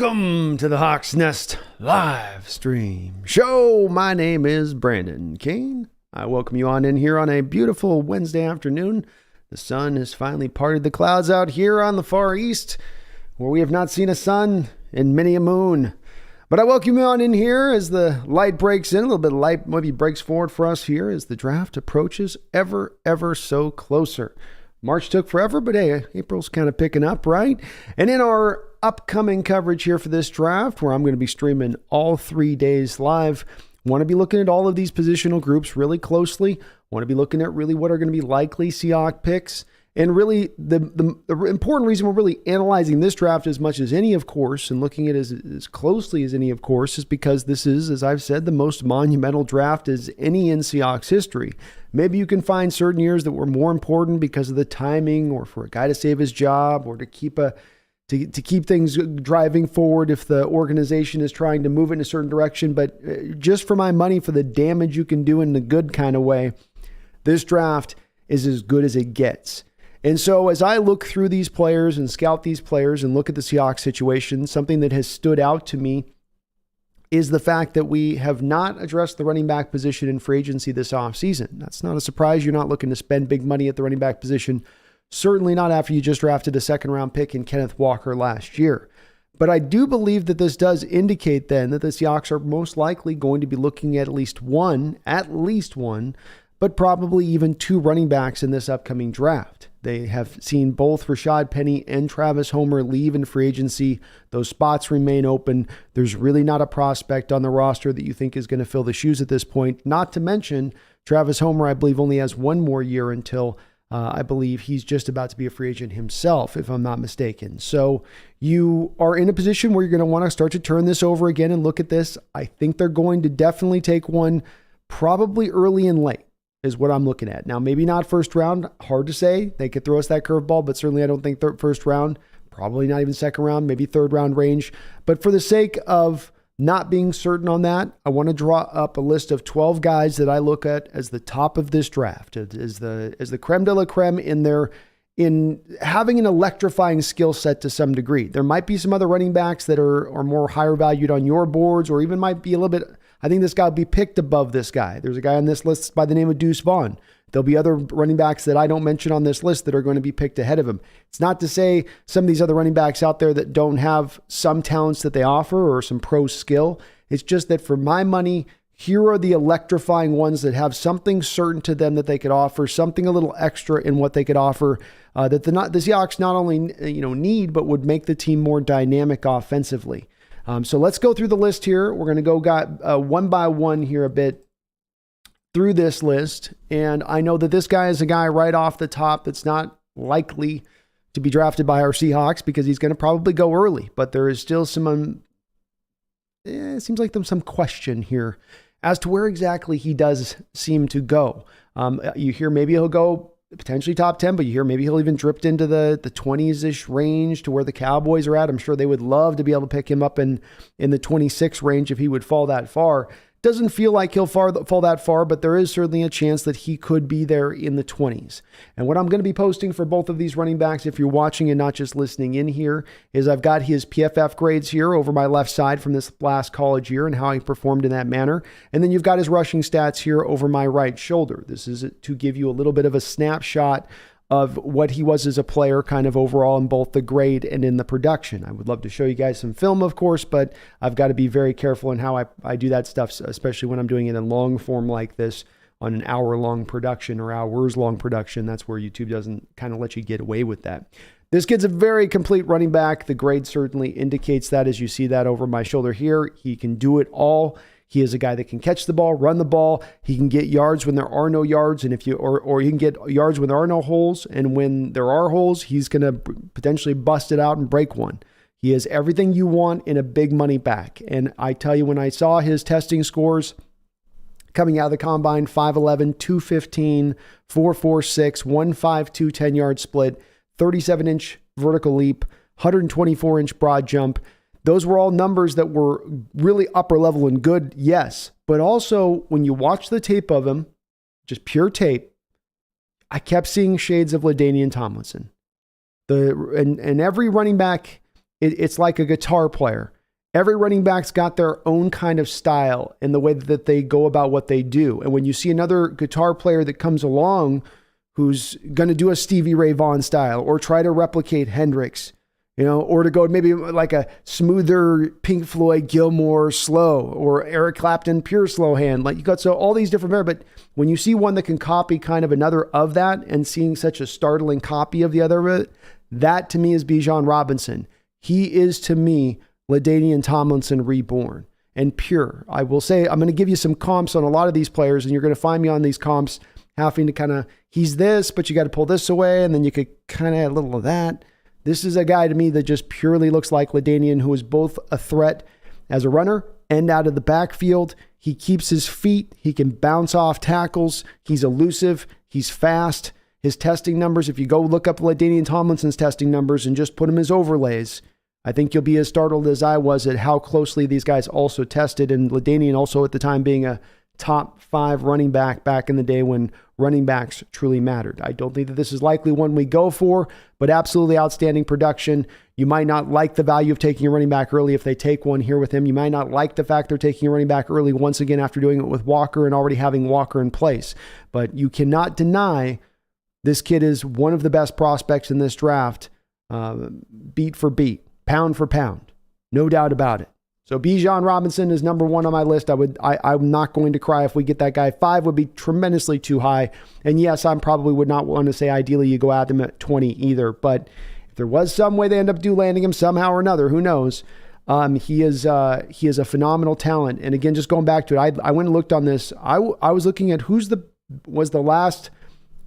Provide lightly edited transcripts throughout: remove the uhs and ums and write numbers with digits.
Welcome to the Hawks Nest live stream show. My name is Brandon Kane. I welcome you on in here on a beautiful Wednesday afternoon. The sun has finally parted the clouds out here on the far east, where we have not seen a sun in many a moon. But I welcome you on in here as the light breaks in. A little bit of light maybe breaks forward for us here as the draft approaches ever so closer. March took forever, but hey, April's kind of picking up, right? And in our upcoming coverage here for this draft, where I'm going to be streaming all 3 days live, want to be looking at all of these positional groups really closely. Want to be looking at really what are going to be likely Seahawks picks. And really, the important reason we're really analyzing this draft as much as any, of course, and looking at it as closely as any, of course, is because this is, as I've said, the most monumental draft as any in Seahawks history. Maybe you can find certain years that were more important because of the timing, or for a guy to save his job, or to keep things driving forward if the organization is trying to move in a certain direction. But just for my money, for the damage you can do in the good kind of way, this draft is as good as it gets. And so as I look through these players and scout these players and look at the Seahawks situation, something that has stood out to me is the fact that we have not addressed the running back position in free agency this offseason. That's not a surprise. You're not looking to spend big money at the running back position. Certainly not after you just drafted a second-round pick in Kenneth Walker last year. But I do believe that this does indicate then that the Seahawks are most likely going to be looking at least one, but probably even two running backs in this upcoming draft. They have seen both Rashad Penny and Travis Homer leave in free agency. Those spots remain open. There's really not a prospect on the roster that you think is going to fill the shoes at this point. Not to mention, Travis Homer, I believe, only has one more year until I believe he's just about to be a free agent himself, if I'm not mistaken. So you are in a position where you're going to want to start to turn this over again and look at this. I think they're going to definitely take one probably early and late, is what I'm looking at. Now, maybe not first round, hard to say. They could throw us that curveball, but certainly I don't think first round, probably not even second round, maybe third round range. But for the sake of not being certain on that, I want to draw up a list of 12 guys that I look at as the top of this draft, as the creme de la creme in having an electrifying skill set to some degree. There might be some other running backs that are more higher valued on your boards, or even might be a little bit. I think this guy will be picked above this guy. There's a guy on this list by the name of Deuce Vaughn. There'll be other running backs that I don't mention on this list that are going to be picked ahead of him. It's not to say some of these other running backs out there that don't have some talents that they offer or some pro skill. It's just that for my money, here are the electrifying ones that have something certain to them that they could offer, something a little extra in what they could offer that the Seahawks not only need, but would make the team more dynamic offensively. So let's go through the list here. We're going to go one by one here a bit through this list. And I know that this guy is a guy right off the top that's not likely to be drafted by our Seahawks because he's going to probably go early. But there is still it seems like there's some question here as to where exactly he does seem to go. You hear maybe he'll go potentially top 10, but you hear maybe he'll even drift into the 20s-ish range to where the Cowboys are at. I'm sure they would love to be able to pick him up in the 26 range if he would fall that far. Doesn't feel like he'll fall that far, but there is certainly a chance that he could be there in the 20s. And what I'm going to be posting for both of these running backs, if you're watching and not just listening in here, is I've got his PFF grades here over my left side from this last college year and how he performed in that manner. And then you've got his rushing stats here over my right shoulder. This is to give you a little bit of a snapshot of what he was as a player kind of overall in both the grade and in the production. I would love to show you guys some film, of course, but I've got to be very careful in how I do that stuff, especially when I'm doing it in long form like this on an hour-long production or hours-long production. That's where YouTube doesn't kind of let you get away with that. This kid's a very complete running back. The grade certainly indicates that as you see that over my shoulder here. He can do it all. He is a guy that can catch the ball, run the ball. He can get yards when there are no yards, and or he can get yards when there are no holes. And when there are holes, he's going to potentially bust it out and break one. He has everything you want in a big money back. And I tell you, when I saw his testing scores coming out of the combine, 5'11", 215, 4.46, 1.52 10-yard split, 37-inch vertical leap, 124-inch broad jump. Those were all numbers that were really upper level and good, yes. But also, when you watch the tape of him, just pure tape, I kept seeing shades of LaDainian Tomlinson. And every running back it's like a guitar player. Every running back's got their own kind of style in the way that they go about what they do. And when you see another guitar player that comes along who's going to do a Stevie Ray Vaughan style or try to replicate Hendrix, or to go maybe like a smoother Pink Floyd Gilmore slow or Eric Clapton pure slow hand. Like you got so all these different, but when you see one that can copy kind of another of that and seeing such a startling copy of the other of it, that to me is Bijan Robinson. He is to me LaDainian Tomlinson reborn and pure. I will say, I'm going to give you some comps on a lot of these players, and you're going to find me on these comps having to kind of, he's this, but you got to pull this away, and then you could kind of add a little of that. This is a guy to me that just purely looks like LaDainian, who is both a threat as a runner and out of the backfield. He keeps his feet. He can bounce off tackles. He's elusive. He's fast. His testing numbers, if you go look up LaDainian Tomlinson's testing numbers and just put them as overlays, I think you'll be as startled as I was at how closely these guys also tested. And LaDainian also at the time being a top 5 running back in the day when running backs truly mattered. I don't think that this is likely one we go for, but absolutely outstanding production. You might not like the value of taking a running back early if they take one here with him. You might not like the fact they're taking a running back early once again after doing it with Walker and already having Walker in place. But you cannot deny this kid is one of the best prospects in this draft, beat for beat. Pound for pound, no doubt about it. So Bijan Robinson is number 1 on my list. I'm not going to cry if we get that guy. 5 would be tremendously too high. And yes, I probably would not want to say ideally you go at them at 20 either. But if there was some way they end up landing him somehow or another, who knows? He is a phenomenal talent. And again, just going back to it, I went and looked on this. I was looking at was the last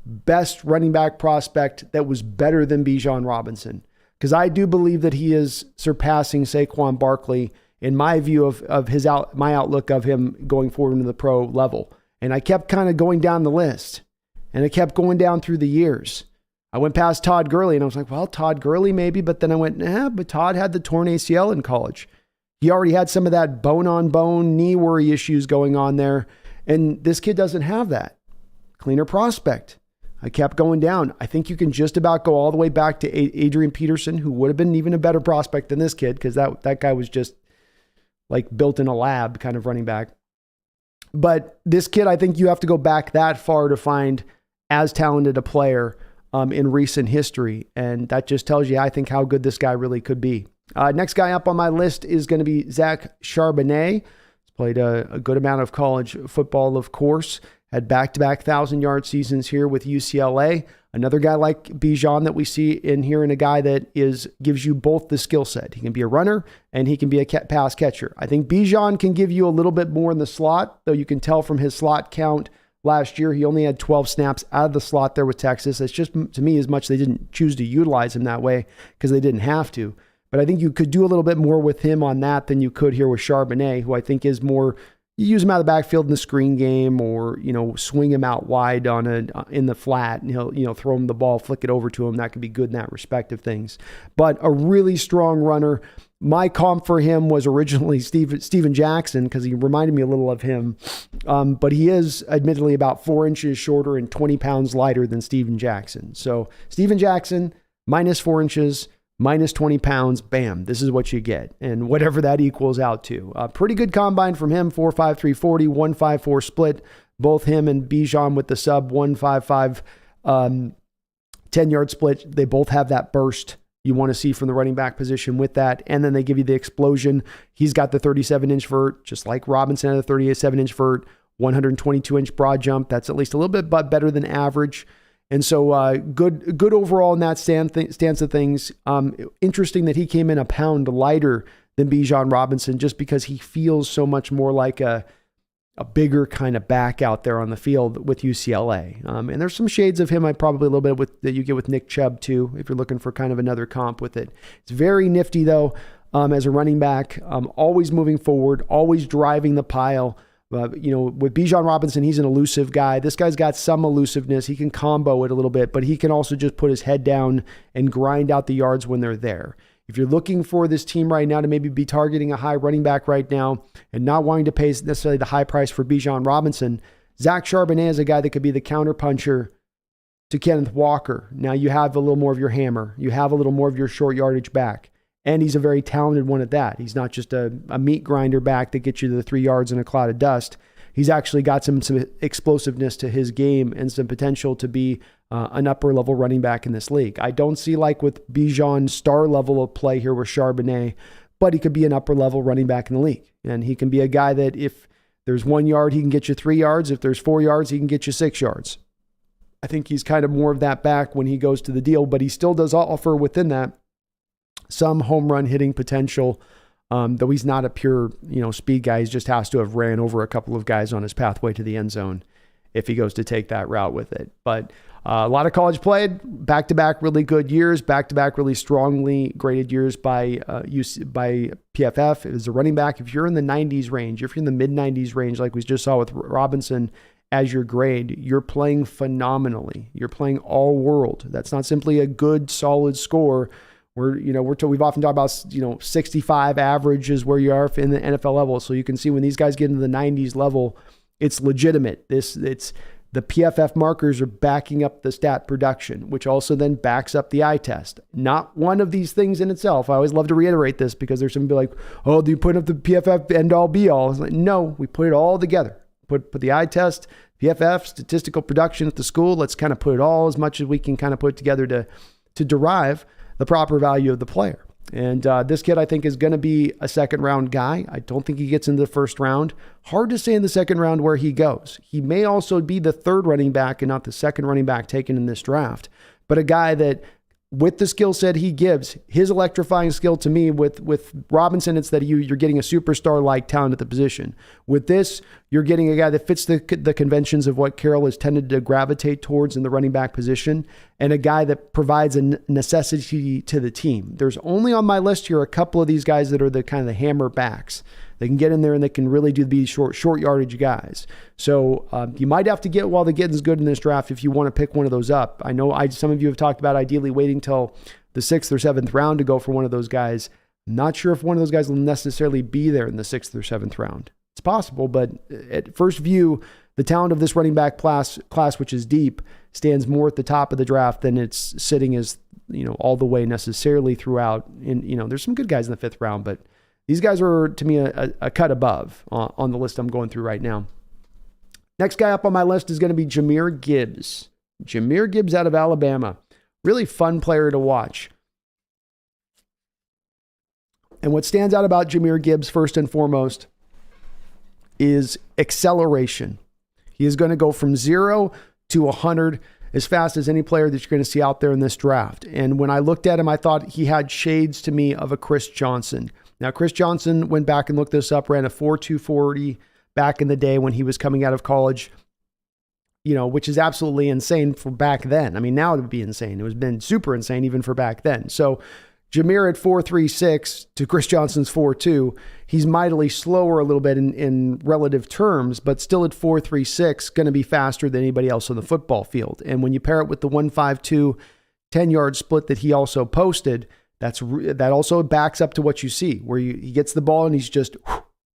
best running back prospect that was better than Bijan Robinson. Because I do believe that he is surpassing Saquon Barkley in my view of my outlook of him going forward into the pro level. And I kept kind of going down the list, and I kept going down through the years. I went past Todd Gurley, and I was like, well, Todd Gurley maybe, but then I went, but Todd had the torn ACL in college. He already had some of that bone-on-bone knee worry issues going on there, and this kid doesn't have that. Cleaner prospect. I kept going down. I think you can just about go all the way back to Adrian Peterson, who would have been even a better prospect than this kid, because that guy was just like built in a lab kind of running back. But this kid, I think you have to go back that far to find as talented a player in recent history. And that just tells you, I think, how good this guy really could be. Next guy up on my list is going to be Zach Charbonnet. He's played a good amount of college football, of course. Had back-to-back 1,000-yard seasons here with UCLA. Another guy like Bijan that we see in here, and a guy that gives you both the skill set. He can be a runner and he can be a pass catcher. I think Bijan can give you a little bit more in the slot, though you can tell from his slot count last year, he only had 12 snaps out of the slot there with Texas. It's just, to me, as much they didn't choose to utilize him that way because they didn't have to. But I think you could do a little bit more with him on that than you could here with Charbonnet, who I think is more, you use him out of the backfield in the screen game, or, swing him out wide in the flat, and he'll, throw him the ball, flick it over to him. That could be good in that respect of things. But a really strong runner. My comp for him was originally Steven Jackson, because he reminded me a little of him. But he is admittedly about 4 inches shorter and 20 pounds lighter than Steven Jackson. So Steven Jackson, minus 4 inches, minus 20 pounds, bam, this is what you get. And whatever that equals out to. Pretty good combine from him, 4.5, 340, 1.54 split. Both him and Bijan with the sub 1.55 10-yard split. They both have that burst you want to see from the running back position with that. And then they give you the explosion. He's got the 37-inch vert, just like Robinson had a 37-inch vert, 122-inch broad jump. That's at least a little bit better than average. And so good overall in that stance of things. Interesting that he came in a pound lighter than Bijan Robinson, just because he feels so much more like a bigger kind of back out there on the field with UCLA. And there's some shades of him probably a little bit that you get with Nick Chubb too, if you're looking for kind of another comp with it. It's very nifty though, as a running back, always moving forward, always driving the pile. With Bijan Robinson, he's an elusive guy. This guy's got some elusiveness. He can combo it a little bit, but he can also just put his head down and grind out the yards when they're there. If you're looking for this team right now to maybe be targeting a high running back right now and not wanting to pay necessarily the high price for Bijan Robinson, Zach Charbonnet is a guy that could be the counterpuncher to Kenneth Walker. Now you have a little more of your hammer. You have a little more of your short yardage back. And he's a very talented one at that. He's not just a meat grinder back that gets you to the 3 yards in a cloud of dust. He's actually got some explosiveness to his game and some potential to be an upper level running back in this league. I don't see like with Bijan star level of play here with Charbonnet, but he could be an upper level running back in the league. And he can be a guy that if there's 1 yard, he can get you 3 yards. If there's 4 yards, he can get you 6 yards. I think he's kind of more of that back when he goes to the deal, but he still does offer within that some home run hitting potential, though he's not a pure, speed guy. He just has to have ran over a couple of guys on his pathway to the end zone if he goes to take that route with it. But a lot of college played, back-to-back really good years, back-to-back really strongly graded years by PFF. As a running back, if you're in the 90s range, if you're in the mid-90s range, like we just saw with Robinson as your grade, you're playing phenomenally. You're playing all world. That's not simply a good, solid score. We've often talked about, 65 average is where you are in the NFL level. So you can see when these guys get into the 90s level, it's legitimate. It's the PFF markers are backing up the stat production, which also then backs up the eye test. Not one of these things in itself. I always love to reiterate this because there's some like, oh, do you put up the PFF end all be all? It's like, no, we put it all together. Put the eye test, PFF, statistical production at the school. Let's kind of put it all as much as we can kind of put together to derive the proper value of the player. And this kid, I think, is going to be a second round guy. I don't think he gets into the first round. Hard to say in the second round where he goes. He may also be the third running back and not the second running back taken in this draft, but a guy that with the skill set he gives, his electrifying skill to me with Robinson, it's that you're getting a superstar-like talent at the position. With this, you're getting a guy that fits the conventions of what Carroll has tended to gravitate towards in the running back position, and a guy that provides a necessity to the team. There's only on my list here a couple of these guys that are the kind of the hammer backs. They can get in there and they can really do the short yardage guys. So you might have to get while the getting's good in this draft if you want to pick one of those up. I know some of you have talked about ideally waiting till the 6th or 7th round to go for one of those guys. I'm not sure if one of those guys will necessarily be there in the 6th or 7th round. It's possible, but at first view, the talent of this running back class, which is deep, stands more at the top of the draft than it's sitting as all the way necessarily throughout. And there's some good guys in the 5th round, but these guys are, to me, a cut above on the list I'm going through right now. Next guy up on my list is going to be Jamir Gibbs. Jamir Gibbs out of Alabama. Really fun player to watch. And what stands out about Jamir Gibbs, first and foremost, is acceleration. He is going to go from 0 to 100 as fast as any player that you're going to see out there in this draft. And when I looked at him, I thought he had shades to me of a Chris Johnson. Now, Chris Johnson went back and looked this up, ran a 4.240 back in the day when he was coming out of college, which is absolutely insane for back then. I mean, now it would be insane. It was been super insane even for back then. So Jamir at 4.36 to Chris Johnson's 4.2, he's mightily slower a little bit in relative terms, but still at 4.36, going to be faster than anybody else on the football field. And when you pair it with the 1.52 10-yard split that he also posted, that also backs up to what you see, where he gets the ball and he's just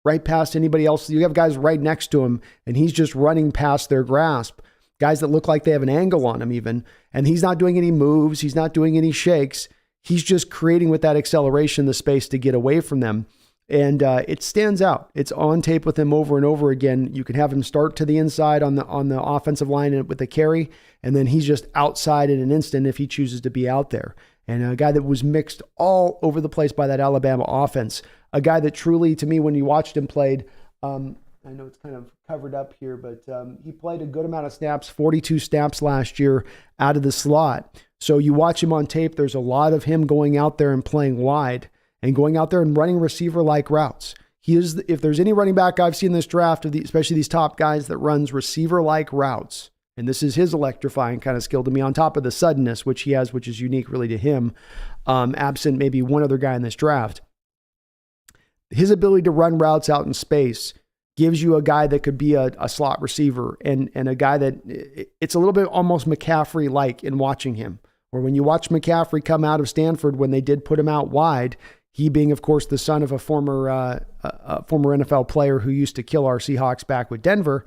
right past anybody else. You have guys right next to him, and he's just running past their grasp. Guys that look like they have an angle on him even, and he's not doing any moves. He's not doing any shakes. He's just creating with that acceleration the space to get away from them. And it stands out. It's on tape with him over and over again. You can have him start to the inside on the offensive line with the carry, and then he's just outside in an instant if he chooses to be out there. And a guy that was mixed all over the place by that Alabama offense. A guy that truly, to me, when you watched him played, I know it's kind of covered up here, but he played a good amount of snaps, 42 snaps last year out of the slot. So you watch him on tape, there's a lot of him going out there and playing wide and going out there and running receiver-like routes. He is, if there's any running back I've seen in this draft, especially these top guys that runs receiver-like routes, and this is his electrifying kind of skill to me, on top of the suddenness, which he has, which is unique really to him, absent maybe one other guy in this draft. His ability to run routes out in space gives you a guy that could be a slot receiver and a guy that it's a little bit almost McCaffrey-like in watching him. Or when you watch McCaffrey come out of Stanford when they did put him out wide, he being, of course, the son of a former NFL player who used to kill our Seahawks back with Denver,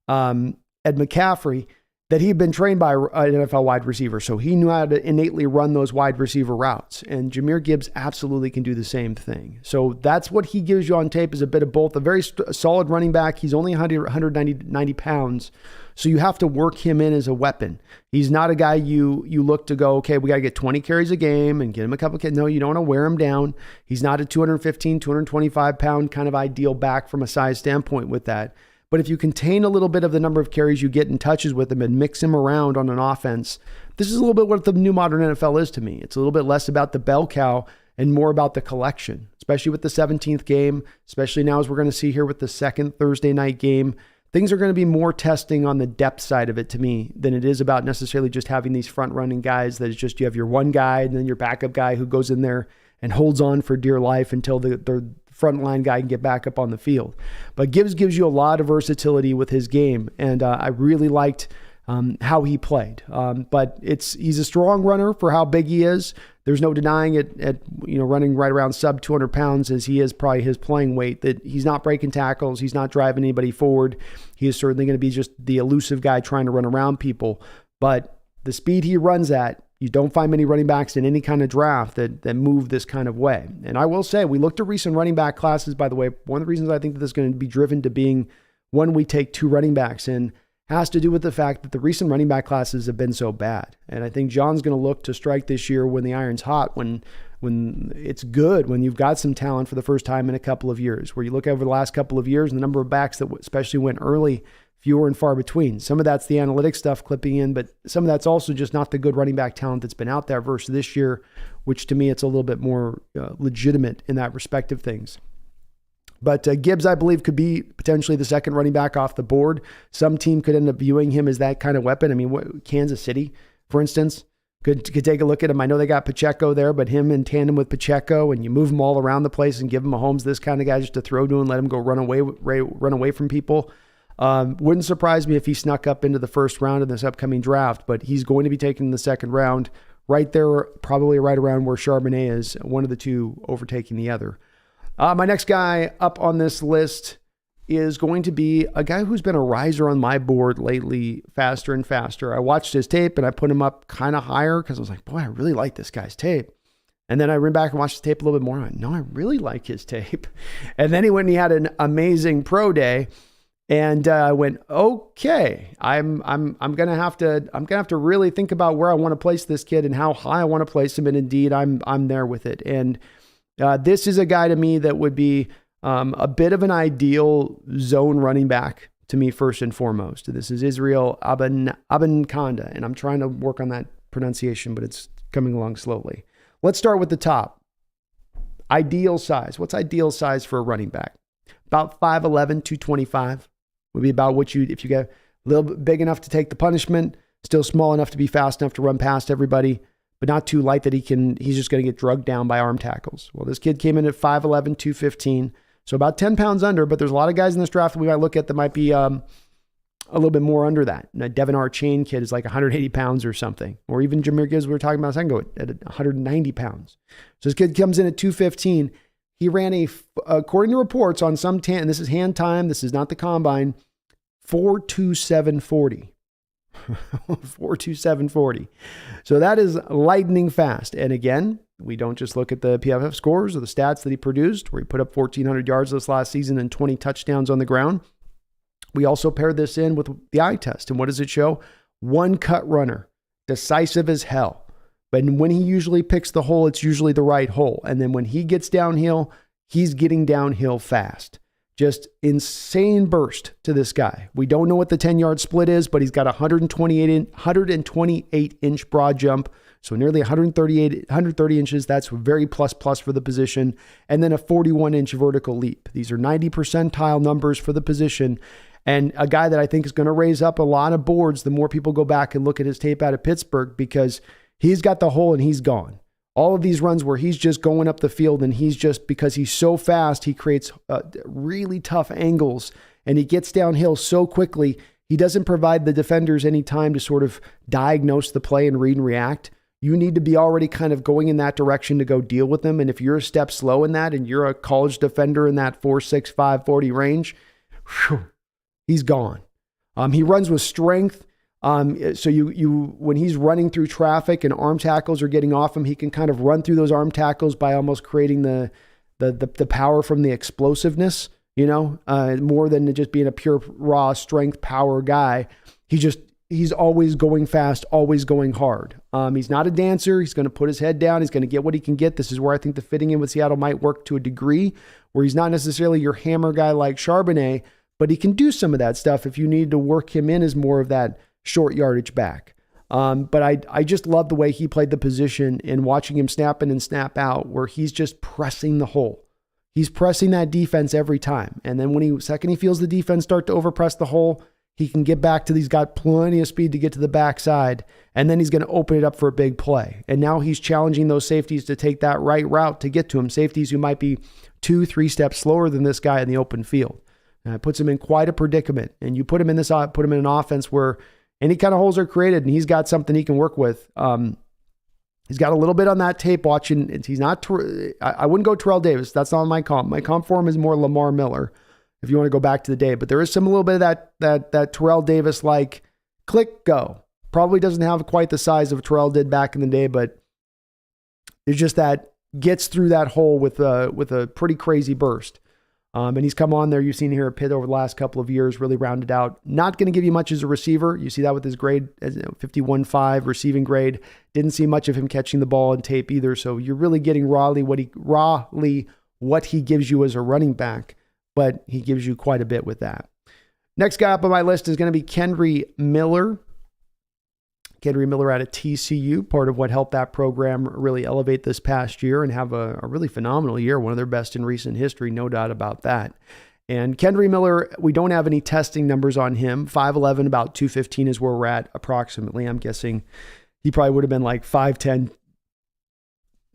Ed McCaffrey, that he'd been trained by an NFL wide receiver, so he knew how to innately run those wide receiver routes. And Jamir Gibbs absolutely can do the same thing. So that's what he gives you on tape, is a bit of both. A very solid running back. He's only 190 pounds, so you have to work him in as a weapon. He's not a guy you look to go, okay, we got to get 20 carries a game and get him a couple of. No, you don't want to wear him down. He's not a 215, 225 pound kind of ideal back from a size standpoint with that. But if you contain a little bit of the number of carries you get in touches with him and mix him around on an offense, this is a little bit what the new modern NFL is to me. It's a little bit less about the bell cow and more about the collection, especially with the 17th game, especially now as we're going to see here with the second Thursday night game. Things are going to be more testing on the depth side of it to me than it is about necessarily just having these front-running guys that is just you have your one guy and then your backup guy who goes in there and holds on for dear life until the frontline guy can get back up on the field. But Gibbs gives you a lot of versatility with his game, and I really liked how he played. But he's a strong runner for how big he is. There's no denying it at running right around sub 200 pounds as he is probably his playing weight, that he's not breaking tackles. He's not driving anybody forward. He is certainly going to be just the elusive guy trying to run around people. But the speed he runs at, you don't find many running backs in any kind of draft that move this kind of way. And I will say, we looked at recent running back classes, by the way. One of the reasons I think that this is going to be driven to being one we take 2 running backs in has to do with the fact that the recent running back classes have been so bad. And I think John's going to look to strike this year when the iron's hot, when it's good, when you've got some talent for the first time in a couple of years, where you look over the last couple of years and the number of backs that especially went early, fewer and far between. Some of that's the analytics stuff clipping in, but some of that's also just not the good running back talent that's been out there versus this year, which to me, it's a little bit more legitimate in that respect of things. But Gibbs, I believe, could be potentially the second running back off the board. Some team could end up viewing him as that kind of weapon. I mean, Kansas City, for instance, could take a look at him. I know they got Pacheco there, but him in tandem with Pacheco, and you move him all around the place and give him Mahomes, this kind of guy just to throw to and let him go run away from people. Wouldn't surprise me if he snuck up into the first round in this upcoming draft, but he's going to be taken in the second round, right there, probably right around where Charbonnet is, one of the two overtaking the other. My next guy up on this list is going to be a guy who's been a riser on my board lately, faster and faster. I watched his tape and I put him up kind of higher because I was like, boy, I really like this guy's tape. And then I ran back and watched the tape a little bit more. I know I really like his tape. And then he went and he had an amazing pro day. And I went, okay, I'm gonna have to really think about where I want to place this kid and how high I want to place him. And indeed, I'm there with it. And this is a guy to me that would be a bit of an ideal zone running back to me first and foremost. This is Israel Abanikanda, and I'm trying to work on that pronunciation, but it's coming along slowly. Let's start with the top. Ideal size. What's ideal size for a running back? About 5'11", 225. Would be about what if you get a little bit big enough to take the punishment, still small enough to be fast enough to run past everybody, but not too light that he's just going to get drugged down by arm tackles. Well, this kid came in at 5'11", 215, so about 10 pounds under, but there's a lot of guys in this draft that we might look at that might be a little bit more under that. And a Devin Archain kid is like 180 pounds or something, or even Jamir Gibbs we were talking about a second ago at 190 pounds. So this kid comes in at 215. He ran according to reports on some and this is hand time, this is not the combine, 4.2740. 4.2740. So that is lightning fast. And again, we don't just look at the PFF scores or the stats that he produced, where he put up 1,400 yards this last season and 20 touchdowns on the ground. We also paired this in with the eye test. And what does it show? One cut runner, decisive as hell. But when he usually picks the hole, it's usually the right hole. And then when he gets downhill, he's getting downhill fast. Just insane burst to this guy. We don't know what the 10-yard split is, but he's got a 128-inch broad jump, so nearly 130 inches. That's very plus for the position. And then a 41-inch vertical leap. These are 90 percentile numbers for the position. And a guy that I think is going to raise up a lot of boards the more people go back and look at his tape out of Pittsburgh, because he's got the hole and he's gone. All of these runs where he's just going up the field and he's just, because he's so fast, he creates really tough angles and he gets downhill so quickly. He doesn't provide the defenders any time to sort of diagnose the play and read and react. You need to be already kind of going in that direction to go deal with them. And if you're a step slow in that and you're a college defender in that 4.65 40 range, he's gone. He runs with strength. So you when he's running through traffic and arm tackles are getting off him, he can kind of run through those arm tackles by almost creating the power from the explosiveness, more than just being a pure raw strength power guy. He's always going fast, always going hard. He's not a dancer. He's going to put his head down. He's going to get what he can get. This is where I think the fitting in with Seattle might work to a degree, where he's not necessarily your hammer guy like Charbonnet, but he can do some of that stuff if you need to work him in as more of that short yardage back. But I just love the way he played the position and watching him snap in and snap out, where he's just pressing the hole. He's pressing that defense every time. And then when he feels the defense start to overpress the hole, he can get back to, he's got plenty of speed to get to the backside, and then he's going to open it up for a big play. And now he's challenging those safeties to take that right route to get to him. Safeties who might be 2-3 steps slower than this guy in the open field. And it puts him in quite a predicament. And you put him in an offense where any kind of holes are created, and he's got something he can work with. He's got a little bit on that tape watching. He's not, I wouldn't go Terrell Davis. That's not my comp. My comp for him is more Lamar Miller, if you want to go back to the day. But there is a little bit of that Terrell Davis like click go. Probably doesn't have quite the size of Terrell did back in the day, but there's just that gets through that hole with a pretty crazy burst. And he's come on there. You've seen here at Pitt over the last couple of years, really rounded out. Not going to give you much as a receiver. You see that with his grade, 51.5 receiving grade. Didn't see much of him catching the ball on tape either. So you're really getting rawly what he gives you as a running back, but he gives you quite a bit with that. Next guy up on my list is going to be Kendry Miller. Kendry Miller out of TCU, part of what helped that program really elevate this past year and have a really phenomenal year, one of their best in recent history, no doubt about that. And Kendry Miller, we don't have any testing numbers on him. 5'11", about 215 is where we're at approximately. I'm guessing he probably would have been like 5'10",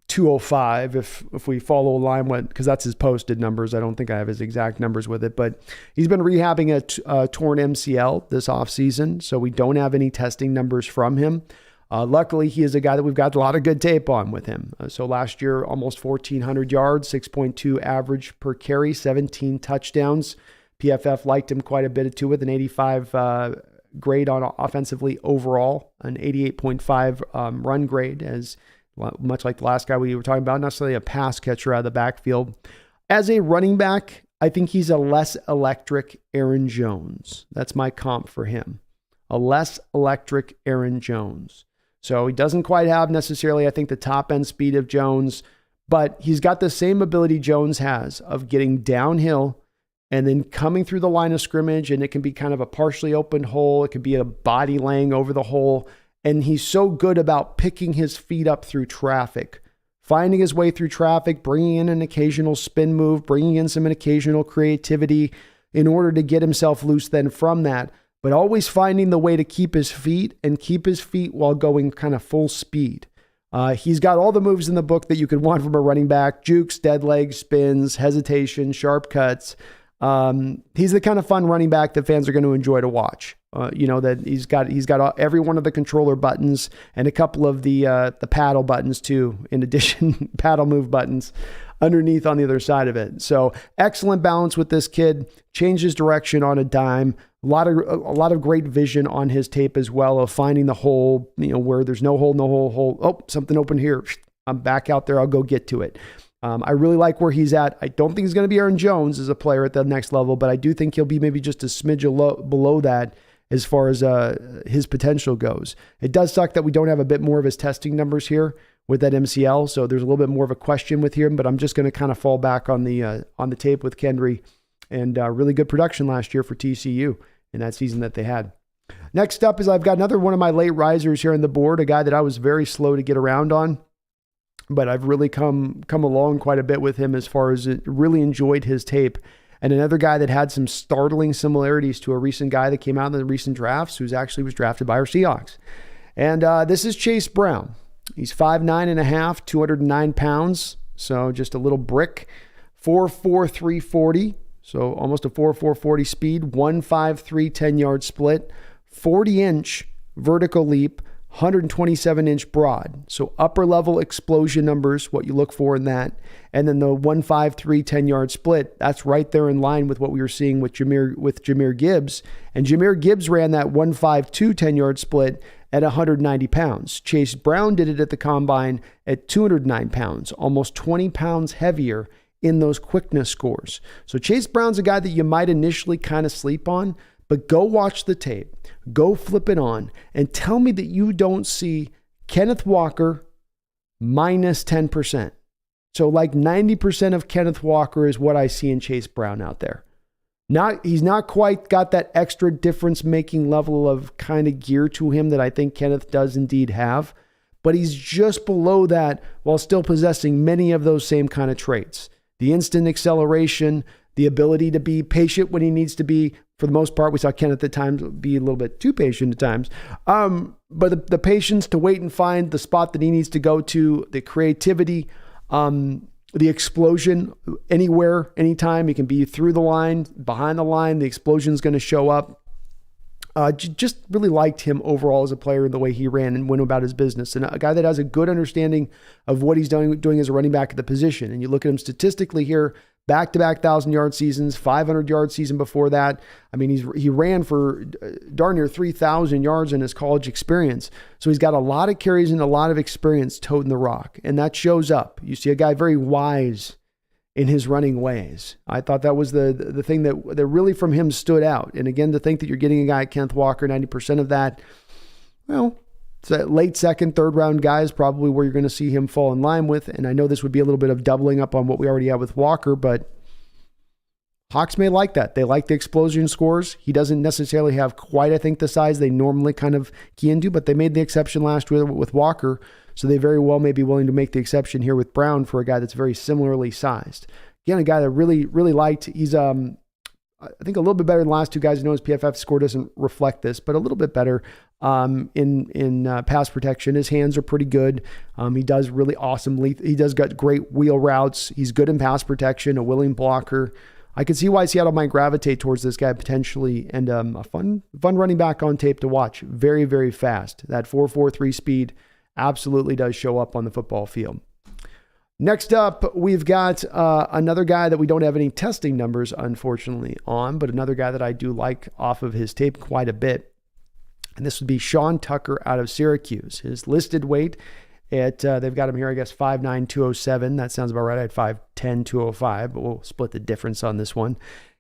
205 if we follow a line, because that's his posted numbers. I don't think I have his exact numbers with it, but he's been rehabbing a torn MCL this offseason, so we don't have any testing numbers from him. Luckily, he is a guy that we've got a lot of good tape on with him. So last year, almost 1,400 yards, 6.2 average per carry, 17 touchdowns. PFF liked him quite a bit too, with an 85 grade on offensively overall, an 88.5 run grade, as much like the last guy we were talking about, not necessarily a pass catcher out of the backfield. As a running back, I think he's a less electric Aaron Jones. That's my comp for him. A less electric Aaron Jones. So he doesn't quite have necessarily, I think, the top end speed of Jones, but he's got the same ability Jones has of getting downhill and then coming through the line of scrimmage, and it can be kind of a partially open hole. It could be a body laying over the hole. And he's so good about picking his feet up through traffic, finding his way through traffic, bringing in an occasional spin move, bringing in some occasional creativity in order to get himself loose then from that, but always finding the way to keep his feet while going kind of full speed. He's got all the moves in the book that you could want from a running back: jukes, dead legs, spins, hesitation, sharp cuts. He's the kind of fun running back that fans are going to enjoy to watch. That he's got every one of the controller buttons and a couple of the paddle buttons too, in addition, paddle move buttons underneath on the other side of it. So excellent balance with this kid. Changes direction on a dime. A lot of great vision on his tape as well, of finding the hole, where there's no hole. Oh, something open here. I'm back out there. I'll go get to it. I really like where he's at. I don't think he's going to be Aaron Jones as a player at the next level, but I do think he'll be maybe just a smidge below that as far as his potential goes. It does suck that we don't have a bit more of his testing numbers here with that MCL, so there's a little bit more of a question with him, but I'm just going to kind of fall back on the tape with Kendry, and really good production last year for TCU in that season that they had. Next up is I've got another one of my late risers here on the board, a guy that I was very slow to get around on, but I've really come along quite a bit with him as far as really enjoyed his tape. And another guy that had some startling similarities to a recent guy that came out in the recent drafts, who's actually was drafted by our Seahawks. And this is Chase Brown. He's 5'9.5", 209 pounds. So just a little brick. 4'4", 340. So almost a 4'4", 40 speed. 1.53 10-yard split. 40-inch vertical leap. 127-inch broad. So upper level explosion numbers, what you look for in that. And then the 1.53 10-yard split, that's right there in line with what we were seeing with Jamir Gibbs. And Jamir Gibbs ran that 1.52 10-yard split at 190 pounds. Chase Brown did it at the combine at 209 pounds, almost 20 pounds heavier in those quickness scores. So Chase Brown's a guy that you might initially kind of sleep on, but go watch the tape, go flip it on, and tell me that you don't see Kenneth Walker minus 10%. So like 90% of Kenneth Walker is what I see in Chase Brown out there. He's not quite got that extra difference-making level of kind of gear to him that I think Kenneth does indeed have, but he's just below that while still possessing many of those same kind of traits. The instant acceleration, the ability to be patient when he needs to be. For the most part, we saw Kenneth at times be a little bit too patient at times. But the patience to wait and find the spot that he needs to go to, the creativity, the explosion anywhere, anytime. It can be through the line, behind the line. The explosion is going to show up. Just really liked him overall as a player and the way he ran and went about his business. And a guy that has a good understanding of what he's doing as a running back at the position. And you look at him statistically here, back-to-back 1,000-yard seasons, 500-yard season before that. I mean, he ran for darn near 3,000 yards in his college experience. So he's got a lot of carries and a lot of experience toting the rock. And that shows up. You see a guy very wise in his running ways. I thought that was the thing that really from him stood out. And again, to think that you're getting a guy, Kenneth Walker, 90% of that, well, it's a late second, third round guy is probably where you're going to see him fall in line with. And I know this would be a little bit of doubling up on what we already have with Walker, but Hawks may like that. They like the explosion scores. He doesn't necessarily have quite, I think, the size they normally kind of key into, but they made the exception last year with Walker. So they very well may be willing to make the exception here with Brown for a guy that's very similarly sized. Again, a guy that really, really liked. He's, I think, a little bit better than the last two guys. I know his PFF score doesn't reflect this, but a little bit better in pass protection. His hands are pretty good. He does really awesomely. He does got great wheel routes. He's good in pass protection, a willing blocker. I could see why Seattle might gravitate towards this guy potentially, and a fun running back on tape to watch. Very, very fast. That 4.43 speed absolutely does show up on the football field. Next up, we've got another guy that we don't have any testing numbers, unfortunately, on, but another guy that I do like off of his tape quite a bit. And this would be Sean Tucker out of Syracuse. His listed weight they've got him here, I guess, 5'9", 207. That sounds about right. I had 5'10", 205, but we'll split the difference on this one.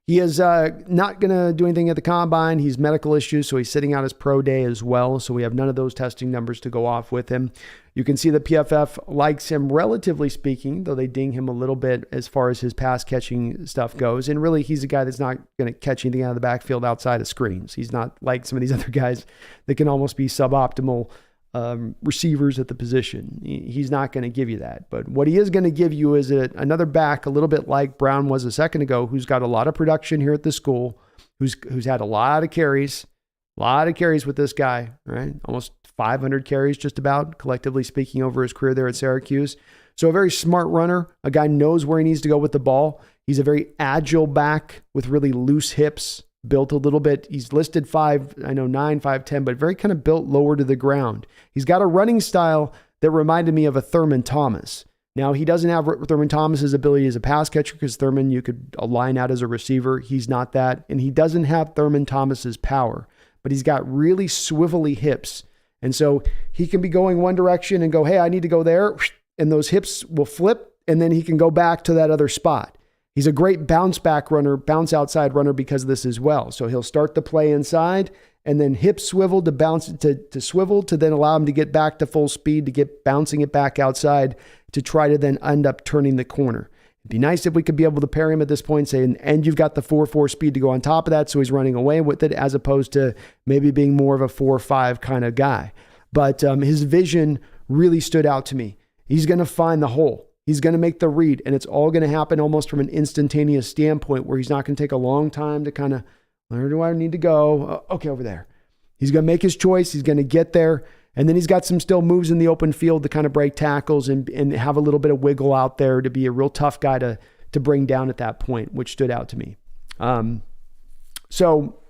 He is not going to do anything at the combine. He's medical issues, so he's sitting out his pro day as well. So we have none of those testing numbers to go off with him. You can see that PFF likes him, relatively speaking, though they ding him a little bit as far as his pass catching stuff goes. And really, he's a guy that's not going to catch anything out of the backfield outside of screens. He's not like some of these other guys that can almost be suboptimal receivers at the position. He's not going to give you that. But what he is going to give you is another back, a little bit like Brown was a second ago, who's got a lot of production here at the school, who's had a lot of carries with this guy, right? Almost 500 carries just about, collectively speaking, over his career there at Syracuse. So a very smart runner. A guy knows where he needs to go with the ball. He's a very agile back with really loose hips, built a little bit. He's listed 5'9", 5'10", but very kind of built lower to the ground. He's got a running style that reminded me of a Thurman Thomas. Now, he doesn't have Thurman Thomas's ability as a pass catcher because Thurman, you could line out as a receiver. He's not that. And he doesn't have Thurman Thomas's power, but he's got really swivelly hips. And so he can be going one direction and go, hey, I need to go there. And those hips will flip, and then he can go back to that other spot. He's a great bounce back runner, bounce outside runner because of this as well. So he'll start the play inside and then hip swivel to bounce to swivel to then allow him to get back to full speed, to get bouncing it back outside to try to then end up turning the corner. It'd be nice if we could be able to pair him at this point, say, and you've got the 4.4 speed to go on top of that. So he's running away with it as opposed to maybe being more of a 4.5 kind of guy. But his vision really stood out to me. He's going to find the hole. He's going to make the read, and it's all going to happen almost from an instantaneous standpoint where he's not going to take a long time to kind of, where do I need to go? Okay, over there. He's going to make his choice. He's going to get there, and then he's got some still moves in the open field to kind of break tackles and have a little bit of wiggle out there to be a real tough guy to bring down at that point, which stood out to me. So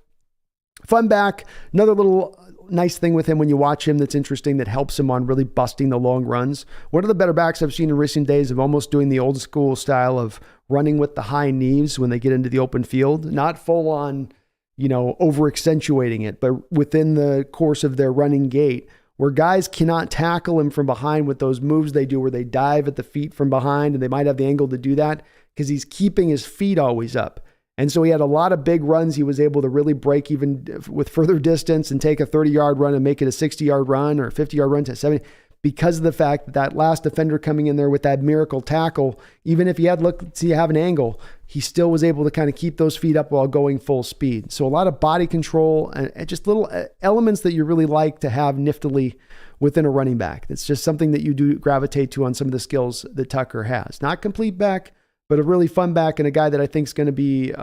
fun back, another little nice thing with him when you watch him that's interesting that helps him on really busting the long runs. One of the better backs I've seen in recent days of almost doing the old school style of running with the high knees when they get into the open field, not full on, over accentuating it, but within the course of their running gait, where guys cannot tackle him from behind with those moves they do where they dive at the feet from behind, and they might have the angle to do that because he's keeping his feet always up. And so he had a lot of big runs. He was able to really break even with further distance and take a 30-yard run and make it a 60-yard run or a 50-yard run to 70 because of the fact that last defender coming in there with that miracle tackle, even if he had have an angle, he still was able to kind of keep those feet up while going full speed. So a lot of body control and just little elements that you really like to have niftily within a running back. It's just something that you do gravitate to on some of the skills that Tucker has. Not complete back, but a really fun back and a guy that I think is going to be,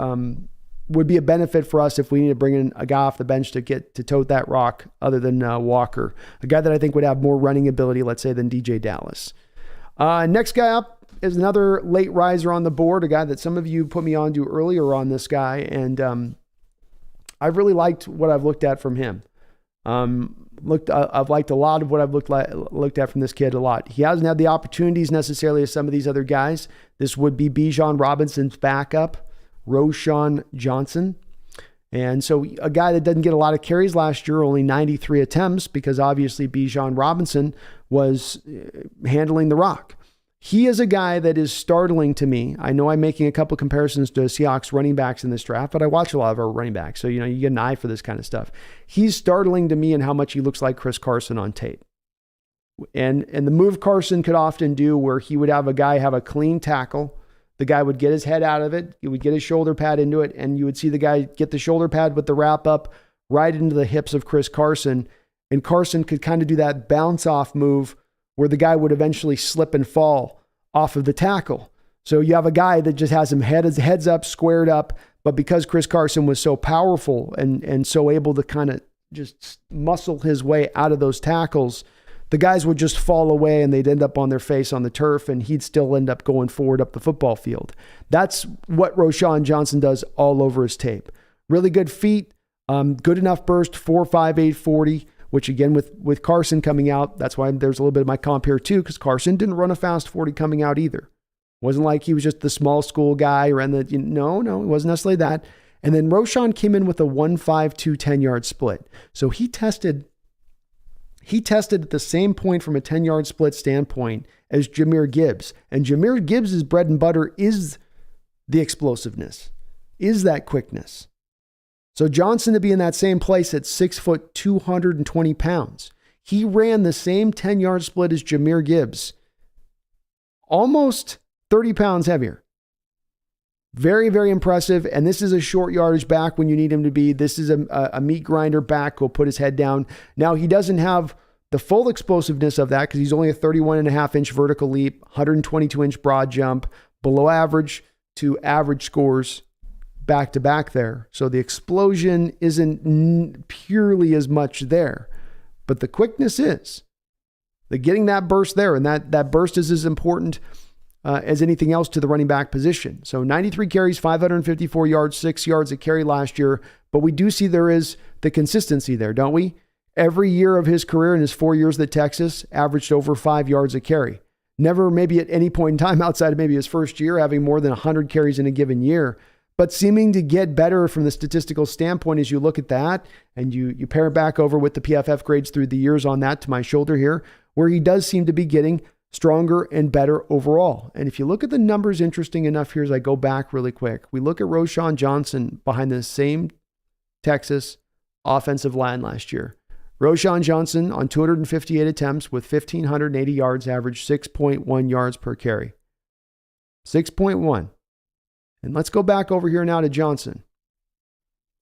would be a benefit for us if we need to bring in a guy off the bench to get to tote that rock other than Walker. A guy that I think would have more running ability, let's say, than DJ Dallas. Next guy up is another late riser on the board, a guy that some of you put me on to earlier on this guy. And I've really liked what I've looked at from him. I've liked a lot of what I've looked at from this kid a lot. He hasn't had the opportunities necessarily as some of these other guys. This would be Bijan Robinson's backup, Roshan Johnson. And so a guy that doesn't get a lot of carries last year, only 93 attempts, because obviously Bijan Robinson was handling the rock. He is a guy that is startling to me. I know I'm making a couple comparisons to Seahawks running backs in this draft, but I watch a lot of our running backs. So, you get an eye for this kind of stuff. He's startling to me in how much he looks like Chris Carson on tape. And the move Carson could often do where he would have a guy have a clean tackle. The guy would get his head out of it. He would get his shoulder pad into it. And you would see the guy get the shoulder pad with the wrap up right into the hips of Chris Carson. And Carson could kind of do that bounce off move where the guy would eventually slip and fall off of the tackle. So you have a guy that just has him heads up, squared up, but because Chris Carson was so powerful and so able to kind of just muscle his way out of those tackles, the guys would just fall away and they'd end up on their face on the turf and he'd still end up going forward up the football field. That's what Roshan Johnson does all over his tape. Really good feet, good enough burst, 4.5, 8.40, which again, with Carson coming out, that's why there's a little bit of my comp here too, because Carson didn't run a fast 40 coming out either. Wasn't like he was just the small school guy or no, it wasn't necessarily that. And then Roshan came in with a 1.52 10-yard split. So he tested at the same point from a 10-yard split standpoint as Jamir Gibbs. And Jamir Gibbs' bread and butter is the explosiveness, is that quickness. So Johnson to be in that same place at 6 foot, 220 pounds. He ran the same 10-yard split as Jamir Gibbs, almost 30 pounds heavier. Very, very impressive. And this is a short yardage back when you need him to be. This is a meat grinder back who'll put his head down. Now, he doesn't have the full explosiveness of that because he's only a 31.5-inch vertical leap, 122-inch broad jump, below average to average scores back to back there. So the explosion isn't purely as much there, but the quickness is. The getting that burst there, and that burst is as important as anything else to the running back position. So 93 carries, 554 yards, 6 yards a carry last year, but we do see there is the consistency there, don't we? Every year of his career in his 4 years at Texas averaged over 5 yards a carry. Never maybe at any point in time outside of maybe his first year having more than 100 carries in a given year, but seeming to get better from the statistical standpoint as you look at that and you pair it back over with the PFF grades through the years on that to my shoulder here, where he does seem to be getting stronger and better overall. And if you look at the numbers, interesting enough here as I go back really quick, we look at Roshan Johnson behind the same Texas offensive line last year. Roshan Johnson on 258 attempts with 1,580 yards, averaged 6.1 yards per carry. 6.1. And let's go back over here now to Johnson.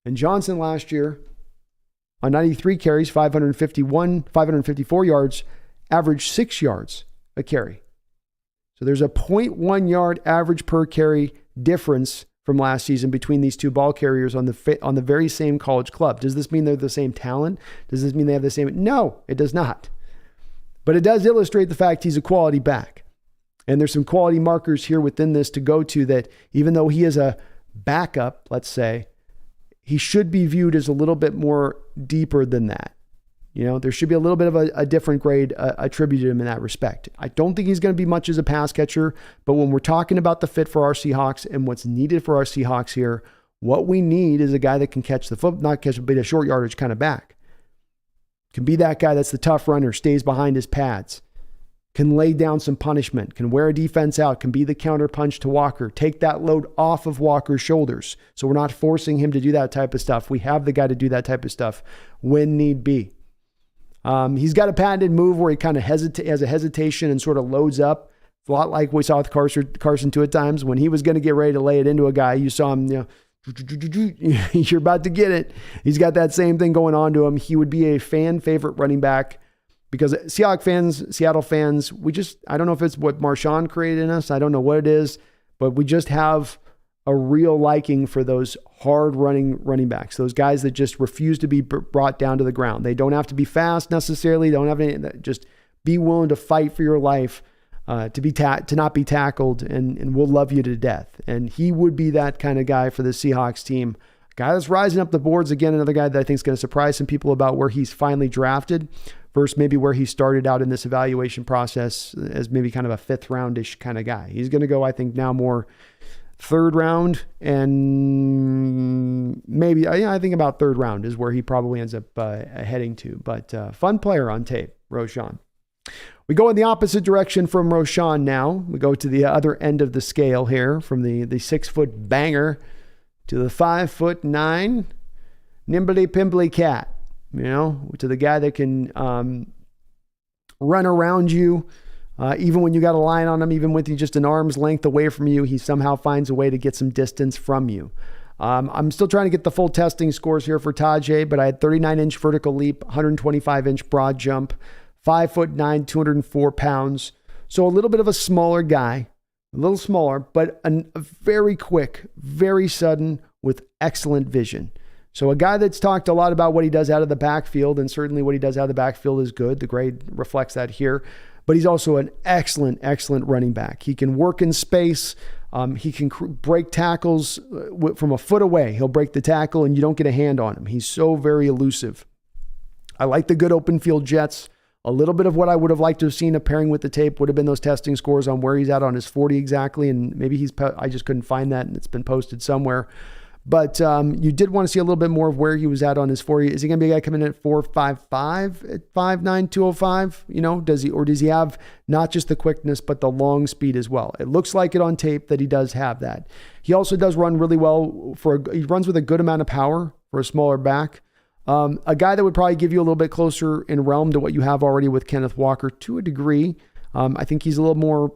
And Johnson last year on 93 carries, 554 yards, averaged 6 yards a carry. So there's a 0.1 yard average per carry difference from last season between these two ball carriers on the very same college club. Does this mean they're the same talent? Does this mean they have the same? No, it does not. But it does illustrate the fact he's a quality back. And there's some quality markers here within this to go to that even though he is a backup, let's say, he should be viewed as a little bit more deeper than that. There should be a little bit of a different grade attributed to him in that respect. I don't think he's going to be much as a pass catcher, but when we're talking about the fit for our Seahawks and what's needed for our Seahawks here, what we need is a guy that can catch the foot, not catch, but a short yardage kind of back. Can be that guy that's the tough runner, stays behind his pads, can lay down some punishment, can wear a defense out, can be the counter punch to Walker, take that load off of Walker's shoulders. So we're not forcing him to do that type of stuff. We have the guy to do that type of stuff when need be. He's got a patented move where he kind of has a hesitation and sort of loads up. It's a lot like we saw with Carson too at times. When he was going to get ready to lay it into a guy, you saw him, you're about to get it. He's got that same thing going on to him. He would be a fan favorite running back because Seattle fans, I don't know if it's what Marshawn created in us. I don't know what it is, but we just have a real liking for those hard running backs, those guys that just refuse to be brought down to the ground. They don't have to be fast necessarily. They don't have any, just be willing to fight for your life, to not be tackled, and we'll love you to death. And he would be that kind of guy for the Seahawks team. A guy that's rising up the boards again, another guy that I think is going to surprise some people about where he's finally drafted versus maybe where he started out in this evaluation process as maybe kind of a fifth roundish kind of guy. He's going to go, I think, now more third round, and maybe, I think about third round is where he probably ends up heading to. But fun player on tape, Roshan. We go in the opposite direction from Roshan now. We go to the other end of the scale here, from the 6-foot banger to the 5'9" nimbly pimbly cat, to the guy that can run around you. Even when you got a line on him, even with you just an arm's length away from you, he somehow finds a way to get some distance from you. I'm still trying to get the full testing scores here for Tajae, but I had 39-inch vertical leap, 125-inch broad jump, 5'9", 204 pounds. So a little bit of a smaller guy, a little smaller, but a very quick, very sudden, with excellent vision. So a guy that's talked a lot about what he does out of the backfield, and certainly what he does out of the backfield is good. The grade reflects that here. But he's also an excellent running back. He can work in space. He can break tackles from a foot away. He'll break the tackle and you don't get a hand on him. He's so very elusive. I like the good open field jets. A little bit of what I would have liked to have seen a pairing with the tape would have been those testing scores on where he's at on his 40 exactly. And maybe I just couldn't find that and it's been posted somewhere. But you did want to see a little bit more of where he was at on his 40. Is he going to be a guy coming in at 4.55 at 5'9", 205? Does he have not just the quickness, but the long speed as well? It looks like it on tape that he does have that. He also does run really well he runs with a good amount of power for a smaller back. A guy that would probably give you a little bit closer in realm to what you have already with Kenneth Walker to a degree. I think he's a little more,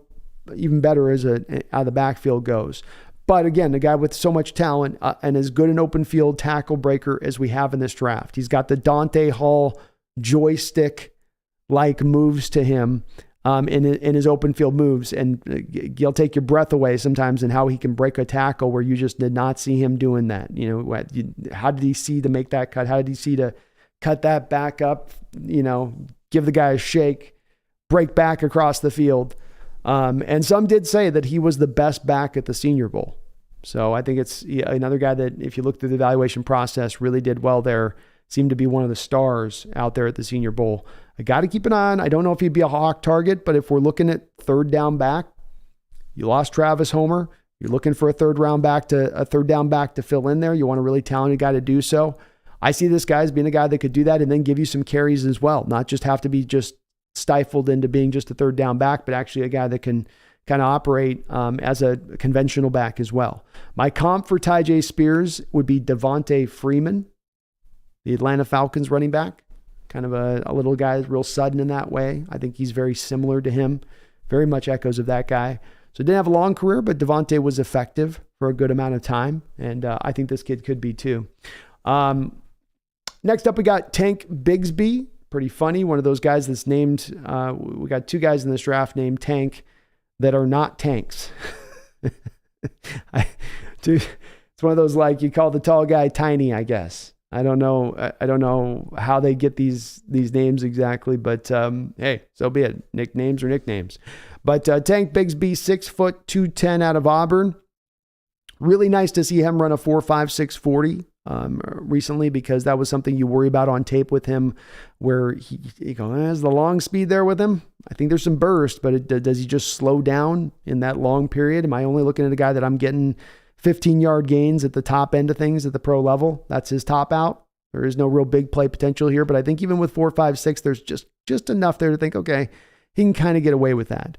even better as out of the backfield goes. But again, a guy with so much talent and as good an open field tackle breaker as we have in this draft. He's got the Dante Hall joystick-like moves to him in his open field moves. And he'll take your breath away sometimes in how he can break a tackle where you just did not see him doing that. How did he see to make that cut? How did he see to cut that back up? Give the guy a shake, break back across the field. And some did say that he was the best back at the Senior Bowl. So I think it's another guy that, if you look through the evaluation process, really did well there. Seemed to be one of the stars out there at the Senior Bowl. I got to keep an eye on. I don't know if he'd be a hawk target, but if we're looking at third down back, you lost Travis Homer. You're looking for a third down back to fill in there. You want a really talented guy to do so. I see this guy as being a guy that could do that and then give you some carries as well. Not just have to be just stifled into being just a third down back, but actually a guy that can kind of operate as a conventional back as well. My comp for Tajae Spears would be Devontae Freeman, the Atlanta Falcons running back. Kind of a little guy, real sudden in that way. I think he's very similar to him. Very much echoes of that guy. So didn't have a long career, but Devontae was effective for a good amount of time. And I think this kid could be too. Next up, we got Tank Bigsby. Pretty funny. One of those guys that's named, we got two guys in this draft named Tank that are not tanks. It's one of those, like, you call the tall guy tiny, I guess. I don't know how they get these names exactly, but hey, so be it. Nicknames are nicknames. But Tank Bigsby, 6 foot 210 out of Auburn. Really nice to see him run a 4.56 40. recently, because that was something you worry about on tape with him, where he has the long speed there with him. I think there's some burst, but does he just slow down in that long period? Am I only looking at a guy that I'm getting 15-yard gains at the top end of things at the pro level? That's his top out. There is no real big play potential here, but I think even with 4, 5, 6, there's just enough there to think, okay, he can kind of get away with that.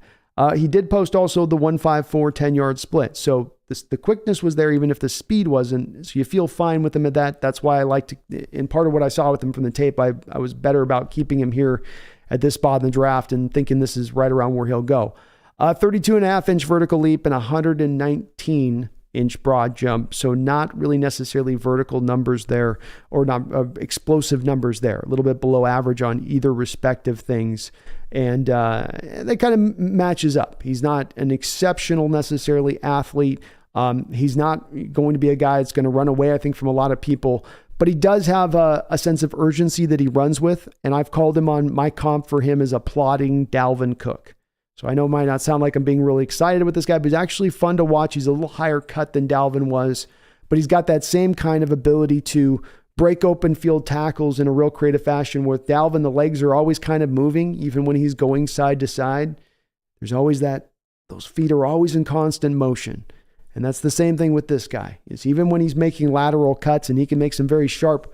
He did post also the 1.54 10-yard split. So the quickness was there, even if the speed wasn't. So you feel fine with him at that. That's why I like to, in part of what I saw with him from the tape, I was better about keeping him here at this spot in the draft and thinking this is right around where he'll go. 32.5-inch vertical leap and 119-inch broad jump. So not really necessarily vertical numbers there, or not explosive numbers there. A little bit below average on either respective things. And that kind of matches up. He's not an exceptional necessarily athlete. He's not going to be a guy that's going to run away, I think, from a lot of people. But he does have a sense of urgency that he runs with. And I've called him on my comp for him as a plodding Dalvin Cook. So I know it might not sound like I'm being really excited with this guy, but he's actually fun to watch. He's a little higher cut than Dalvin was, but he's got that same kind of ability to break open field tackles in a real creative fashion. With Dalvin, the legs are always kind of moving, even when he's going side to side. There's always those feet are always in constant motion. And that's the same thing with this guy. Is even when he's making lateral cuts, and he can make some very sharp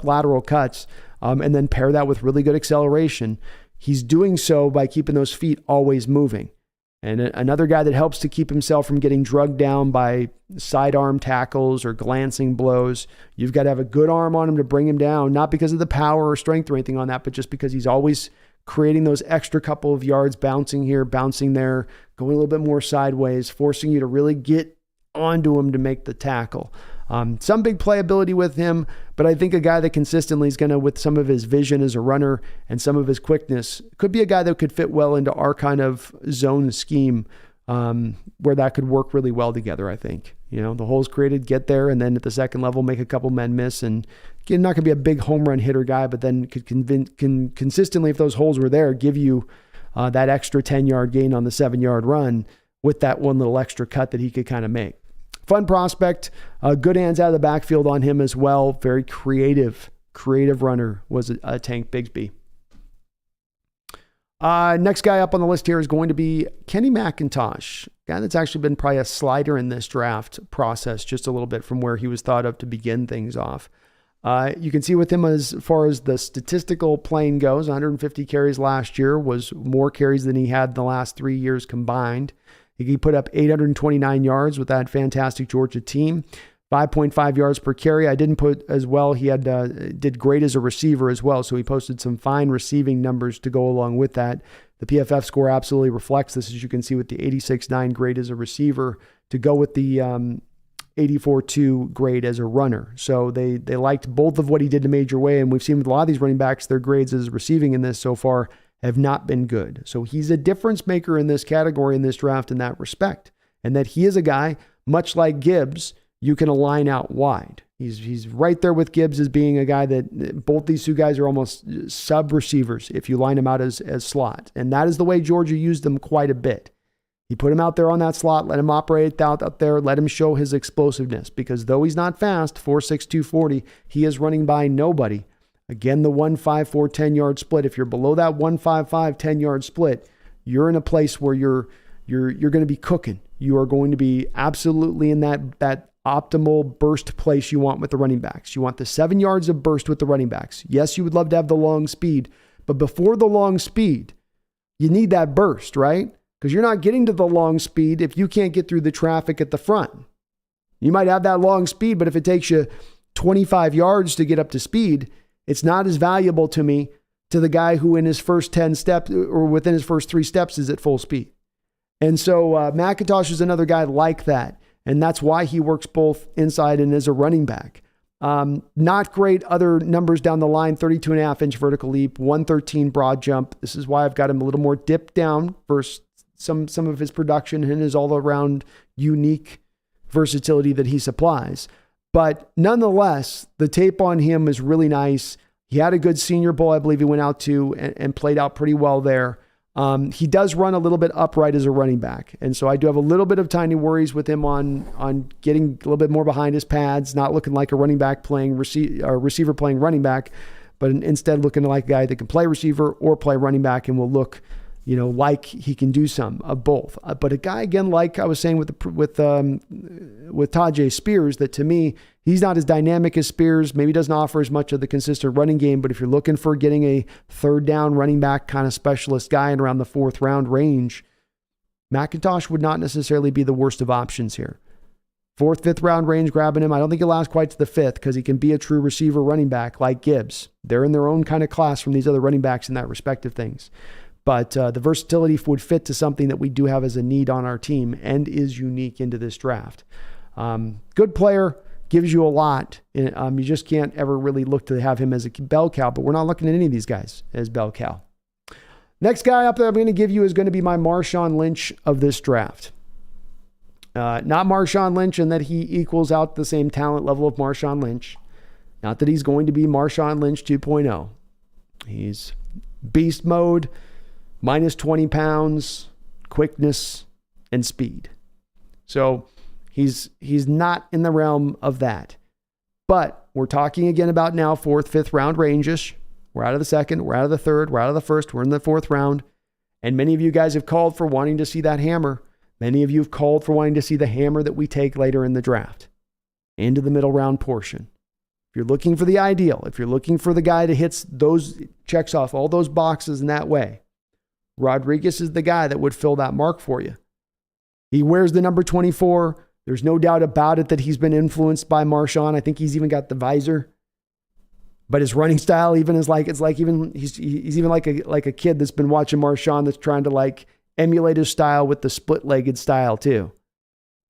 lateral cuts, and then pair that with really good acceleration, he's doing so by keeping those feet always moving. And another guy that helps to keep himself from getting drugged down by sidearm tackles or glancing blows. You've got to have a good arm on him to bring him down, not because of the power or strength or anything on that, but just because he's always creating those extra couple of yards, bouncing here, bouncing there, going a little bit more sideways, forcing you to really get onto him to make the tackle. Some big playability with him, but I think a guy that consistently is going to, with some of his vision as a runner and some of his quickness, could be a guy that could fit well into our kind of zone scheme, where that could work really well together, I think. The holes created, get there, and then at the second level, make a couple men miss. And again, not going to be a big home run hitter guy, but then can consistently, if those holes were there, give you that extra 10-yard gain on the 7-yard run with that one little extra cut that he could kind of make. Fun prospect, good hands out of the backfield on him as well. Very creative runner was a Tank Bigsby. Next guy up on the list here is going to be Kenny McIntosh, guy that's actually been probably a slider in this draft process, just a little bit from where he was thought of to begin things off. You can see with him, as far as the statistical plane goes, 150 carries last year was more carries than he had the last 3 years combined. He put up 829 yards with that fantastic Georgia team, 5.5 yards per carry. I didn't put as well. He did great as a receiver as well, so he posted some fine receiving numbers to go along with that. The PFF score absolutely reflects this, as you can see, with the 86.9 grade as a receiver to go with the 84.2 grade as a runner. So they liked both of what he did in a major way, and we've seen with a lot of these running backs, their grades as receiving in this so far have not been good. So he's a difference maker in this category in this draft in that respect, and that he is a guy, much like Gibbs, you can align out wide. He's right there with Gibbs as being a guy that both these two guys are almost sub receivers if you line them out as slot. And that is the way Georgia used them quite a bit. He put him out there on that slot, let him operate out there, let him show his explosiveness, because though he's not fast, 4.6, 240, he is running by nobody. Again, the 1.54 10-yard split. If you're below that 1.55 10-yard split, you're in a place where you're going to be cooking. You are going to be absolutely in that optimal burst place you want with the running backs. You want the 7 yards of burst with the running backs. Yes, you would love to have the long speed, but before the long speed, you need that burst, right? Because you're not getting to the long speed if you can't get through the traffic at the front. You might have that long speed, but if it takes you 25 yards to get up to speed, it's not as valuable to me to the guy who in his first 10 steps or within his first 3 steps is at full speed. And so McIntosh is another guy like that. And that's why he works both inside and as a running back. Not great other numbers down the line, 32.5-inch vertical leap, 113 broad jump. This is why I've got him a little more dipped down versus some of his production and his all-around unique versatility that he supplies. But nonetheless, the tape on him is really nice. He had a good Senior Bowl, I believe he went out to, and played out pretty well there. He does run a little bit upright as a running back. And so I do have a little bit of tiny worries with him on getting a little bit more behind his pads, not looking like a running back playing receiver playing running back, but instead looking like a guy that can play receiver or play running back and will look, like he can do some of both. But a guy, again, like I was saying with Tajae Spears, that to me, he's not as dynamic as Spears, maybe doesn't offer as much of the consistent running game, but if you're looking for getting a third down running back kind of specialist guy in around the 4th round range, McIntosh would not necessarily be the worst of options here. 4th, 5th round range, grabbing him. I don't think he'll last quite to the 5th because he can be a true receiver running back like Gibbs. They're in their own kind of class from these other running backs in that respective things. But the versatility would fit to something that we do have as a need on our team and is unique into this draft. Good player, gives you a lot. You just can't ever really look to have him as a bell cow, but we're not looking at any of these guys as bell cow. Next guy up that I'm going to give you is going to be my Marshawn Lynch of this draft. Not Marshawn Lynch in that he equals out the same talent level of Marshawn Lynch. Not that he's going to be Marshawn Lynch 2.0. He's beast mode, minus 20 pounds, quickness, and speed. So he's not in the realm of that. But we're talking again about now 4th, 5th round ranges. We're out of the 2nd, we're out of the 3rd, we're out of the 1st, we're in the 4th round. And many of you guys have called for wanting to see that hammer. Many of you have called for wanting to see the hammer that we take later in the draft into the middle round portion. If you're looking for the ideal, if you're looking for the guy that hits those, checks off all those boxes in that way, Rodriguez is the guy that would fill that mark for you. He wears the number 24. There's no doubt about it that he's been influenced by Marshawn. I think he's even got the visor. But his running style even is like, he's even like a kid that's been watching Marshawn that's trying to like emulate his style with the split-legged style too.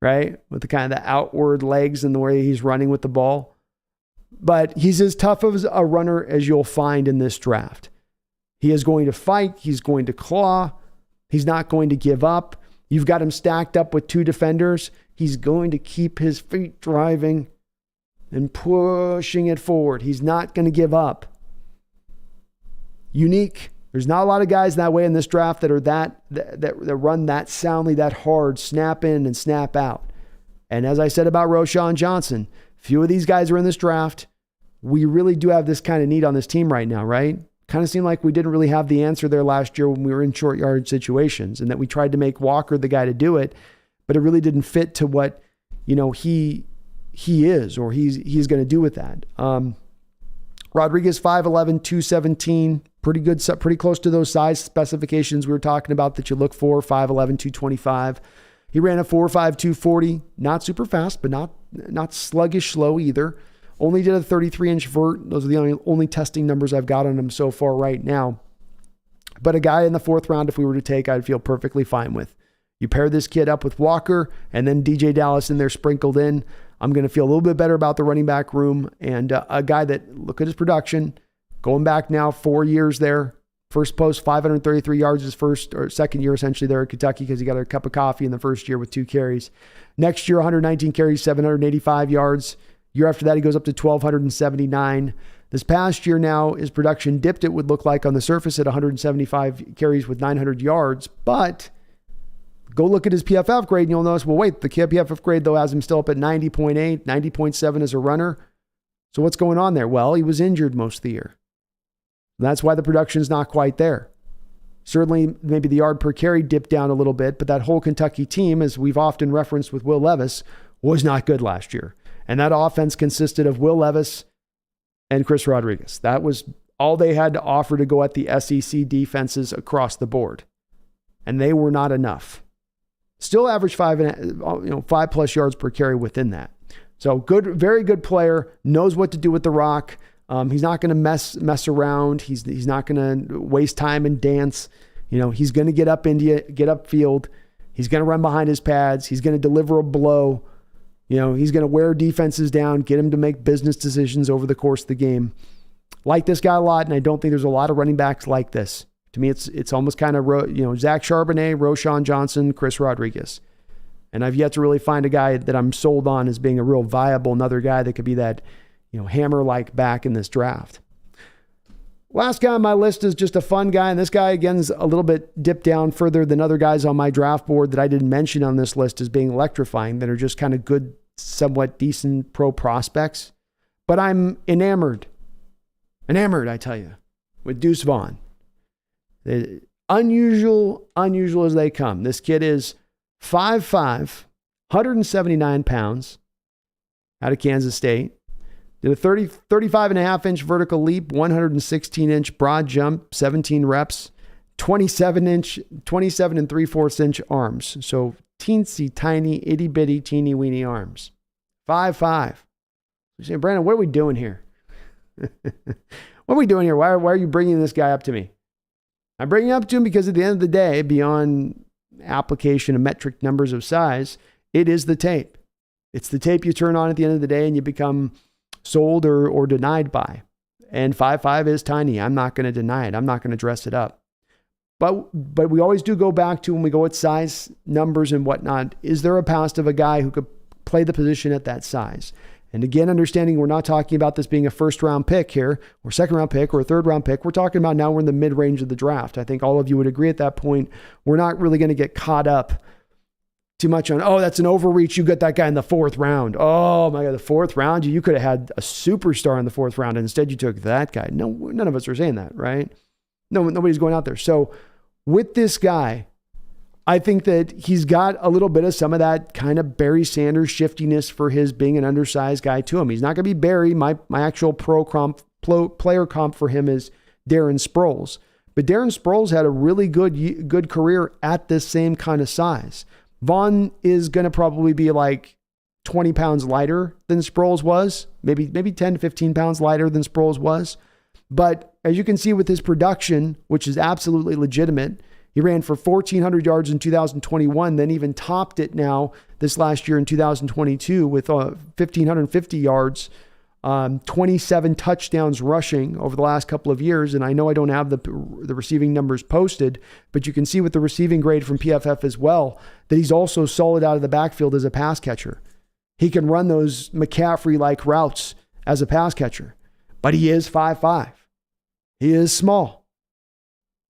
Right? With the kind of the outward legs and the way he's running with the ball. But he's as tough of a runner as you'll find in this draft. He is going to fight. He's going to claw. He's not going to give up. You've got him stacked up with 2 defenders. He's going to keep his feet driving and pushing it forward. He's not going to give up. Unique. There's not a lot of guys that way in this draft that are that run that soundly, that hard, snap in and snap out. And as I said about Roshan Johnson, few of these guys are in this draft. We really do have this kind of need on this team right now, right? Kind of seemed like we didn't really have the answer there last year when we were in short yard situations and that we tried to make Walker the guy to do it, but it really didn't fit to what, he is or he's going to do with that. Rodriguez, 5'11", 217, pretty good, pretty close to those size specifications we were talking about that you look for, 5'11", 225. He ran a 4.5, 240, not super fast, but not sluggish slow either. Only did a 33-inch vert. Those are the only testing numbers I've got on him so far right now. But a guy in the 4th round, if we were to take, I'd feel perfectly fine with. You pair this kid up with Walker and then DJ Dallas in there sprinkled in. I'm going to feel a little bit better about the running back room and a guy that, look at his production, going back now 4 years there. First post, 533 yards his first or second year essentially there at Kentucky because he got a cup of coffee in the first year with 2 carries. Next year, 119 carries, 785 yards. Year after that, he goes up to 1,279. This past year now, his production dipped, it would look like on the surface at 175 carries with 900 yards. But go look at his PFF grade and you'll notice, well, wait, the PFF grade though has him still up at 90.8, 90.7 as a runner. So what's going on there? Well, he was injured most of the year. That's why the production is not quite there. Certainly, maybe the yard per carry dipped down a little bit, but that whole Kentucky team, as we've often referenced with Will Levis, was not good last year. And that offense consisted of Will Levis and Chris Rodriguez. That was all they had to offer to go at the SEC defenses across the board. And they were not enough. Still average 5+ yards per carry within that. So good, very good player, knows what to do with the rock. He's not going to mess around. He's not going to waste time and dance. He's going to get up field. He's going to run behind his pads. He's going to deliver a blow. He's going to wear defenses down, get him to make business decisions over the course of the game. Like this guy a lot, and I don't think there's a lot of running backs like this. To me, it's almost kind of, Zach Charbonnet, Roshan Johnson, Chris Rodriguez. And I've yet to really find a guy that I'm sold on as being a real viable, another guy that could be that, hammer-like back in this draft. Last guy on my list is just a fun guy, and this guy, again, is a little bit dipped down further than other guys on my draft board that I didn't mention on this list as being electrifying, that are just kind of good, somewhat decent pro prospects. But I'm enamored, I tell you, with Deuce Vaughn. Unusual as they come. This kid is 5'5", 179 pounds, out of Kansas State. Did a 35.5-inch vertical leap, 116-inch broad jump, 17 reps, 27 and 3/4 inch arms. So teensy tiny, itty bitty, teeny weeny arms. 5'5". You say, Brandon, what are we doing here? What are we doing here? Why are you bringing this guy up to me? I'm bringing him up to him because at the end of the day, beyond application of metric numbers of size, it is the tape. It's the tape you turn on at the end of the day and you become sold or denied by. And 5'5" is tiny. I'm not going to deny it. I'm not going to dress it up. But we always do go back to when we go at size numbers and whatnot, is there a past of a guy who could play the position at that size? And again, understanding we're not talking about this being a first-round pick here, or second-round pick, or a third-round pick. We're talking about now we're in the mid-range of the draft. I think all of you would agree at that point. We're not really going to get caught up too much on, oh, that's an overreach. You got that guy in the 4th round. Oh, my God, the 4th round? You could have had a superstar in the 4th round, and instead you took that guy. No, none of us are saying that, right? No, nobody's going out there. So with this guy, I think that he's got a little bit of some of that kind of Barry Sanders shiftiness for his being an undersized guy to him. He's not going to be Barry. My actual player comp for him is Darren Sproles. But Darren Sproles had a really good career at this same kind of size. Vaughn is going to probably be like 20 pounds lighter than Sproles was, maybe 10 to 15 pounds lighter than Sproles was. But as you can see with his production, which is absolutely legitimate, he ran for 1,400 yards in 2021, then even topped it now this last year in 2022 with 1,550 yards, 27 touchdowns rushing over the last couple of years. And I know I don't have the receiving numbers posted, but you can see with the receiving grade from PFF as well that he's also solid out of the backfield as a pass catcher. He can run those McCaffrey-like routes as a pass catcher, but he is 5'5". He is small,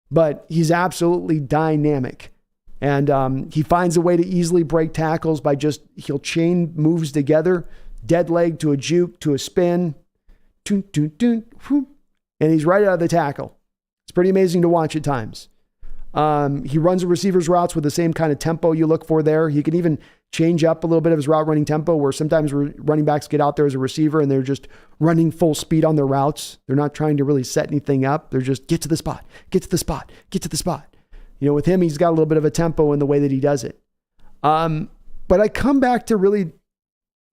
but he's absolutely dynamic. And he finds a way to easily break tackles by he'll chain moves together, dead leg to a juke to a spin, and he's right out of the tackle. It's pretty amazing to watch at times. He runs the receiver's routes with the same kind of tempo you look for there. He can even change up a little bit of his route running tempo, where sometimes running backs get out there as a receiver and they're just running full speed on their routes. They're not trying to really set anything up. They're just get to the spot, get to the spot, get to the spot. You know, with him, he's got a little bit of a tempo in the way that he does it. But I come back to really,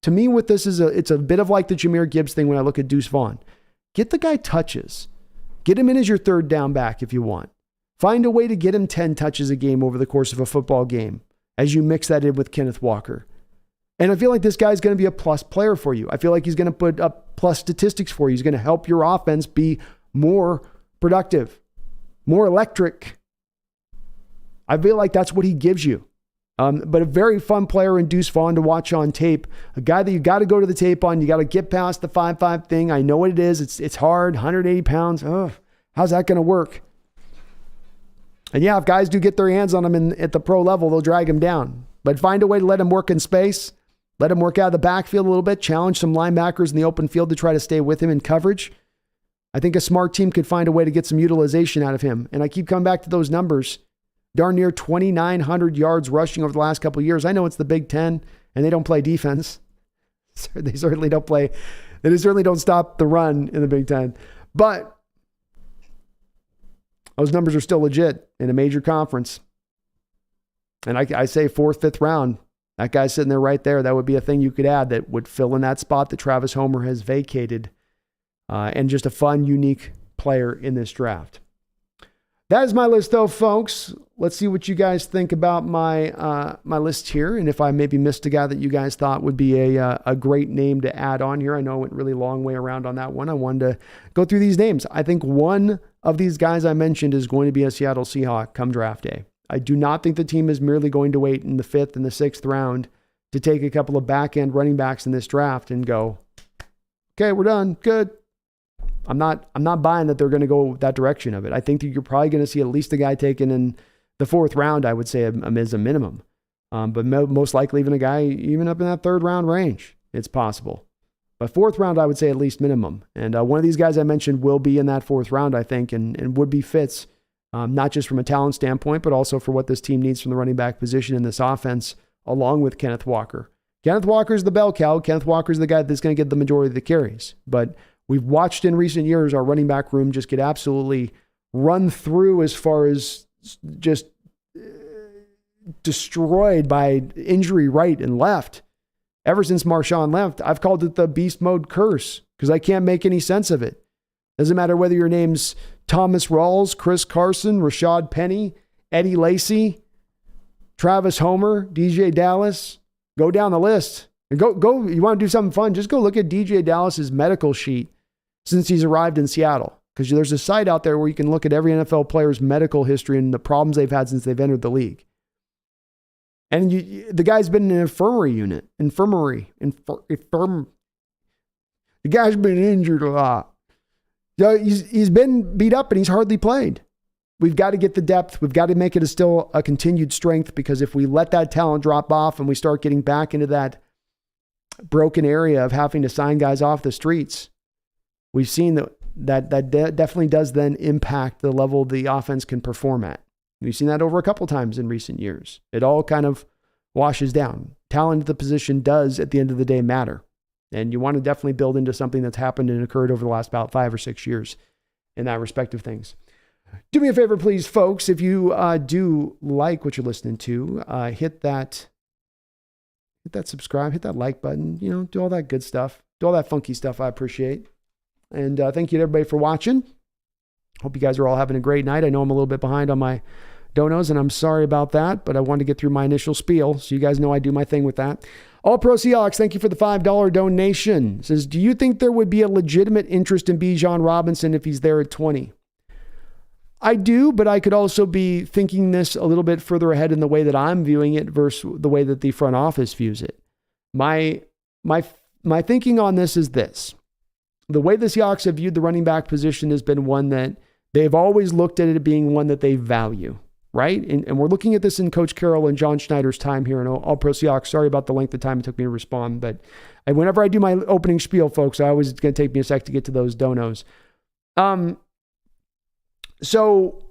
to me, with this it's a bit of like the Jamir Gibbs thing when I look at Deuce Vaughn. Get the guy touches. Get him in as your third down back if you want. Find a way to get him 10 touches a game over the course of a football game as you mix that in with Kenneth Walker. And I feel like this guy's going to be a plus player for you. I feel like he's going to put up plus statistics for you. He's going to help your offense be more productive, more electric. I feel like that's what he gives you. But a very fun player in Deuce Vaughn to watch on tape. A guy that you got to go to the tape on. You got to get past the 5'5" thing. I know what it is. It's hard. 180 pounds. Oh, how's that going to work? And yeah, if guys do get their hands on him at the pro level, they'll drag him down. But find a way to let him work in space. Let him work out of the backfield a little bit. Challenge some linebackers in the open field to try to stay with him in coverage. I think a smart team could find a way to get some utilization out of him. And I keep coming back to those numbers. Darn near 2,900 yards rushing over the last couple of years. I know it's the Big Ten, and they don't play defense. They certainly don't play. They certainly don't stop the run in the Big Ten. But those numbers are still legit in a major conference. And I say 4th, 5th round. That guy's sitting there right there. That would be a thing you could add that would fill in that spot that Travis Homer has vacated. And just a fun, unique player in this draft. That is my list, though, folks. Let's see what you guys think about my list here, and if I maybe missed a guy that you guys thought would be a great name to add on here. I know I went really long way around on that one. I wanted to go through these names. I think one of these guys I mentioned is going to be a Seattle Seahawk come draft day. I do not think the team is merely going to wait in the 5th and the 6th round to take a couple of back-end running backs in this draft and go, okay, we're done, good. I'm not buying that they're going to go that direction of it. I think that you're probably going to see at least a guy taken in the 4th round, I would say, as a minimum. But most likely even a guy even up in that 3rd round range. It's possible. But 4th round, I would say at least minimum. And one of these guys I mentioned will be in that 4th round, I think, and would be fits, not just from a talent standpoint, but also for what this team needs from the running back position in this offense, along with Kenneth Walker. Kenneth Walker's the bell cow. Kenneth Walker's the guy that's going to get the majority of the carries. But we've watched in recent years our running back room just get absolutely run through as far as just destroyed by injury right and left. Ever since Marshawn left, I've called it the beast mode curse because I can't make any sense of it. Doesn't matter whether your name's Thomas Rawls, Chris Carson, Rashad Penny, Eddie Lacy, Travis Homer, DJ Dallas. Go down the list. And go. You want to do something fun? Just go look at DJ Dallas's medical sheet since he's arrived in Seattle. Because there's a site out there where you can look at every NFL player's medical history and the problems they've had since they've entered the league. And the guy's been in an infirmary unit. The guy's been injured a lot. So he's been beat up and he's hardly played. We've got to get the depth. We've got to make it still a continued strength, because if we let that talent drop off and we start getting back into that broken area of having to sign guys off the streets, we've seen that definitely does then impact the level the offense can perform at. We've seen that over a couple times in recent years. It all kind of washes down. Talent at the position does, at the end of the day, matter. And you want to definitely build into something that's happened and occurred over the last about 5 or 6 years in that respect of things. Do me a favor, please, folks. If you do like what you're listening to, hit that subscribe, hit that like button, do all that good stuff, do all that funky stuff I appreciate. And thank you to everybody for watching. Hope you guys are all having a great night. I know I'm a little bit behind on my donos, and I'm sorry about that, but I wanted to get through my initial spiel, so you guys know I do my thing with that. All Pro Seahawks, thank you for the $5 donation. It says, do you think there would be a legitimate interest in Bijan Robinson if he's there at 20? I do, but I could also be thinking this a little bit further ahead in the way that I'm viewing it versus the way that the front office views it. My thinking on this is this. The way the Seahawks have viewed the running back position has been one that they've always looked at it being one that they value, right? And we're looking at this in Coach Carroll and John Schneider's time here in All Pro Seahawks. Sorry about the length of time it took me to respond, but whenever I do my opening spiel, folks, it's going to take me a sec to get to those donos. So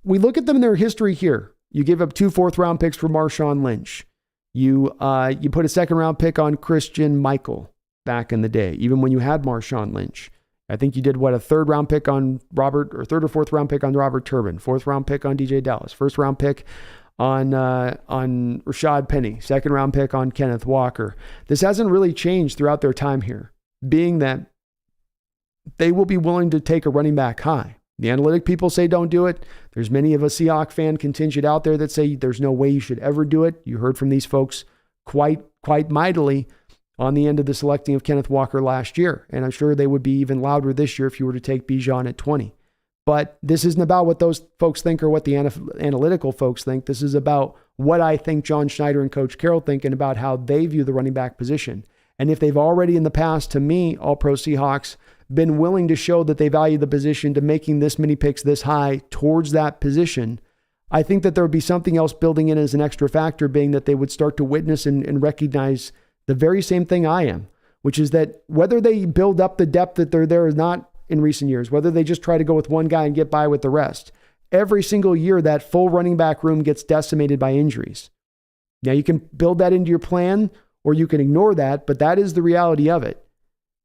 we look at them in their history here. You gave up 2 4th-round picks for Marshawn Lynch. You put a 2nd-round pick on Christian Michael back in the day, even when you had Marshawn Lynch. I think you did, a 3rd-round pick on Robert, or 3rd or 4th-round pick on Robert Turbin, 4th-round pick on DJ Dallas, 1st-round pick on Rashad Penny, 2nd-round pick on Kenneth Walker. This hasn't really changed throughout their time here, being that they will be willing to take a running back high. The analytic people say don't do it. There's many of a Seahawk fan contingent out there that say there's no way you should ever do it. You heard from these folks quite mightily on the end of the selecting of Kenneth Walker last year. And I'm sure they would be even louder this year if you were to take Bijan at 20. But this isn't about what those folks think or what the analytical folks think. This is about what I think John Schneider and Coach Carroll think, and about how they view the running back position. And if they've already in the past, to me, All Pro Seahawks, been willing to show that they value the position to making this many picks this high towards that position, I think that there would be something else building in as an extra factor, being that they would start to witness and recognize the very same thing I am, which is that whether they build up the depth that they're there or not in recent years, whether they just try to go with one guy and get by with the rest, every single year that full running back room gets decimated by injuries. Now you can build that into your plan or you can ignore that, but that is the reality of it.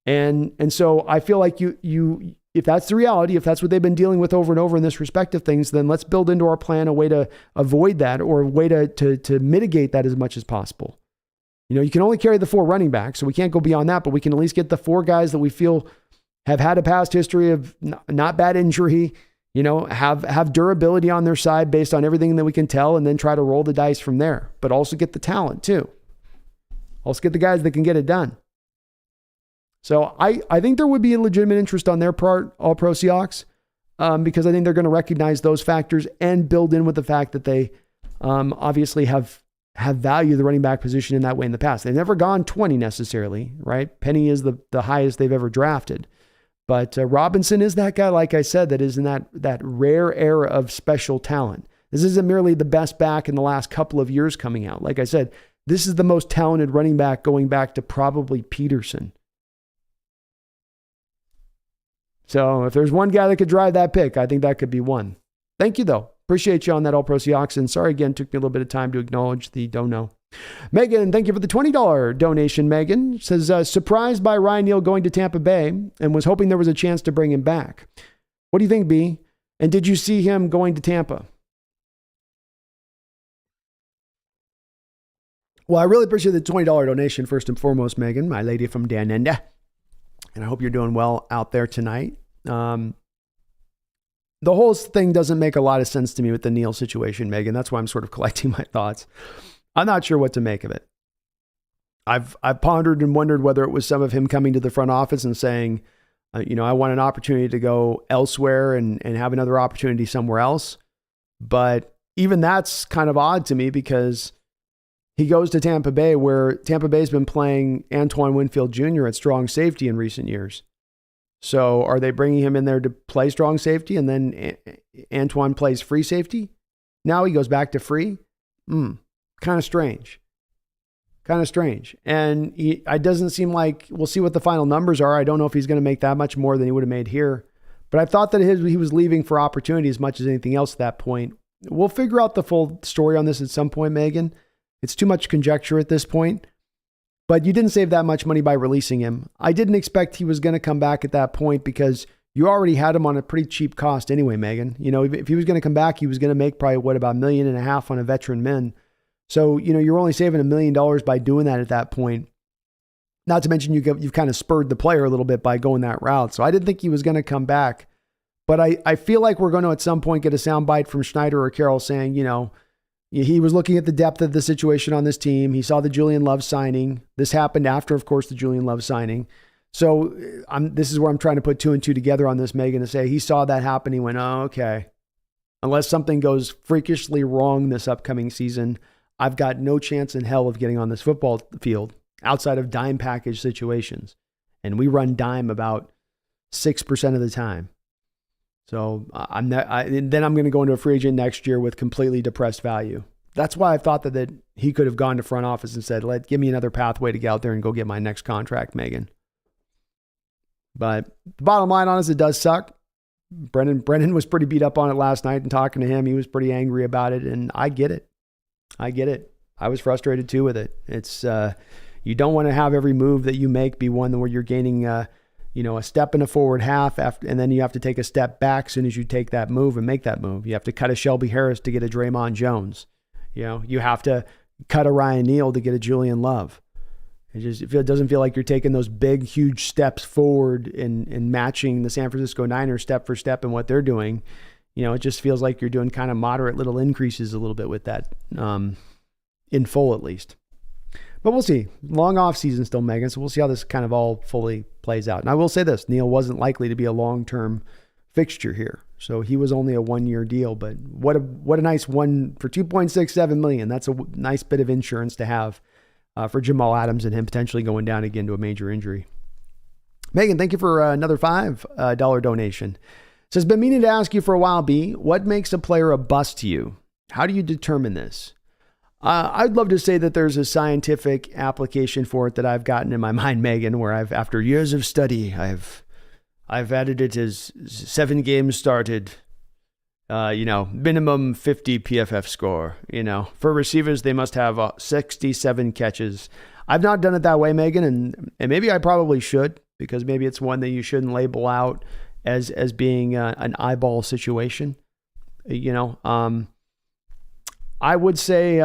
And so I feel like you if that's the reality, if that's what they've been dealing with over and over in this respect of things, then let's build into our plan a way to avoid that, or a way to mitigate that as much as possible. You can only carry the 4 running backs, so we can't go beyond that, but we can at least get the 4 guys that we feel have had a past history of not bad injury, have durability on their side based on everything that we can tell, and then try to roll the dice from there, but also get the talent too. Also get the guys that can get it done. So I think there would be a legitimate interest on their part, All Pro Seahawks, because I think they're going to recognize those factors and build in with the fact that they obviously have valued the running back position in that way in the past. They've never gone 20 necessarily, right? Penny is the highest they've ever drafted. But Robinson is that guy, like I said, that is in that rare era of special talent. This isn't merely the best back in the last couple of years coming out. Like I said, this is the most talented running back going back to probably Peterson. So if there's one guy that could drive that pick, I think that could be one. Thank you, though. Appreciate you on that All-Pro Seahawks. And sorry again, took me a little bit of time to acknowledge the dono. Megan, thank you for the $20 donation, Megan. Says, surprised by Ryan Neal going to Tampa Bay and was hoping there was a chance to bring him back. What do you think, B? And did you see him going to Tampa? Well, I really appreciate the $20 donation, first and foremost, Megan, my lady from Danenda. And I hope you're doing well out there tonight. The whole thing doesn't make a lot of sense to me with the Neal situation, Megan. That's why I'm sort of collecting my thoughts. I'm not sure what to make of it. I've pondered and wondered whether it was some of him coming to the front office and saying, I want an opportunity to go elsewhere and have another opportunity somewhere else. But even that's kind of odd to me because he goes to Tampa Bay, where Tampa Bay's been playing Antoine Winfield Jr. at strong safety in recent years. So are they bringing him in there to play strong safety and then Antoine plays free safety? Now he goes back to free? Kind of strange. And it doesn't seem like, we'll see what the final numbers are. I don't know if he's going to make that much more than he would have made here. But I thought that he was leaving for opportunity as much as anything else at that point. We'll figure out the full story on this at some point, Megan. It's too much conjecture at this point. But you didn't save that much money by releasing him. I didn't expect he was going to come back at that point because you already had him on a pretty cheap cost anyway, Megan. If he was going to come back, he was going to make probably, about $1.5 million on a veteran min. So, you're only saving $1 million by doing that at that point. Not to mention you've kind of spurred the player a little bit by going that route. So I didn't think he was going to come back. But I feel like we're going to at some point get a soundbite from Schneider or Carroll saying, he was looking at the depth of the situation on this team. He saw the Julian Love signing. This happened after, of course, the Julian Love signing. So this is where I'm trying to put two and two together on this, Megan, to say he saw that happen. He went, oh, okay. Unless something goes freakishly wrong this upcoming season, I've got no chance in hell of getting on this football field outside of dime package situations. And we run dime about 6% of the time. So then I'm going to go into a free agent next year with completely depressed value. That's why I thought that he could have gone to front office and said, give me another pathway to get out there and go get my next contract, Megan. But the bottom line on this, it does suck. Brendan was pretty beat up on it last night, and talking to him, he was pretty angry about it. And I get it. I was frustrated too with it. It's, you don't want to have every move that you make be one where you're gaining, a step in a forward half and then you have to take a step back as soon as you take that move and make that move. You have to cut a Shelby Harris to get a Draymond Jones. You have to cut a Ryan Neal to get a Julian Love. It doesn't feel like you're taking those big, huge steps forward in matching the San Francisco Niners step for step in what they're doing. It just feels like you're doing kind of moderate little increases a little bit with that, in full at least. But we'll see. Long off season still, Megan, so we'll see how this kind of all fully plays out. And I will say this, Neal wasn't likely to be a long-term fixture here. So he was only a one-year deal, but what a nice one for $2.67 million. That's a nice bit of insurance to have for Jamal Adams and him potentially going down again to a major injury. Megan, thank you for another $5 donation. It says, been meaning to ask you for a while, B, what makes a player a bust to you? How do you determine this? I'd love to say that there's a scientific application for it that I've gotten in my mind, Megan, where after years of study, I've added it as 7 games started, minimum 50 PFF score, for receivers, they must have 67 catches. I've not done it that way, Megan. And maybe I probably should, because maybe it's one that you shouldn't label out as being an eyeball situation, I would say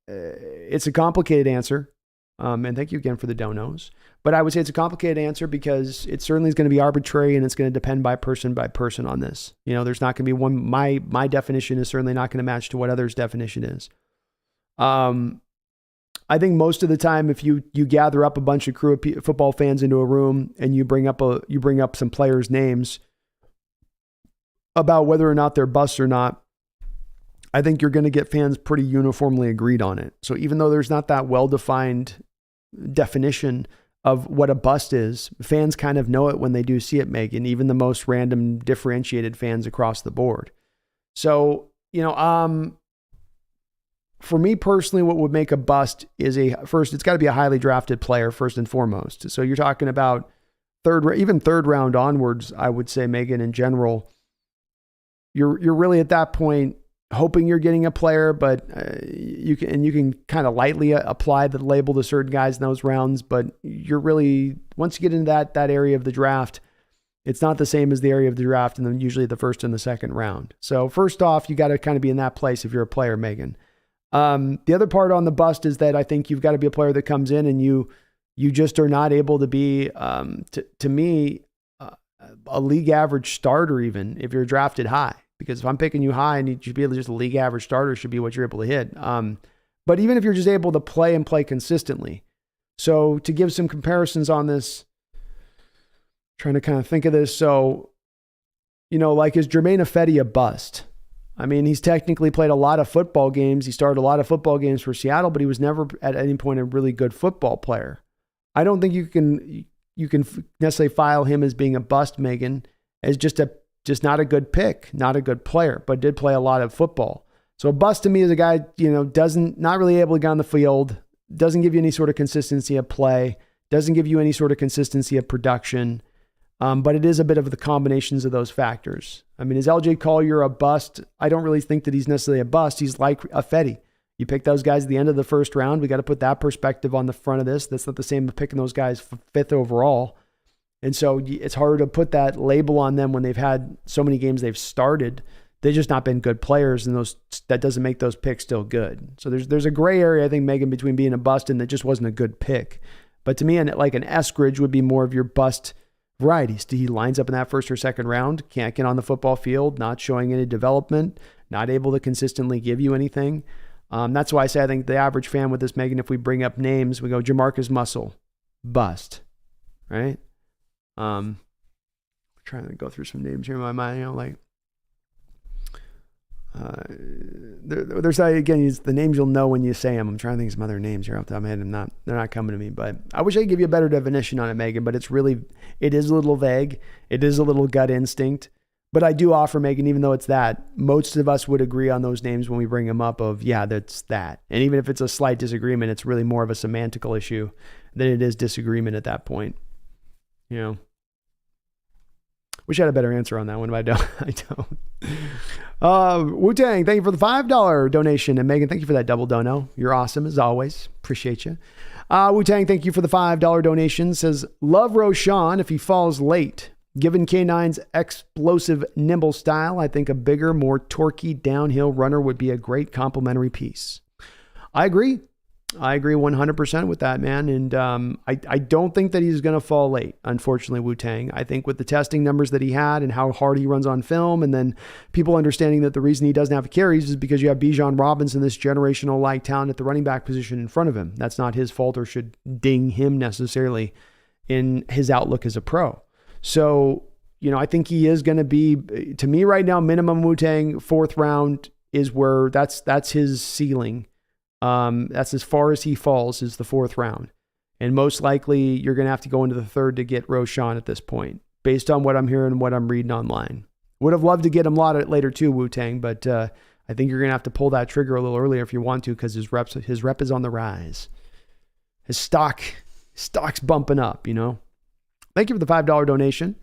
it's a complicated answer. And thank you again for the donos. But I would say it's a complicated answer because it certainly is going to be arbitrary and it's going to depend by person on this. There's not going to be one. My definition is certainly not going to match to what others' definition is. I think most of the time, if you gather up a bunch of crew of football fans into a room and you bring up some players' names about whether or not they're busts or not, I think you're going to get fans pretty uniformly agreed on it. So even though there's not that well-defined definition of what a bust is. Fans kind of know it when they do see it, Megan, even the most random differentiated fans across the board. So, for me personally, what would make a bust is first, it's got to be a highly drafted player first and foremost. So you're talking about third round onwards, I would say, Megan, in general, you're really at that point hoping you're getting a player, but you can kind of lightly apply the label to certain guys in those rounds. But you're really, once you get into that area of the draft, it's not the same as the area of the draft, and then usually the first and the second round. So first off, you got to kind of be in that place if you're a player, Megan. The other part on the bust is that I think you've got to be a player that comes in and you just are not able to be, to me, a league average starter, even if you're drafted high. Because if I'm picking you high, and you should be able to just a league average starter should be what you're able to hit. But even if you're just able to play and play consistently. So to give some comparisons on this, trying to kind of think of this. So, like, is Jermaine Ifedi a bust? I mean, he's technically played a lot of football games. He started a lot of football games for Seattle, but he was never at any point a really good football player. I don't think you can necessarily file him as being a bust, Megan, as just not a good pick, not a good player, but did play a lot of football. So a bust to me is a guy, not really able to get on the field, doesn't give you any sort of consistency of play, doesn't give you any sort of consistency of production. But it is a bit of the combinations of those factors. I mean, is LJ Collier a bust? I don't really think that he's necessarily a bust. He's like Ifedi. You pick those guys at the end of the first round. We got to put that perspective on the front of this. That's not the same as picking those guys fifth overall. And so it's hard to put that label on them when they've had so many games they've started. They've just not been good players, and that doesn't make those picks still good. So there's a gray area, I think, Megan, between being a bust and that just wasn't a good pick. But to me, like an Eskridge would be more of your bust varieties. He lines up in that first or second round, can't get on the football field, not showing any development, not able to consistently give you anything. That's why I say I think the average fan with this, Megan, if we bring up names, we go Jamarcus Muscle, bust, right? Trying to go through some names here in my mind, there's again, the names you'll know when you say them. I'm trying to think of some other names here off the top of my head. They're not coming to me, but I wish I could give you a better definition on it, Megan, but it is a little vague. It is a little gut instinct, but I do offer, Megan, even though it's that, most of us would agree on those names when we bring them up of, yeah, that's that. And even if it's a slight disagreement, it's really more of a semantical issue than it is disagreement at that point. Wish I had a better answer on that one, but I don't. Wu-Tang, thank you for the $5 donation. And Megan, thank you for that double dono. You're awesome as always. Appreciate you. Wu-Tang, thank you for the $5 donation. Says, love Roshan if he falls late. Given K9's explosive, nimble style, I think a bigger, more torquey downhill runner would be a great complementary piece. I agree 100% with that, man. And I don't think that he's going to fall late, unfortunately, Wu-Tang. I think with the testing numbers that he had and how hard he runs on film, and then people understanding that the reason he doesn't have carries is because you have Bijan Robinson, this generational like talent at the running back position in front of him. That's not his fault or should ding him necessarily in his outlook as a pro. So, I think he is going to be, to me right now, minimum Wu-Tang, fourth round is where that's his ceiling. That's as far as he falls is the fourth round. And most likely you're going to have to go into the third to get Roshan at this point, based on what I'm hearing and what I'm reading online. Would have loved to get him later too, Wu-Tang, but I think you're going to have to pull that trigger a little earlier if you want to, because his rep is on the rise. His stock's bumping up, Thank you for the $5 donation.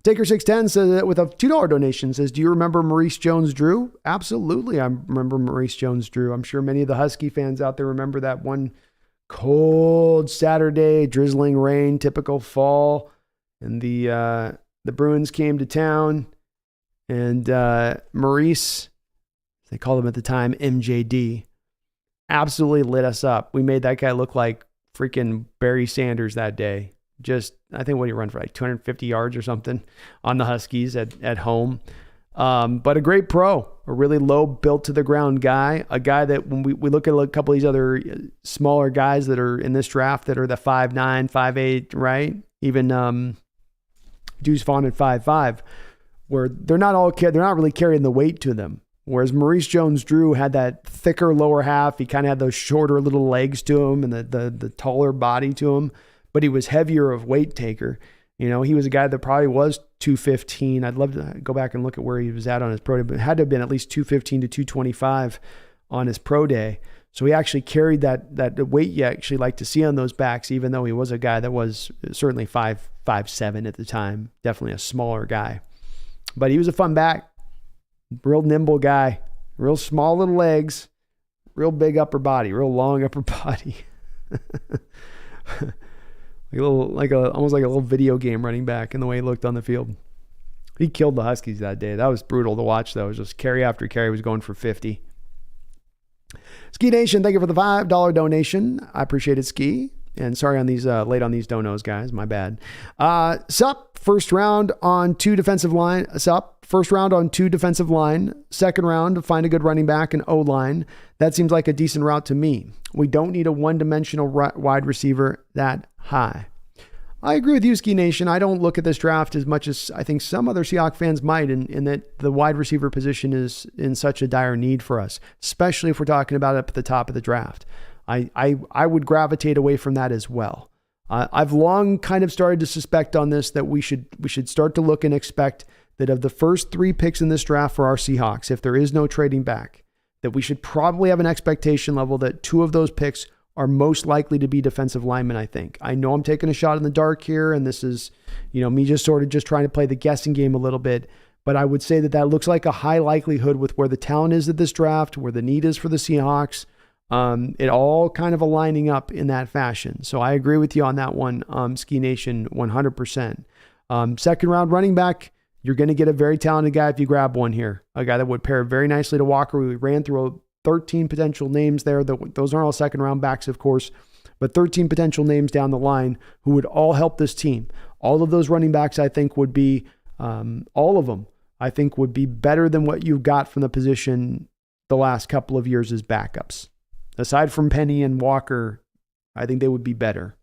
Taker610 says, with a $2 donation, says, do you remember Maurice Jones-Drew? Absolutely, I remember Maurice Jones-Drew. I'm sure many of the Husky fans out there remember that one cold Saturday, drizzling rain, typical fall, and the Bruins came to town, and Maurice, they called him at the time MJD, absolutely lit us up. We made that guy look like freaking Barry Sanders that day. I think what he run for like 250 yards or something on the Huskies at home. But a great pro, a really low built to the ground guy, a guy that when we look at a couple of these other smaller guys that are in this draft that are the 5'9", 5'8", right? Even Deuce Vaughn at 5'5", where they're not really carrying the weight to them. Whereas Maurice Jones-Drew had that thicker lower half. He kind of had those shorter little legs to him and the taller body to him, but he was heavier of weight taker. You know, he was a guy that probably was 215. I'd love to go back and look at where he was at on his pro day, but it had to have been at least 215 to 225 on his pro day. So he actually carried that weight you actually like to see on those backs, even though he was a guy that was certainly 5'7" at the time, definitely a smaller guy. But he was a fun back, real nimble guy, real small little legs, real big upper body, real long upper body. Almost like a little video game running back in the way he looked on the field. He killed the Huskies that day. That was brutal to watch, though. It was just carry after carry. He was going for 50. Ski Nation, thank you for the $5 donation. I appreciate it, Ski. And sorry on these late on these donos, guys. My bad. Sup, first round on 2 defensive line. Sup, first round on 2 defensive line. Second round to find a good running back and O-line. That seems like a decent route to me. We don't need a one-dimensional wide receiver that high. I agree with you, Ski Nation. I don't look at this draft as much as I think some other Seahawks fans might, in that the wide receiver position is in such a dire need for us, especially if we're talking about it up at the top of the draft. I would gravitate away from that as well. I've long kind of started to suspect on this that we should start to look and expect that of the first 3 picks in this draft for our Seahawks, if there is no trading back, that we should probably have an expectation level that 2 of those picks are most likely to be defensive linemen, I think. I know I'm taking a shot in the dark here, and this is, me just sort of just trying to play the guessing game a little bit, but I would say that looks like a high likelihood with where the talent is at this draft, where the need is for the Seahawks, it all kind of aligning up in that fashion. So I agree with you on that one, Ski Nation, 100%. Second round running back, you're going to get a very talented guy if you grab one here, a guy that would pair very nicely to Walker. We ran through 13 potential names there. Those aren't all second round backs, of course, but 13 potential names down the line who would all help this team. All of those running backs, I think, would be, all of them, I think, would be better than what you've got from the position the last couple of years as backups. Aside from Penny and Walker, I think they would be better.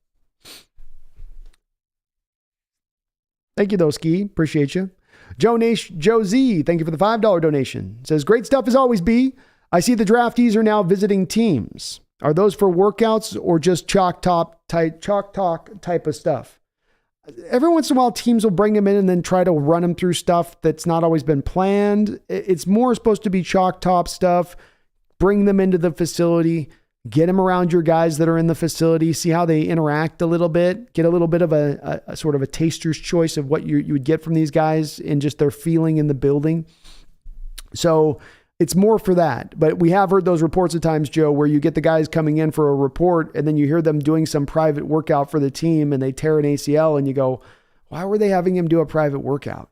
Thank you, though, Ski. Appreciate you. Joe Z, thank you for the $5 donation. Says, great stuff as always, B. I see the draftees are now visiting teams. Are those for workouts or just chalk talk type of stuff? Every once in a while, teams will bring them in and then try to run them through stuff that's not always been planned. It's more supposed to be chalk top stuff. Bring them into the facility, get them around your guys that are in the facility, see how they interact a little bit, get a little bit of a sort of a taster's choice of what you would get from these guys and just their feeling in the building. So it's more for that. But we have heard those reports at times, Joe, where you get the guys coming in for a report and then you hear them doing some private workout for the team and they tear an ACL and you go, why were they having him do a private workout?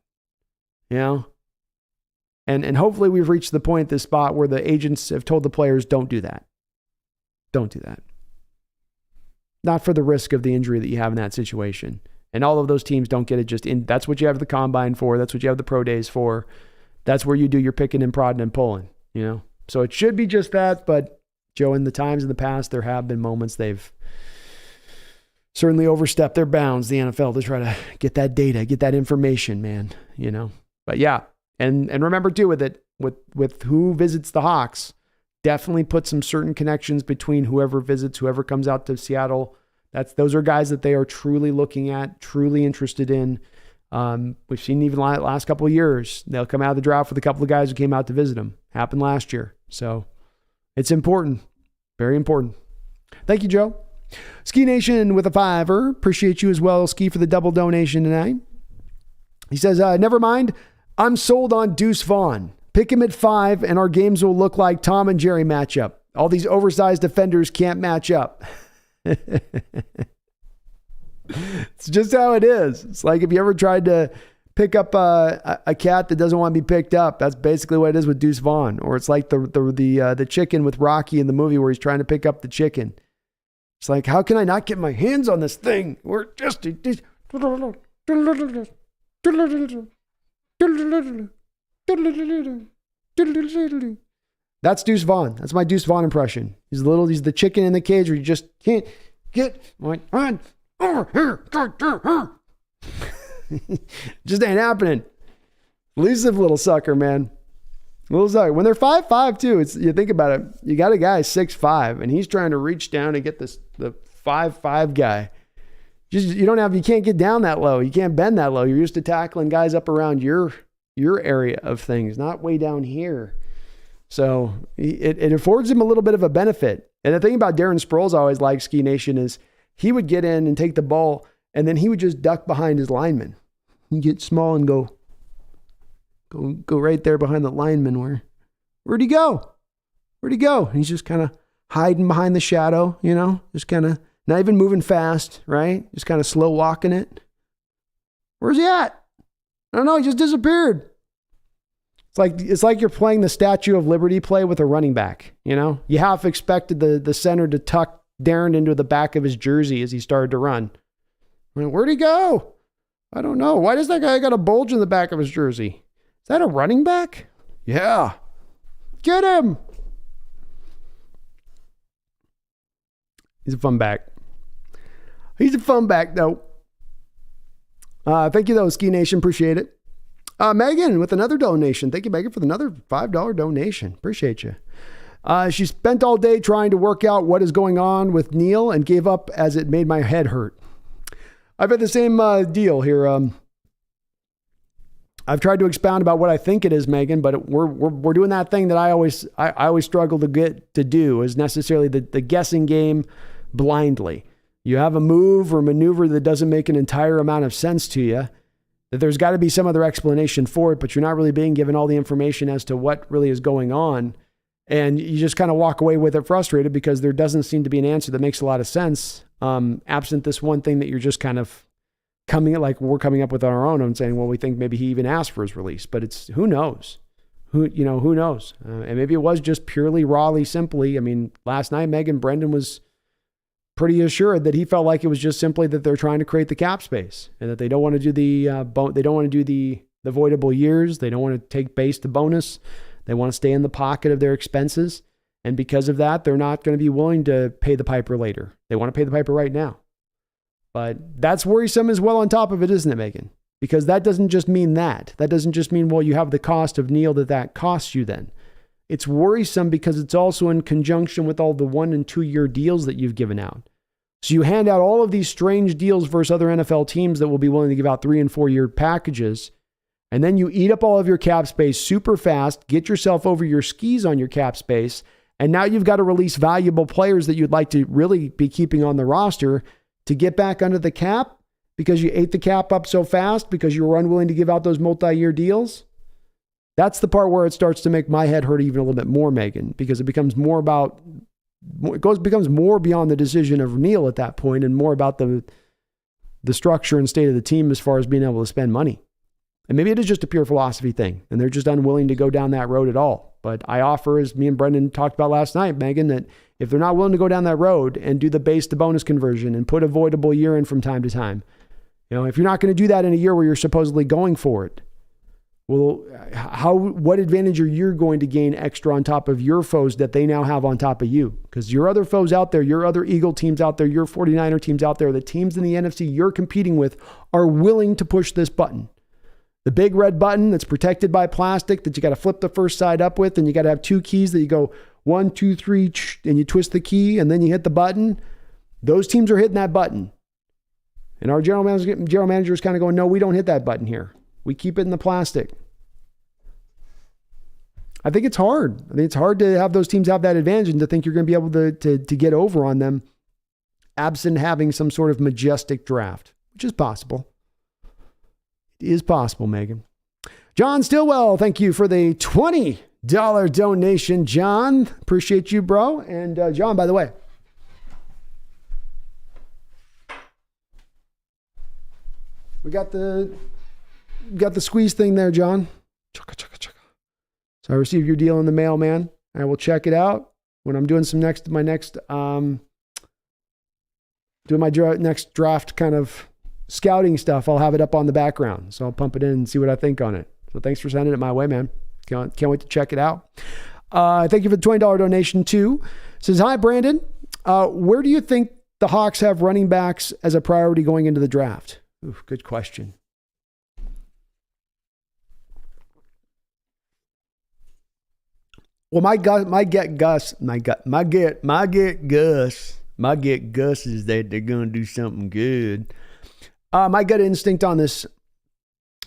And hopefully we've reached the point, this spot where the agents have told the players, don't do that. Don't do that. Not for the risk of the injury that you have in that situation. And all of those teams don't get it just in. That's what you have the combine for. That's what you have the pro days for. That's where you do your picking and prodding and pulling, So it should be just that. But Joe, in the times in the past, there have been moments they've certainly overstepped their bounds, the NFL, to try to get that data, get that information, man, But yeah. And remember too, with who visits the Hawks, definitely put some certain connections between whoever visits, whoever comes out to Seattle. Those are guys that they are truly looking at, truly interested in. We've seen even last couple of years, they'll come out of the draft with a couple of guys who came out to visit them. Happened last year. So it's important. Very important. Thank you, Joe. Ski Nation with a $5. Appreciate you as well, Ski, for the double donation tonight. He says, never mind. I'm sold on Deuce Vaughn. Pick him at 5 and our games will look like Tom and Jerry matchup. All these oversized defenders can't match up. It's just how it is. It's like if you ever tried to pick up a cat that doesn't want to be picked up, that's basically what it is with Deuce Vaughn. Or it's like the chicken with Rocky in the movie where he's trying to pick up the chicken. It's like, how can I not get my hands on this thing? We're just... That's Deuce Vaughn. That's my Deuce Vaughn impression. He's the chicken in the cage where you just can't get my hand over here. Just ain't happening. Elusive little sucker, man. Well, sorry. When they're 5'5", too, it's, you think about it, you got a guy 6'5", and he's trying to reach down and get the 5'5" guy. You can't get down that low. You can't bend that low. You're used to tackling guys up around your area of things, not way down here. So it affords him a little bit of a benefit. And the thing about Darren Sproles I always liked, Ski Nation, is he would get in and take the ball, and then he would just duck behind his lineman. He'd get small and go right there behind the lineman. Where'd he go? And he's just kind of hiding behind the shadow, just kind of not even moving fast, right? Just kind of slow walking it. Where's he at? I don't know. He just disappeared. It's like you're playing the Statue of Liberty play with a running back. You half expected the center to tuck Darren into the back of his jersey as he started to run. Where'd he go? I don't know. Why does that guy got a bulge in the back of his jersey? Is that a running back? Yeah. Get him. He's a fun back. Though. Thank you, though, Ski Nation. Appreciate it. Megan with another donation. Thank you, Megan, for another $5 donation. Appreciate you. She spent all day trying to work out what is going on with Neil and gave up as it made my head hurt. I've had the same deal here. I've tried to expound about what I think it is, Megan, but we're doing that thing that I always struggle to get to do, is necessarily the guessing game blindly. You have a move or maneuver that doesn't make an entire amount of sense to you, that there's got to be some other explanation for it, but you're not really being given all the information as to what really is going on. And you just kind of walk away with it frustrated because there doesn't seem to be an answer that makes a lot of sense. Absent this one thing that you're just kind of we're coming up with on our own and saying, well, we think maybe he even asked for his release, but it's, who knows? Who knows? And maybe it was just purely, rawly, simply. I mean, last night, Brendan was pretty assured that he felt like it was just simply that they're trying to create the cap space and that they don't want to do the voidable years. They don't want to take base to bonus. They want to stay in the pocket of their expenses. And because of that, they're not going to be willing to pay the piper later. They want to pay the piper right now. But that's worrisome as well on top of it, isn't it, Megan? Because that doesn't just mean that. That doesn't just mean, well, you have the cost of Neil that costs you then. It's worrisome because it's also in conjunction with all the 1 and 2 year deals that you've given out. So you hand out all of these strange deals versus other NFL teams that will be willing to give out 3 and 4 year packages. And then you eat up all of your cap space super fast, get yourself over your skis on your cap space. And now you've got to release valuable players that you'd like to really be keeping on the roster to get back under the cap because you ate the cap up so fast because you were unwilling to give out those multi-year deals. That's the part where it starts to make my head hurt even a little bit more, Megan, because it becomes more beyond the decision of Neil at that point and more about the structure and state of the team as far as being able to spend money. And maybe it is just a pure philosophy thing and they're just unwilling to go down that road at all. But I offer, as me and Brendan talked about last night, Megan, that if they're not willing to go down that road and do the base to bonus conversion and put a voidable year in from time to time, if you're not going to do that in a year where you're supposedly going for it, well, what advantage are you going to gain extra on top of your foes that they now have on top of you? Because your other foes out there, your other Eagle teams out there, your 49er teams out there, the teams in the NFC you're competing with are willing to push this button. The big red button that's protected by plastic that you got to flip the first side up with, and you got to have 2 keys that you go 1, 2, 3, and you twist the key, and then you hit the button. Those teams are hitting that button. And our general manager is kind of going, no, we don't hit that button here. We keep it in the plastic. I think it's hard. I think it's hard to have those teams have that advantage and to think you're going to be able to get over on them absent having some sort of majestic draft, which is possible. It is possible, Megan. John Stillwell, thank you for the $20 donation, John. Appreciate you, bro. And John, by the way, we got the squeeze thing there, John. Chugga, chugga, chugga. So I received your deal in the mail, man. I will check it out when I'm doing my next draft kind of scouting stuff. I'll have it up on the background. So I'll pump it in and see what I think on it. So thanks for sending it my way, man. Can't wait to check it out. Thank you for the $20 donation too. Says, hi, Brandon. Where do you think the Hawks have running backs as a priority going into the draft? Ooh, good question. Well, my get Gus is that they're gonna do something good. My gut instinct on this,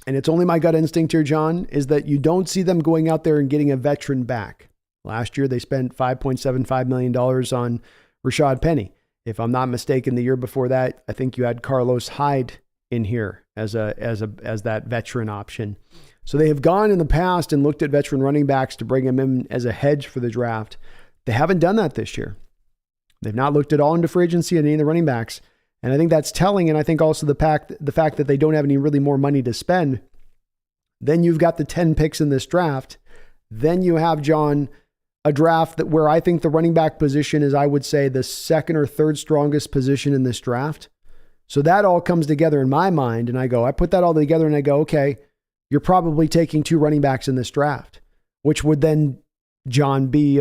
and it's only my gut instinct here, John, is that you don't see them going out there and getting a veteran back. Last year, they spent $5.75 million on Rashad Penny. If I'm not mistaken, the year before that, I think you had Carlos Hyde in here as that veteran option. So they have gone in the past and looked at veteran running backs to bring them in as a hedge for the draft. They haven't done that this year. They've not looked at all into free agency at any of the running backs. And I think that's telling. And I think also the fact that they don't have any really more money to spend. Then you've got the 10 picks in this draft. Then you have, John, a draft where I think the running back position is, I would say, the second or third strongest position in this draft. So that all comes together in my mind. And I put that all together and I go, okay, you're probably taking 2 running backs in this draft, which would then, John, be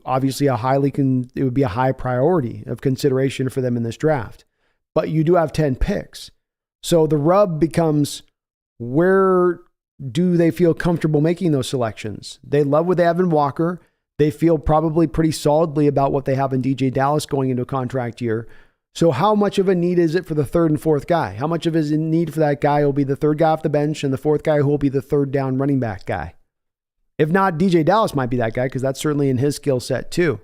obviously it would be a high priority of consideration for them in this draft. But you do have 10 picks. So the rub becomes, where do they feel comfortable making those selections? They love what they have in Walker. They feel probably pretty solidly about what they have in DJ Dallas going into a contract year. So how much of a need is it for the third and fourth guy? How much of is in need for that guy who will be the third guy off the bench and the fourth guy who will be the third down running back guy? If not, DJ Dallas might be that guy because that's certainly in his skill set too.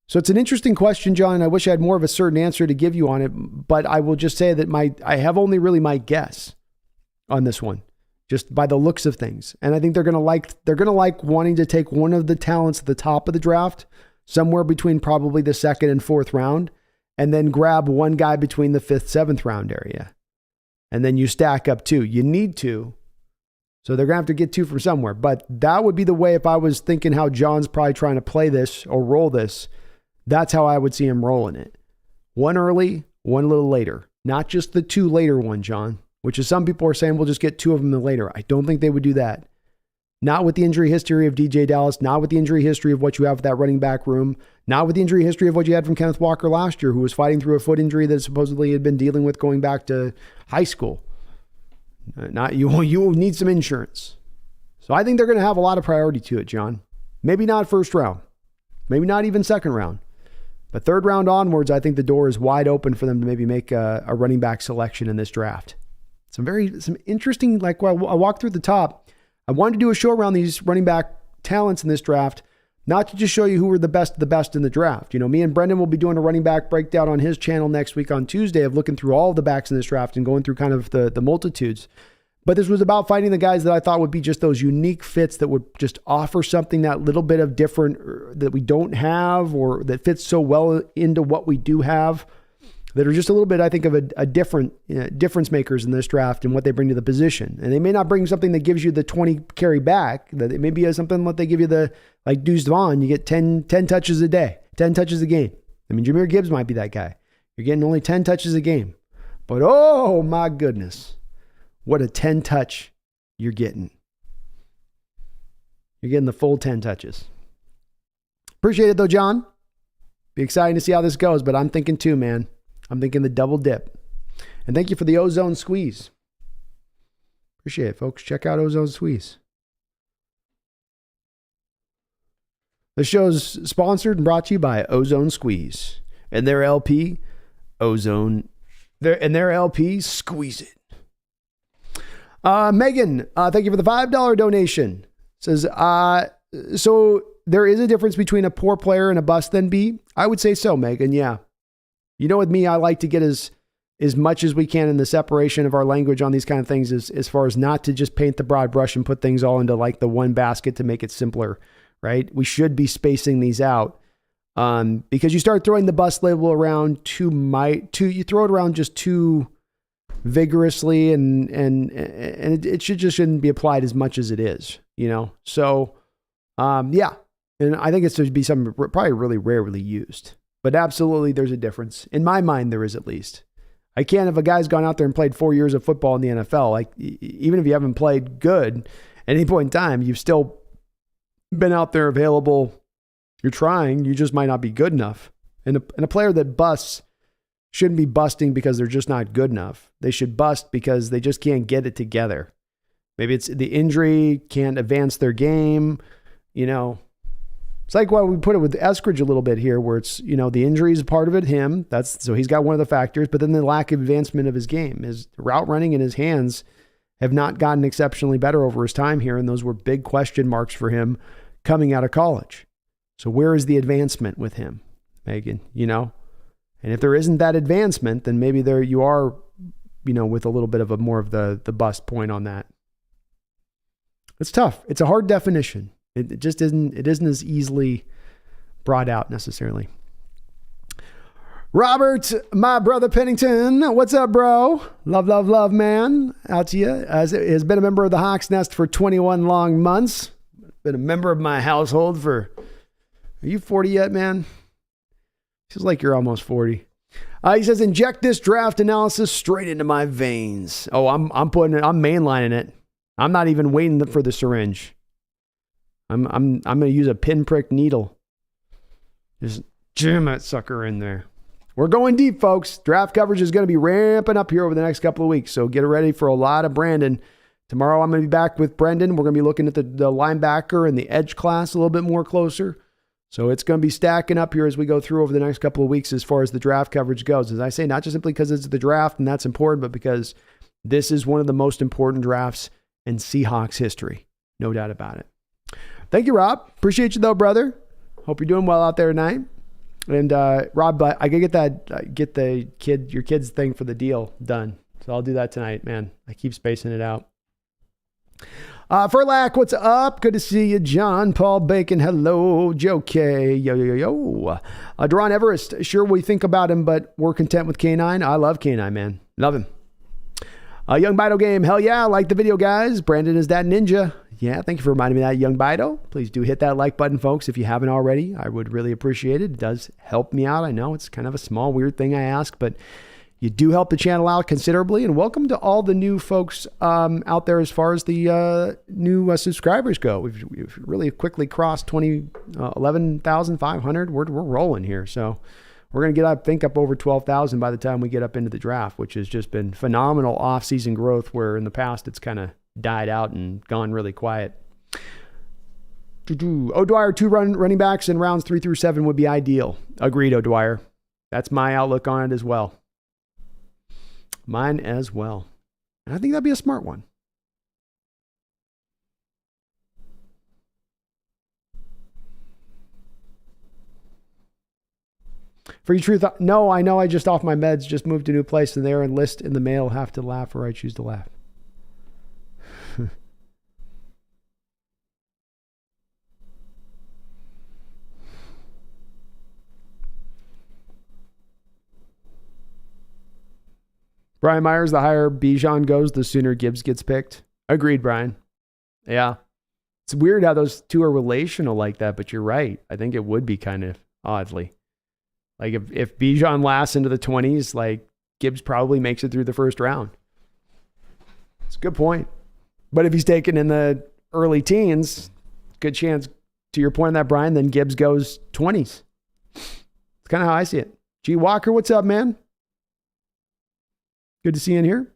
So it's an interesting question, John, and I wish I had more of a certain answer to give you on it, but I will just say that I have only really my guess on this one, just by the looks of things. And I think they're going to like wanting to take one of the talents at the top of the draft, somewhere between probably the second and fourth round, and then grab one guy between the 5th, 7th round area. And then you stack up 2. You need 2. So they're going to have to get 2 from somewhere. But that would be the way, if I was thinking how John's probably trying to play this or roll this, that's how I would see him rolling it. 1 early, 1 a little later. Not just the 2 later one, John, which is some people are saying we'll just get 2 of them later. I don't think they would do that. Not with the injury history of DJ Dallas, not with the injury history of what you have with that running back room, not with the injury history of what you had from Kenneth Walker last year, who was fighting through a foot injury that supposedly had been dealing with going back to high school. You will need some insurance. So I think they're going to have a lot of priority to it, John. Maybe not first round, maybe not even second round, but third round onwards, I think the door is wide open for them to maybe make a running back selection in this draft. Some interesting, like while I walk through the top, I wanted to do a show around these running back talents in this draft, not to just show you who were the best of the best in the draft. You know, me and Brendan will be doing a running back breakdown on his channel next week on Tuesday of looking through all of the backs in this draft and going through kind of the multitudes. But this was about finding the guys that I thought would be just those unique fits that would just offer something that little bit of different that we don't have, or that fits so well into what we do have, that are just a little bit, I think, of a different difference makers in this draft and what they bring to the position. And they may not bring something that gives you the 20 carry back, that it may be something that they give you like Deuce Vaughn, you get 10 touches a day, 10 touches a game. I mean, Jamir Gibbs might be that guy. You're getting only 10 touches a game. But oh my goodness, what a 10 touch you're getting. You're getting the full 10 touches. Appreciate it though, John. Be exciting to see how this goes, but I'm thinking 2, man. I'm thinking the double dip. And thank you for the Ozone Squeeze. Appreciate it, folks. Check out Ozone Squeeze. The show's sponsored and brought to you by Ozone Squeeze. And their LP, Ozone. Their LP, Squeeze It. Megan, thank you for the $5 donation. Says, so there is a difference between a poor player and a bust then, B? I would say so, Megan, yeah. You know, with me, I like to get as much as we can in the separation of our language on these kind of things, as far as not to just paint the broad brush and put things all into like the one basket to make it simpler, right? We should be spacing these out, because you start throwing the bust label around you throw it around just too vigorously, and it shouldn't be applied as much as it is, you know? So, yeah. And I think it's to be something probably really rarely used. But absolutely, there's a difference. In my mind, there is at least. I can't, if a guy's gone out there and played 4 years of football in the NFL, like even if you haven't played good at any point in time, you've still been out there available. You're trying, you just might not be good enough. And a player that busts shouldn't be busting because they're just not good enough. They should bust because they just can't get it together. Maybe it's the injury, can't advance their game. it's like why we put it with Eskridge a little bit here, where it's, the injury is part of it, so he's got one of the factors, but then the lack of advancement of his game. His route running and his hands have not gotten exceptionally better over his time here, and those were big question marks for him coming out of college. So where is the advancement with him, Megan? And if there isn't that advancement, then maybe there you are, with a little bit of more of the bust point on that. It's tough. It's a hard definition. It just isn't. It isn't as easily brought out necessarily. Robert, my brother Pennington, what's up, bro? Love, man. Out to you. Has been a member of the Hawks Nest for 21 long months. Been a member of my household for. Are you 40 yet, man? Feels like you're almost 40. He says, inject this draft analysis straight into my veins. Oh, I'm mainlining it. I'm not even waiting for the syringe. I'm going to use a pinprick needle. Just jam that sucker in there. We're going deep, folks. Draft coverage is going to be ramping up here over the next couple of weeks. So get ready for a lot of Brandon. Tomorrow I'm going to be back with Brendan. We're going to be looking at the linebacker and the edge class a little bit more closer. So it's going to be stacking up here as we go through over the next couple of weeks as far as the draft coverage goes. As I say, not just simply because it's the draft and that's important, but because this is one of the most important drafts in Seahawks history. No doubt about it. Thank you, Rob. Appreciate you though, brother. Hope you're doing well out there tonight. And Rob, I gotta get your kid's thing for the deal done. So I'll do that tonight, man. I keep spacing it out. Furlack, what's up? Good to see you. John Paul Bacon, hello. Joe K, yo. Deron Everest, sure we think about him, but we're content with K9. I love K9, man. Love him. Young Bido game, hell yeah, I like the video, guys. Brandon is that ninja. Yeah, thank you for reminding me of that, Young Bido. Please do hit that like button, folks, if you haven't already. I would really appreciate it. It does help me out. I know it's kind of a small, weird thing I ask, but you do help the channel out considerably. And welcome to all the new folks out there as far as the new subscribers go. We've really quickly crossed 11,500. We're rolling here. So we're going to get, I think, up over 12,000 by the time we get up into the draft, which has just been phenomenal off-season growth, where in the past it's kind of died out and gone really quiet. O'Dwyer, 2 running backs in rounds 3 through 7 would be ideal. Agreed, O'Dwyer. That's my outlook on it as well. Mine as well. And I think that'd be a smart one. For your truth, no, I know I just off my meds, just moved to a new place, and they are in list in the mail, have to laugh or I choose to laugh. Brian Myers, the higher Bijan goes, the sooner Gibbs gets picked. Agreed, Brian. Yeah. It's weird how those two are relational like that, but you're right. I think it would be kind of oddly. Like if Bijan lasts into the 20s, like Gibbs probably makes it through the first round. It's a good point. But if he's taken in the early teens, good chance, to your point on that, Brian, then Gibbs goes 20s. It's kind of how I see it. G. Walker, what's up, man? Good to see you in here.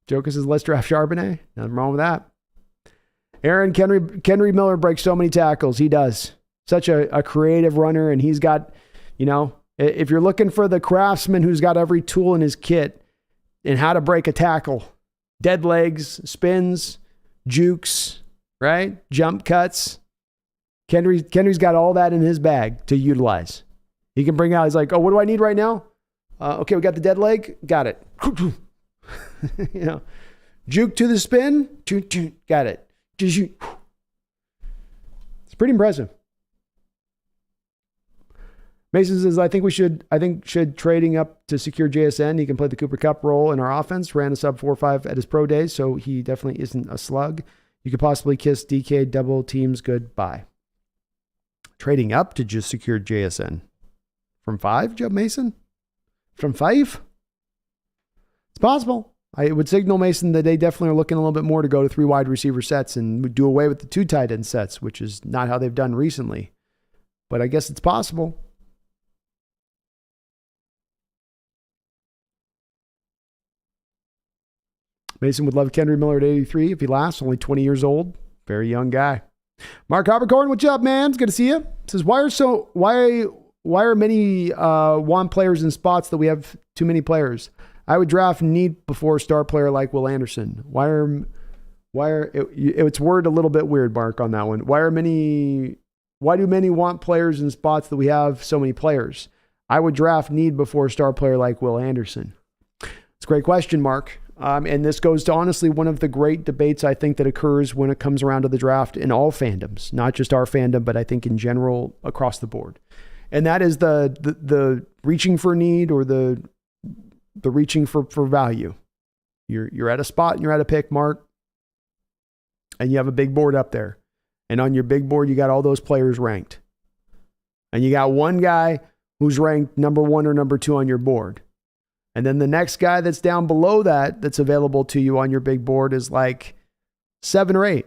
Joker says, let's draft Charbonnet. Nothing wrong with that. Aaron, Kendry Miller breaks so many tackles. He does. Such a creative runner, and he's got, if you're looking for the craftsman who's got every tool in his kit in how to break a tackle, dead legs, spins, jukes, right? Jump cuts. Kendry's got all that in his bag to utilize. He can bring out, he's like, oh, what do I need right now? Okay, we got the dead leg. Got it. Juke to the spin. Got it. It's pretty impressive. Mason says, I think should trading up to secure JSN. He can play the Cooper Kupp role in our offense. Ran a sub 4.5 at his pro days, so he definitely isn't a slug. You could possibly kiss DK double teams goodbye. Trading up to just secure JSN. From 5, Joe Mason? From 5? It's possible. I would signal, Mason, that they definitely are looking a little bit more to go to 3 wide receiver sets and do away with the 2 tight end sets, which is not how they've done recently. But I guess it's possible. Mason would love Kendry Miller at 83 if he lasts. Only 20 years old. Very young guy. Mark Habercorn, what's up, man? It's good to see you. It says, why are many want players in spots that we have too many players? I would draft need before a star player like Will Anderson. It's worded a little bit weird, Mark, on that one. Why do many want players in spots that we have so many players? I would draft need before a star player like Will Anderson. It's a great question, Mark. And this goes to honestly one of the great debates I think that occurs when it comes around to the draft in all fandoms, not just our fandom, but I think in general across the board. And that is the reaching for need or the reaching for value. You're at a spot and you're at a pick, Mark, and you have a big board up there. And on your big board, you got all those players ranked. And you got one guy who's ranked number 1 or number 2 on your board. And then the next guy that's down below that's available to you on your big board is like 7 or 8,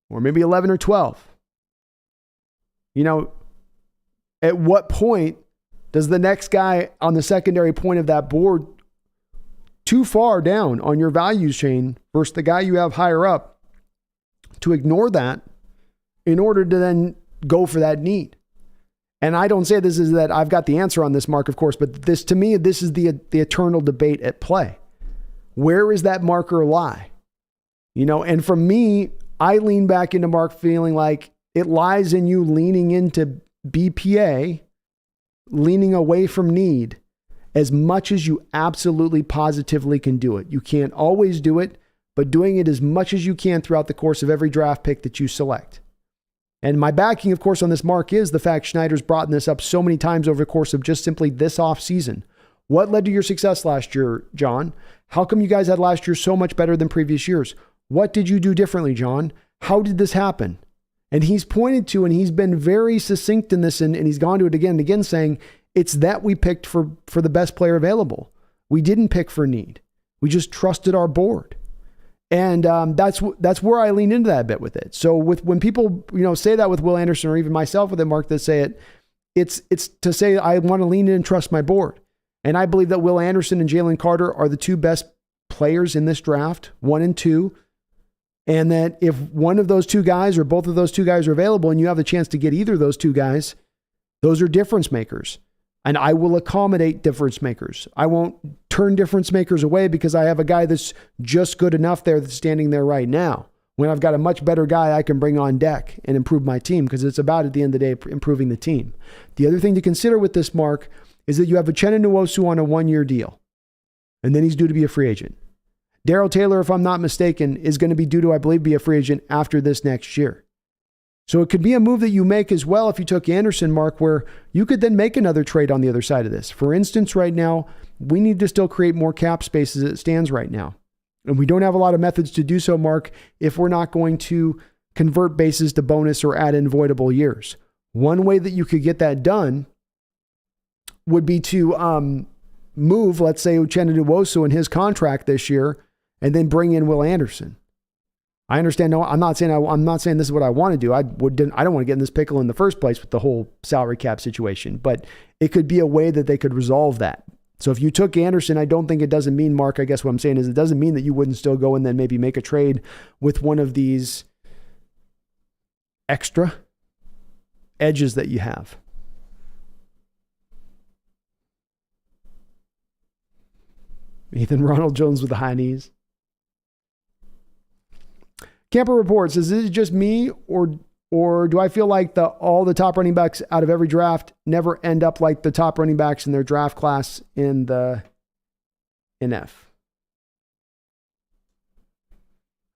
or maybe 11 or 12. At what point does the next guy on the secondary point of that board too far down on your values chain versus the guy you have higher up to ignore that in order to then go for that need? And I don't say this is that I've got the answer on this, Mark, of course, but this, to me, this is the eternal debate at play. Where is that marker lie? And for me, I lean back into Mark feeling like it lies in you leaning into BPA, leaning away from need as much as you absolutely positively can do it. You can't always do it, but doing it as much as you can throughout the course of every draft pick that you select. And my backing, of course, on this, Mark, is the fact Schneider's brought this up so many times over the course of just simply this offseason. What led to your success last year, John? How come you guys had last year so much better than previous years? What did you do differently, John? How did this happen? And he's pointed to, and he's been very succinct in this, and he's gone to it again and again, saying it's that we picked for the best player available. We didn't pick for need. We just trusted our board. And that's where I lean into that a bit with it. So when people say that with Will Anderson, or even myself with it, Mark, that say it's to say I want to lean in and trust my board. And I believe that Will Anderson and Jalen Carter are the two best players in this draft, 1 and 2. And that if one of those two guys or both of those two guys are available and you have the chance to get either of those two guys, those are difference makers. And I will accommodate difference makers. I won't turn difference makers away because I have a guy that's just good enough there that's standing there right now. When I've got a much better guy I can bring on deck and improve my team, because it's about, at the end of the day, improving the team. The other thing to consider with this, Mark, is that you have Uchenna Nwosu on a 1-year deal, and then he's due to be a free agent. Darrell Taylor, if I'm not mistaken, is going to be due to, I believe, be a free agent after this next year. So it could be a move that you make as well if you took Anderson, Mark, where you could then make another trade on the other side of this. For instance, right now, we need to still create more cap space as it stands right now. And we don't have a lot of methods to do so, Mark, if we're not going to convert bases to bonus or add in voidable years. One way that you could get that done would be to move, let's say, Uchenna Nwosu in his contract this year and then bring in Will Anderson. I understand. No, I'm not saying this is what I want to do. I don't want to get in this pickle in the first place with the whole salary cap situation, but it could be a way that they could resolve that. So if you took Anderson, I don't think it doesn't mean, Mark, I guess what I'm saying is it doesn't mean that you wouldn't still go and then maybe make a trade with one of these extra edges that you have. Ethan Ronald Jones with the high knees. Camper reports, is this just me or do I feel like all the top running backs out of every draft never end up like the top running backs in their draft class in the NF?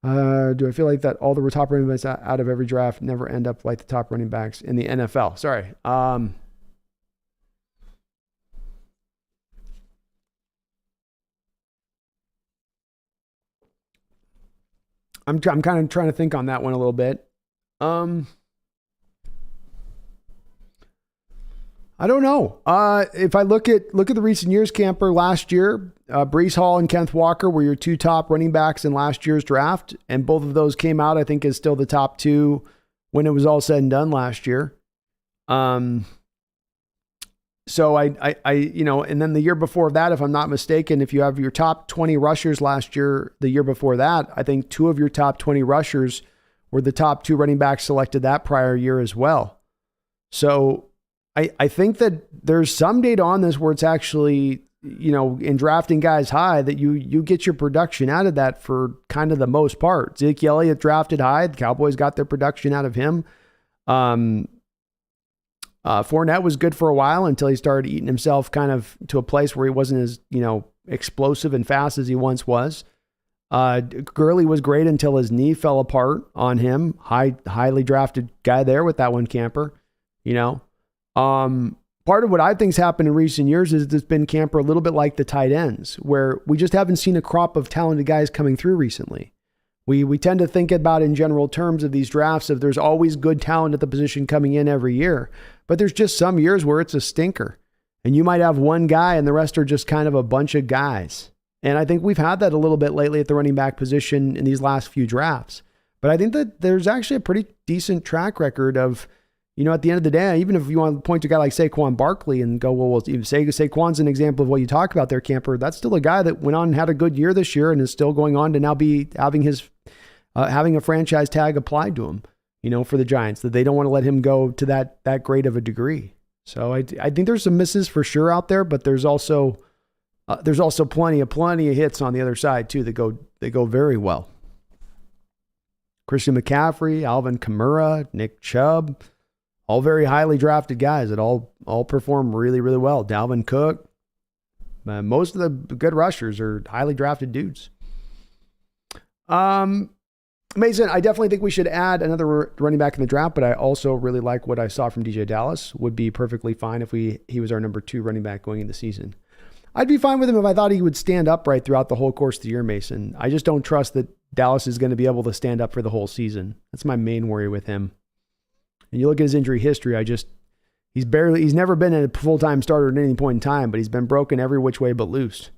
Do I feel like that all the top running backs out of every draft never end up like the top running backs in the NFL? Sorry. I'm kind of trying to think on that one a little bit. I don't know. If I look at the recent years, Camper, last year, Breece Hall and Kenneth Walker were your two top running backs in last year's draft, and both of those came out, I think, as still the top two when it was all said and done last year. So and then the year before that, if I'm not mistaken, if you have your top 20 rushers last year, the year before that, I think two of your top 20 rushers were the top 2 running backs selected that prior year as well. So I think that there's some data on this where it's actually, in drafting guys high, that you get your production out of that for kind of the most part. Zeke Elliott drafted high. The Cowboys got their production out of him. Fournette was good for a while until he started eating himself kind of to a place where he wasn't as, explosive and fast as he once was. Gurley was great until his knee fell apart on him. Highly drafted guy there with that one camper, Part of what I think's happened in recent years is it's been camper a little bit like the tight ends, where we just haven't seen a crop of talented guys coming through recently. We tend to think about in general terms of these drafts of there's always good talent at the position coming in every year, but there's just some years where it's a stinker. And you might have one guy and the rest are just kind of a bunch of guys. And I think we've had that a little bit lately at the running back position in these last few drafts. But I think that there's actually a pretty decent track record of, at the end of the day, even if you want to point to a guy like Saquon Barkley and go, well, even say Saquon's an example of what you talk about there, camper, that's still a guy that went on and had a good year this year and is still going on to now be having having a franchise tag applied to him, for the Giants, that they don't want to let him go to that great of a degree. So I think there's some misses for sure out there, but there's also plenty of hits on the other side too that go very well. Christian McCaffrey, Alvin Kamara, Nick Chubb, all very highly drafted guys that all perform really, really well. Dalvin Cook, most of the good rushers are highly drafted dudes. Mason, I definitely think we should add another running back in the draft, but I also really like what I saw from DJ Dallas. Would be perfectly fine if he was our number 2 running back going into the season. I'd be fine with him if I thought he would stand upright throughout the whole course of the year, Mason. I just don't trust that Dallas is going to be able to stand up for the whole season. That's my main worry with him. And you look at his injury history, he's never been a full-time starter at any point in time, but he's been broken every which way but loose.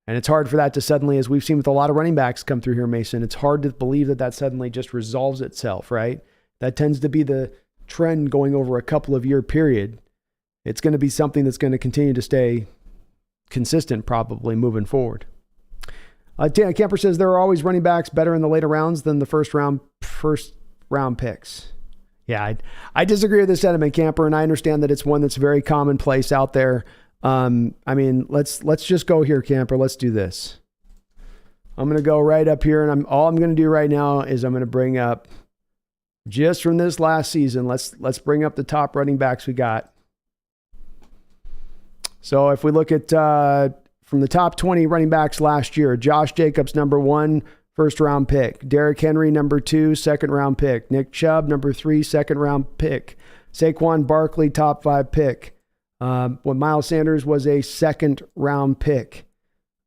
And it's hard for that to suddenly, as we've seen with a lot of running backs come through here, Mason, it's hard to believe that suddenly just resolves itself, right? That tends to be the trend going over a couple of year period. It's going to be something that's going to continue to stay consistent probably moving forward. Camper says there are always running backs better in the later rounds than the first round picks. Yeah, I disagree with this sentiment, Camper, and I understand that it's one that's very commonplace out there. Let's just go here, Camper. Let's do this. I'm going to go right up here, and all I'm going to do right now is I'm going to bring up just from this last season. Let's bring up the top running backs we got. So if we look at from the top 20 running backs last year, Josh Jacobs, number 1, first-round pick. Derrick Henry, number 2, second-round pick. Nick Chubb, number 3, second-round pick. Saquon Barkley, top 5 pick. Miles Sanders was a second-round pick.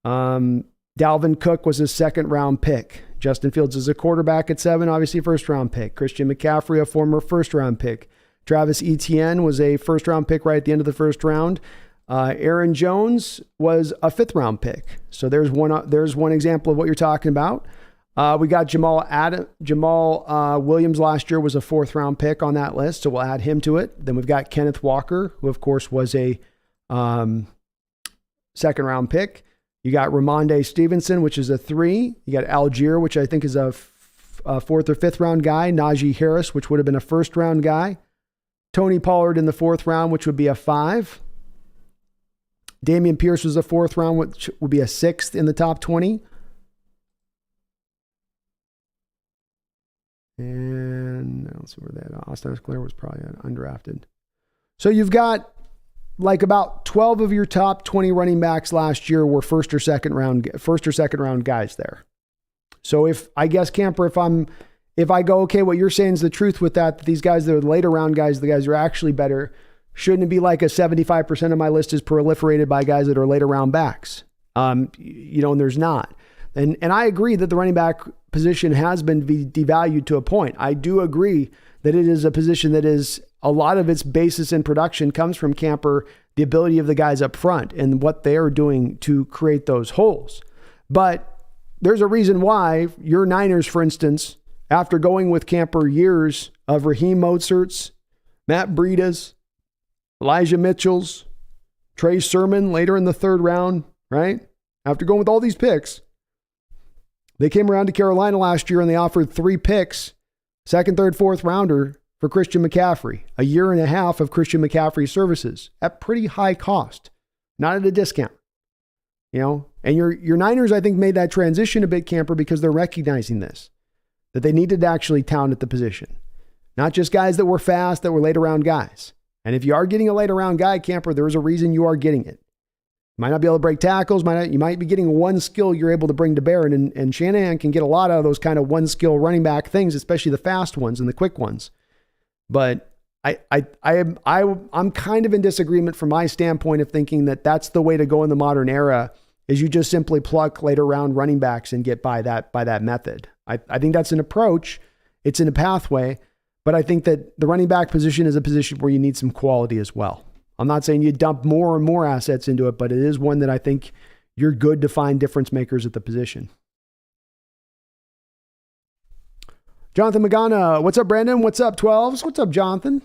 Dalvin Cook was a second-round pick. Justin Fields is a quarterback at 7, obviously first-round pick. Christian McCaffrey, a former first-round pick. Travis Etienne was a first-round pick right at the end of the first round. Aaron Jones was a 5th-round pick. So there's one example of what you're talking about. We got Jamal Williams last year was a 4th-round pick on that list, so we'll add him to it. Then we've got Kenneth Walker, who of course was a 2nd-round pick. You got Ramondre Stevenson, which is a 3. You got Algier, which I think is a 4th or 5th-round guy. Najee Harris, which would have been a 1st-round guy. Tony Pollard in the 4th round, which would be a 5. Dameon Pierce was a 4th round, which would be a 6th in the top 20. And let's see where that Austin Eckler was probably undrafted. So you've got like about 12 of your top 20 running backs last year were first or second round guys there. So if I guess Camper, if I go, okay, what you're saying is the truth with that these guys that are later round guys, the guys who are actually better, shouldn't it be like a 75% of my list is proliferated by guys that are later round backs? And there's not. And I agree that the running back position has been devalued to a point. I do agree that it is a position that is a lot of its basis in production comes from Camper, the ability of the guys up front and what they are doing to create those holes. But there's a reason why your Niners, for instance, after going with Camper years of Raheem Mostert's, Matt Breida's, Elijah Mitchell's, Trey Sermon later in the 3rd round, right? After going with all these picks, they came around to Carolina last year and they offered 3 picks Second, third, fourth rounder for Christian McCaffrey. A year and a half of Christian McCaffrey services at pretty high cost, not at a discount. And your Niners, I think, made that transition a bit, Camper, because they're recognizing this, that they needed to actually talent at the position. Not just guys that were fast, that were late round guys. And if you are getting a late round guy, Camper, there's a reason you are getting it. You might not be able to break tackles. You might be getting one skill you're able to bring to bear. And Shanahan can get a lot out of those kind of one skill running back things, especially the fast ones and the quick ones. But I'm kind of in disagreement from my standpoint of thinking that that's the way to go in the modern era, is you just simply pluck later round running backs and get by that method. I think that's an approach. It's in a pathway, but I think that the running back position is a position where you need some quality as well. I'm not saying you dump more and more assets into it, but it is one that I think you're good to find difference makers at the position. Jonathan Magana, what's up, Brandon? What's up, 12s? What's up, Jonathan?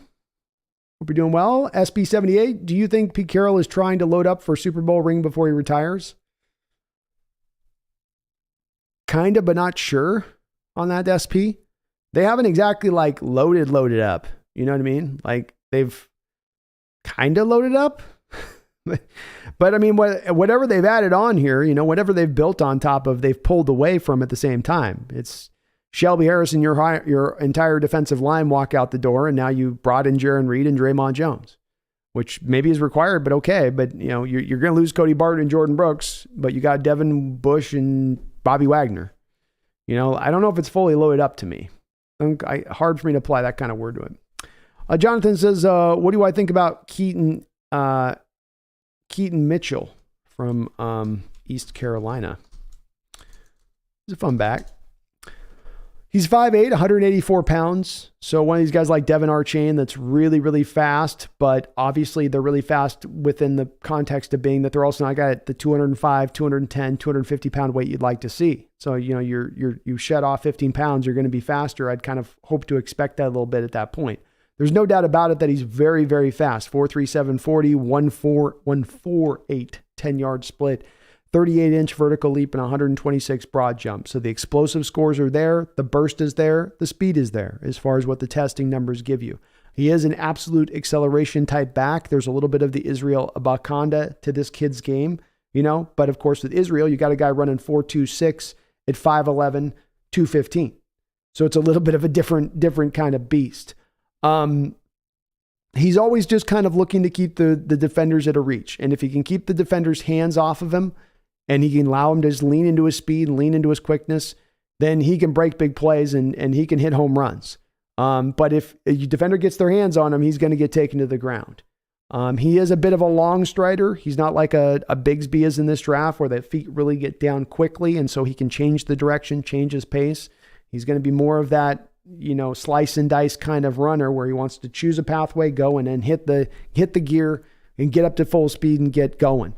Hope you're doing well. SB78, do you think Pete Carroll is trying to load up for Super Bowl ring before he retires? Kind of, but not sure on that SP. They haven't exactly like loaded up. You know what I mean? Like they've kind of loaded up. But I mean, whatever they've added on here, whatever they've built on top of, they've pulled away from at the same time. It's Shelby Harris and your entire defensive line walk out the door, and now you brought in Jaron Reed and Draymond Jones, which maybe is required, but okay. But you're going to lose Cody Barton and Jordan Brooks, but you got Devin Bush and Bobby Wagner. I don't know if it's fully loaded up to me. Hard for me to apply that kind of word to it. Jonathan says, what do I think about Keaton Mitchell from East Carolina? He's a fun back. He's 5'8", 184 pounds. So one of these guys like Devin Archain that's really, really fast, but obviously they're really fast within the context of being that they're also not got the 205, 210, 250 pound weight you'd like to see. So, you shed off 15 pounds, you're going to be faster. I'd kind of hope to expect that a little bit at that point. There's no doubt about it that he's very, very fast. 4.37 40, 1.48 10-yard split, 38-inch vertical leap, and 126 broad jump. So the explosive scores are there. The burst is there. The speed is there as far as what the testing numbers give you. He is an absolute acceleration type back. There's a little bit of the Israel Abanikanda to this kid's game, But of course, with Israel, you got a guy running 4.26 at 5'11", 215. So it's a little bit of a different kind of beast. He's always just kind of looking to keep the defenders at a reach. And if he can keep the defenders' hands off of him and he can allow him to just lean into his speed and lean into his quickness, then he can break big plays and he can hit home runs. But if a defender gets their hands on him, he's going to get taken to the ground. He is a bit of a long strider. He's not like a Bigsby is in this draft where the feet really get down quickly, and so he can change the direction, change his pace. He's going to be more of that, slice and dice kind of runner where he wants to choose a pathway, go and then hit the gear and get up to full speed and get going.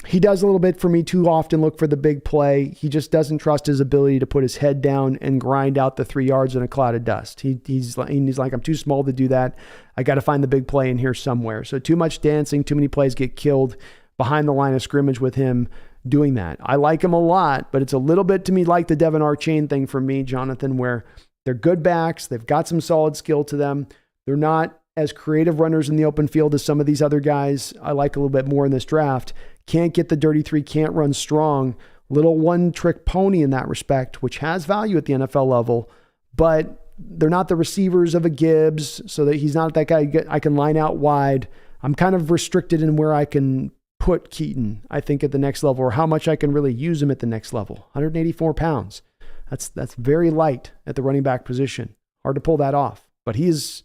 He does a little bit for me too often look for the big play. He just doesn't trust his ability to put his head down and grind out the 3 yards in a cloud of dust. He's like, I'm too small to do that. I got to find the big play in here somewhere. So too much dancing, too many plays get killed behind the line of scrimmage with him doing that. I like him a lot, but it's a little bit to me like the Devin Archain thing for me, Jonathan, where they're good backs. They've got some solid skill to them. They're not as creative runners in the open field as some of these other guys I like a little bit more in this draft. Can't get the dirty three, can't run strong. Little one-trick pony in that respect, which has value at the NFL level, but they're not the receivers of a Gibbs, so that he's not that guy I can line out wide. I'm kind of restricted in where I can put Keaton, I think, at the next level, or how much I can really use him at the next level. 184 pounds. That's very light at the running back position. Hard to pull that off. But he's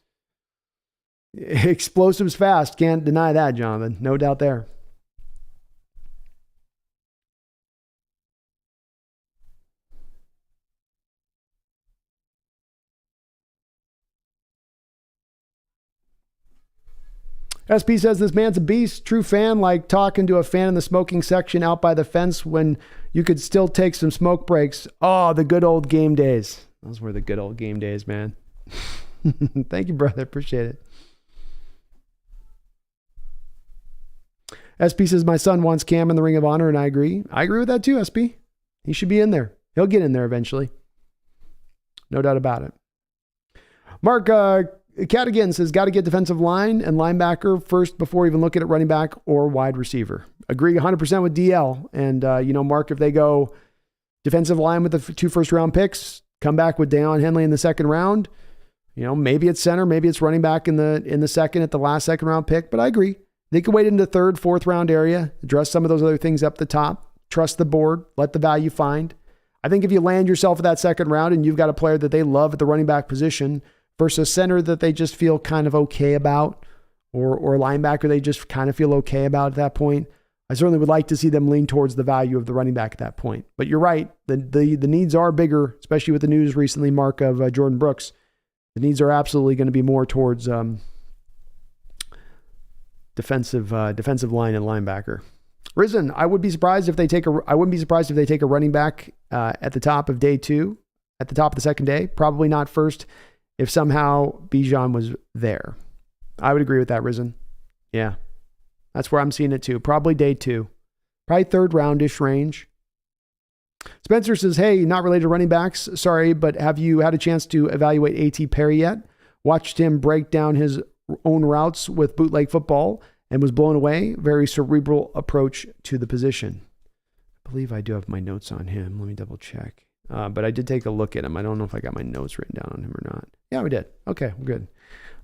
explosives fast. Can't deny that, Jonathan. No doubt there. SP says this man's a beast, true fan, like talking to a fan in the smoking section out by the fence when you could still take some smoke breaks. Oh, the good old game days. Those were the good old game days, man. Thank you, brother. Appreciate it. SP says my son wants Cam in the Ring of Honor, and I agree. I agree with that too, SP. He should be in there. He'll get in there eventually. No doubt about it. Mark Cadigan says, got to get defensive line and linebacker first before even looking at running back or wide receiver. Agree 100% with DL. And, Mark, if they go defensive line with the 2 first-round picks, come back with Deion Henley in the second round, maybe it's center, maybe it's running back in the second at the last second-round pick. But I agree. They could wait into the 3rd, 4th-round area, address some of those other things up the top, trust the board, let the value find. I think if you land yourself at that second round and you've got a player that they love at the running back position versus a center that they just feel kind of okay about, or a linebacker they just kind of feel okay about at that point, I certainly would like to see them lean towards the value of the running back at that point. But you're right. The needs are bigger, especially with the news recently, Mark, of Jordan Brooks. The needs are absolutely going to be more towards defensive line and linebacker. Risen, I wouldn't be surprised if they take a running back at the top of day 2, at the top of the second day. Probably not first if somehow Bijan was there. I would agree with that, Risen. Yeah. That's where I'm seeing it too. Probably day 2. Probably 3rd roundish range. Spencer says, hey, not related to running backs. Sorry, but have you had a chance to evaluate A.T. Perry yet? Watched him break down his own routes with bootleg football and was blown away. Very cerebral approach to the position. I believe I do have my notes on him. Let me double check. But I did take a look at him. I don't know if I got my notes written down on him or not. Yeah, we did. Okay, we're good.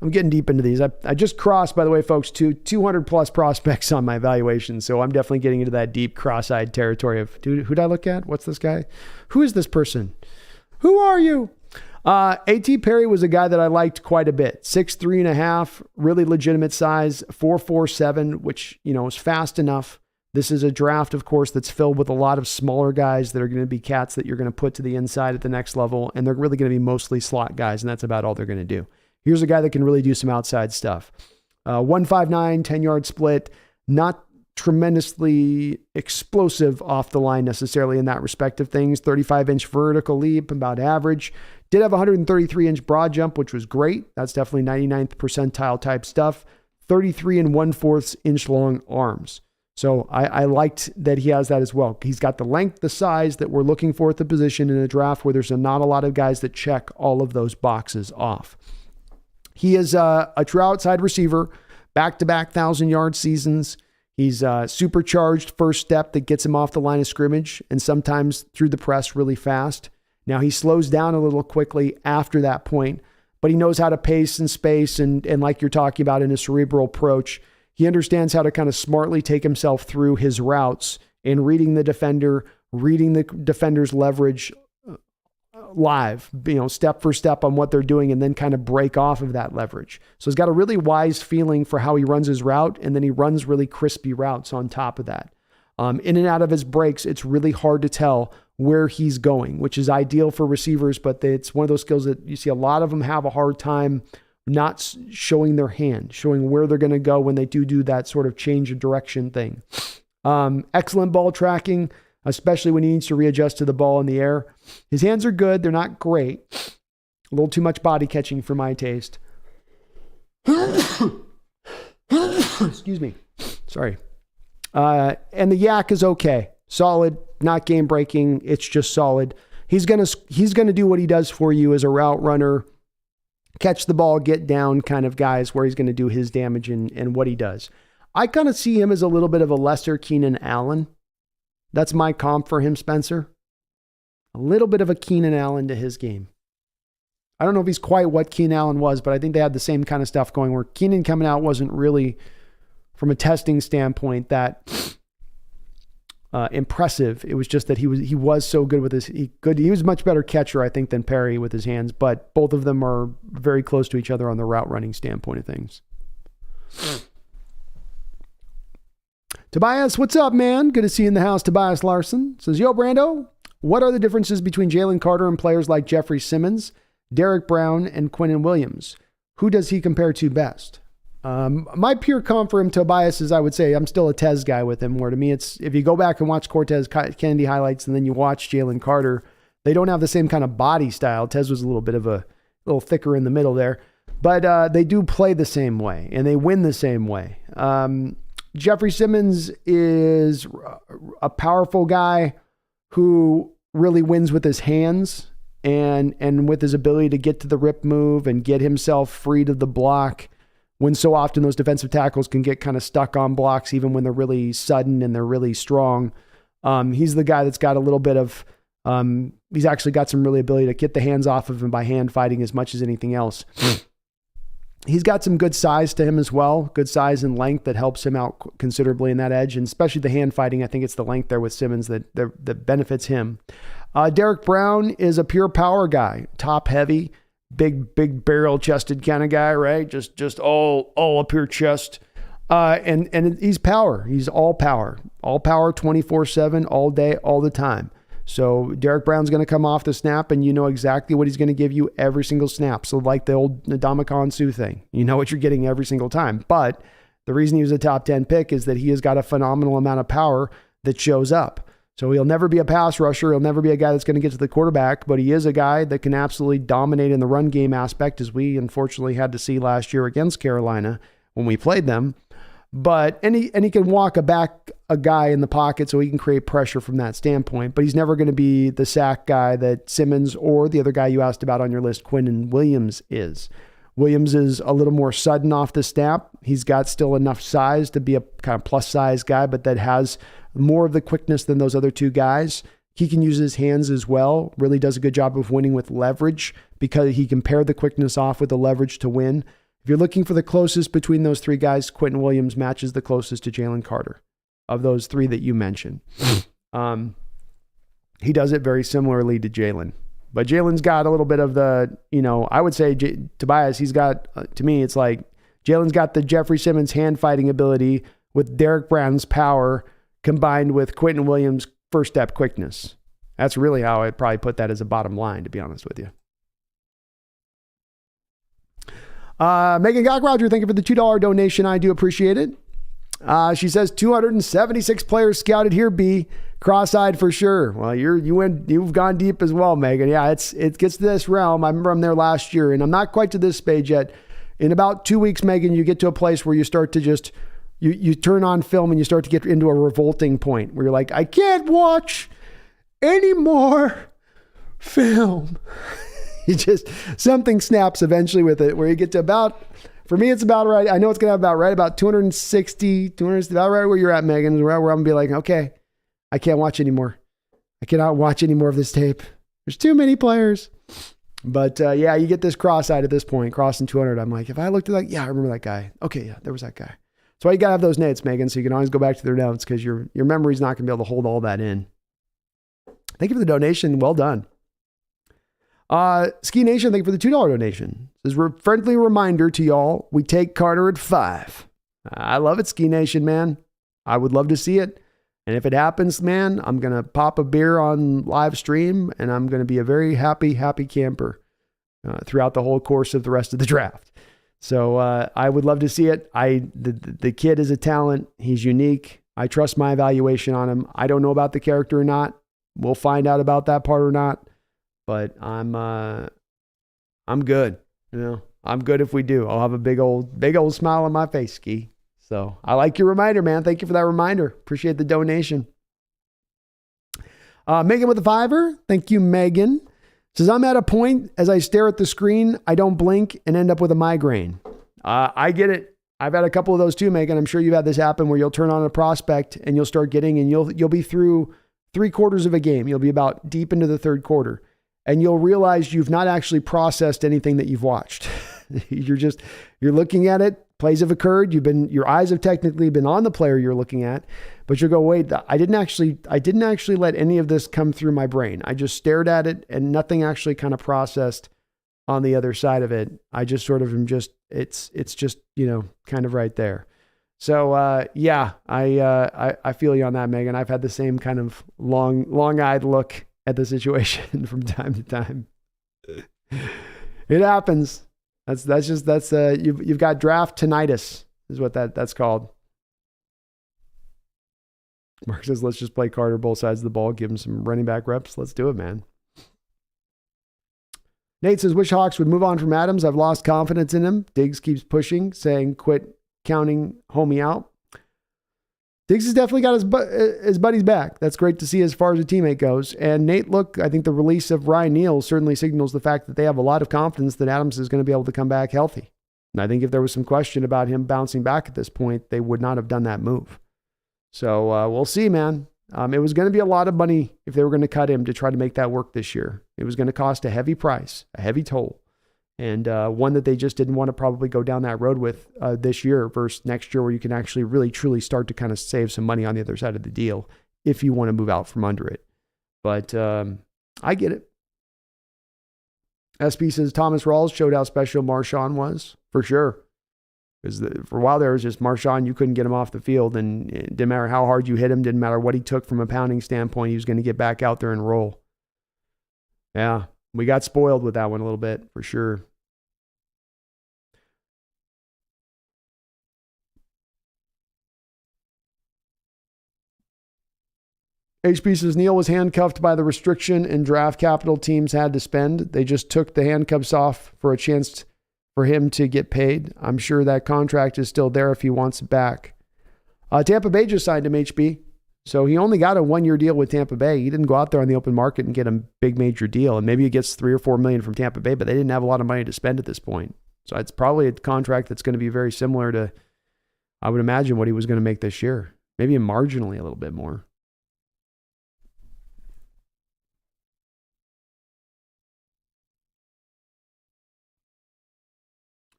I'm getting deep into these. I just crossed, by the way, folks, to 200 plus prospects on my evaluation. So I'm definitely getting into that deep cross-eyed territory of, dude, who'd I look at? What's this guy? Who is this person? Who are you? A.T. Perry was a guy that I liked quite a bit. 6'3.5", really legitimate size, 4.47, which, is fast enough. This is a draft, of course, that's filled with a lot of smaller guys that are going to be cats that you're going to put to the inside at the next level. And they're really going to be mostly slot guys. And that's about all they're going to do. Here's a guy that can really do some outside stuff. 159, 10-yard split, not tremendously explosive off the line necessarily in that respect of things. 35-inch vertical leap, about average. Did have 133-inch broad jump, which was great. That's definitely 99th percentile type stuff. 33 1/4 inch long arms. So I liked that he has that as well. He's got the length, the size that we're looking for at the position in a draft where there's not a lot of guys that check all of those boxes off. He is a true outside receiver, back-to-back 1,000-yard seasons. He's supercharged first step that gets him off the line of scrimmage and sometimes through the press really fast. Now, he slows down a little quickly after that point, but he knows how to pace and space and like you're talking about in a cerebral approach, he understands how to kind of smartly take himself through his routes and reading the defender's leverage live, step for step on what they're doing and then kind of break off of that leverage. So he's got a really wise feeling for how he runs his route, and then he runs really crispy routes on top of that. In and out of his breaks, it's really hard to tell where he's going, which is ideal for receivers, but it's one of those skills that you see a lot of them have a hard time not showing their hand, showing where they're going to go when they do that sort of change of direction thing. Excellent ball tracking, especially when he needs to readjust to the ball in the air. His hands are good. They're not great. A little too much body catching for my taste. Excuse me. Sorry. And the yak is okay. Solid, not game breaking. It's just solid. He's going to do what he does for you as a route runner, catch the ball, get down kind of guys where he's going to do his damage and what he does. I kind of see him as a little bit of a lesser Keenan Allen. That's my comp for him, Spencer. A little bit of a Keenan Allen to his game. I don't know if he's quite what Keenan Allen was, but I think they had the same kind of stuff going where Keenan coming out wasn't really, from a testing standpoint, that impressive. It was just that he was so good with he was a much better catcher, I think, than Perry with his hands, but both of them are very close to each other on the route running standpoint of things. Tobias, what's up, man? Good to see you in the house. Tobias Larson says, yo, Brando, what are the differences between Jalen Carter and players like Jeffrey Simmons, Derek Brown, and Quinnen Williams? Who does he compare to best? My pure comp for him, Tobias, is I would say I'm still a Tez guy with him, where to me it's, if you go back and watch Cortez Kennedy highlights and then you watch Jalen Carter, they don't have the same kind of body style. Tez was a little bit of a little thicker in the middle there, but they do play the same way and they win the same way. Jeffrey Simmons is a powerful guy who really wins with his hands. and with his ability to get to the rip move and get himself freed of the block, when so often those defensive tackles can get kind of stuck on blocks, even when they're really sudden and they're really strong. He's the guy that's got a little bit of, he's actually got some really ability to get the hands off of him by hand fighting as much as anything else. He's got some good size to him as well, good size and length that helps him out considerably in that edge, and especially the hand fighting. I think it's the length there with Simmons that benefits him. Derek Brown is a pure power guy, top heavy, big barrel chested kind of guy, right? Just all up your chest. And he's power. He's all power 24/7, all day, all the time. So Derek Brown's going to come off the snap and you know exactly what he's going to give you every single snap. So like the old Ndamukong Suh thing, you know what you're getting every single time. But the reason he was a top 10 pick is that he has got a phenomenal amount of power that shows up. So he'll never be a pass rusher. He'll never be a guy that's going to get to the quarterback, but he is a guy that can absolutely dominate in the run game aspect, as we unfortunately had to see last year against Carolina when we played them. But and he can walk a guy in the pocket so he can create pressure from that standpoint. But he's never going to be the sack guy that Simmons or the other guy you asked about on your list, Quinnen Williams, is. Williams is a little more sudden off the snap. He's got still enough size to be a kind of plus size guy, but that has more of the quickness than those other two guys. He can use his hands as well. Really does a good job of winning with leverage because he can pair the quickness off with the leverage to win. If you're looking for the closest between those three guys, Quinnen Williams matches the closest to Jalen Carter of those three that you mentioned. He does it very similarly to Jalen. But Jalen's got a little bit of the, I would say Tobias, he's got, to me, it's like Jalen's got the Jeffrey Simmons hand fighting ability with Derek Brown's power combined with Quinnen Williams' first step quickness. That's really how I'd probably put that as a bottom line, to be honest with you. Megan Gockroger, thank you for the $2 donation. I do appreciate it. She says 276 players scouted here, B. Cross-eyed for sure. Well, you've gone deep as well, Megan. Yeah, it gets to this realm. I remember I'm there last year, and I'm not quite to this stage yet. In about 2 weeks, Megan, you get to a place where you start to just you turn on film and you start to get into a revolting point where you're like, I can't watch any more film. You just, something snaps eventually with it where you get to about, for me, it's about right. I know it's going to have about 260, 200, about right where you're at, Megan, where I'm going to be like, okay, I can't watch anymore. I cannot watch any more of this tape. There's too many players. But yeah, you get this cross-eyed at this point, crossing 200. I'm like, if I looked at that, yeah, I remember that guy. Okay, yeah, there was that guy. So you got to have those notes, Megan, so you can always go back to their notes because your memory's not going to be able to hold all that in. Thank you for the donation. Well done. Ski Nation, thank you for the $2 donation. This is a friendly reminder to y'all, we take Carter at 5. I love it, Ski Nation, man. I would love to see it. And if it happens, man, I'm going to pop a beer on live stream and I'm going to be a very happy camper throughout the whole course of the rest of the draft. So I would love to see it. The kid is a talent. He's unique. I trust my evaluation on him. I don't know about the character or not. We'll find out about that part or not. But I'm good. I'm good if we do. I'll have a big old smile on my face, Ski. So I like your reminder, man. Thank you for that reminder. Appreciate the donation. Megan with a $5. Thank you, Megan. Says, I'm at a point as I stare at the screen, I don't blink and end up with a migraine. I get it. I've had a couple of those too, Megan. I'm sure you've had this happen where you'll turn on a prospect and you'll start getting, and you'll be through 3/4 of a game. You'll be about deep into the third quarter. And you'll realize you've not actually processed anything that you've watched. You're looking at it. Plays have occurred. Your eyes have technically been on the player you're looking at, but you'll go, wait, I didn't actually let any of this come through my brain. I just stared at it and nothing actually kind of processed on the other side of it. I just sort of am it's just, kind of right there. So, yeah, I feel you on that, Megan. I've had the same kind of long-eyed look at the situation from time to time. It happens. You've got draft tinnitus is what that's called. Mark says, let's just play Carter both sides of the ball, give him some running back reps. Let's do it, man. Nate says, wish Hawks would move on from Adams. I've lost confidence in him. Diggs keeps pushing, saying, quit counting homie out. Diggs has definitely got his buddies back. That's great to see as far as a teammate goes. And Nate, look, I think the release of Ryan Neal certainly signals the fact that they have a lot of confidence that Adams is going to be able to come back healthy. And I think if there was some question about him bouncing back at this point, they would not have done that move. So we'll see, man. It was going to be a lot of money if they were going to cut him to try to make that work this year. It was going to cost a heavy price, a heavy toll, and one that they just didn't want to probably go down that road with this year versus next year, where you can actually really, truly start to kind of save some money on the other side of the deal if you want to move out from under it. But I get it. SB says Thomas Rawls showed how special Marshawn was, for sure. Because for a while there was just Marshawn, you couldn't get him off the field, and it didn't matter how hard you hit him, didn't matter what he took from a pounding standpoint, he was going to get back out there and roll. Yeah, we got spoiled with that one a little bit, for sure. HB says Neal was handcuffed by the restriction and draft capital teams had to spend. They just took the handcuffs off for a chance for him to get paid. I'm sure that contract is still there if he wants it back. Tampa Bay just signed him, HB. So he only got a 1-year deal with Tampa Bay. He didn't go out there on the open market and get a big major deal. And maybe he gets $3 or $4 million from Tampa Bay, but they didn't have a lot of money to spend at this point. So it's probably a contract that's going to be very similar to, I would imagine, what he was going to make this year. Maybe marginally a little bit more.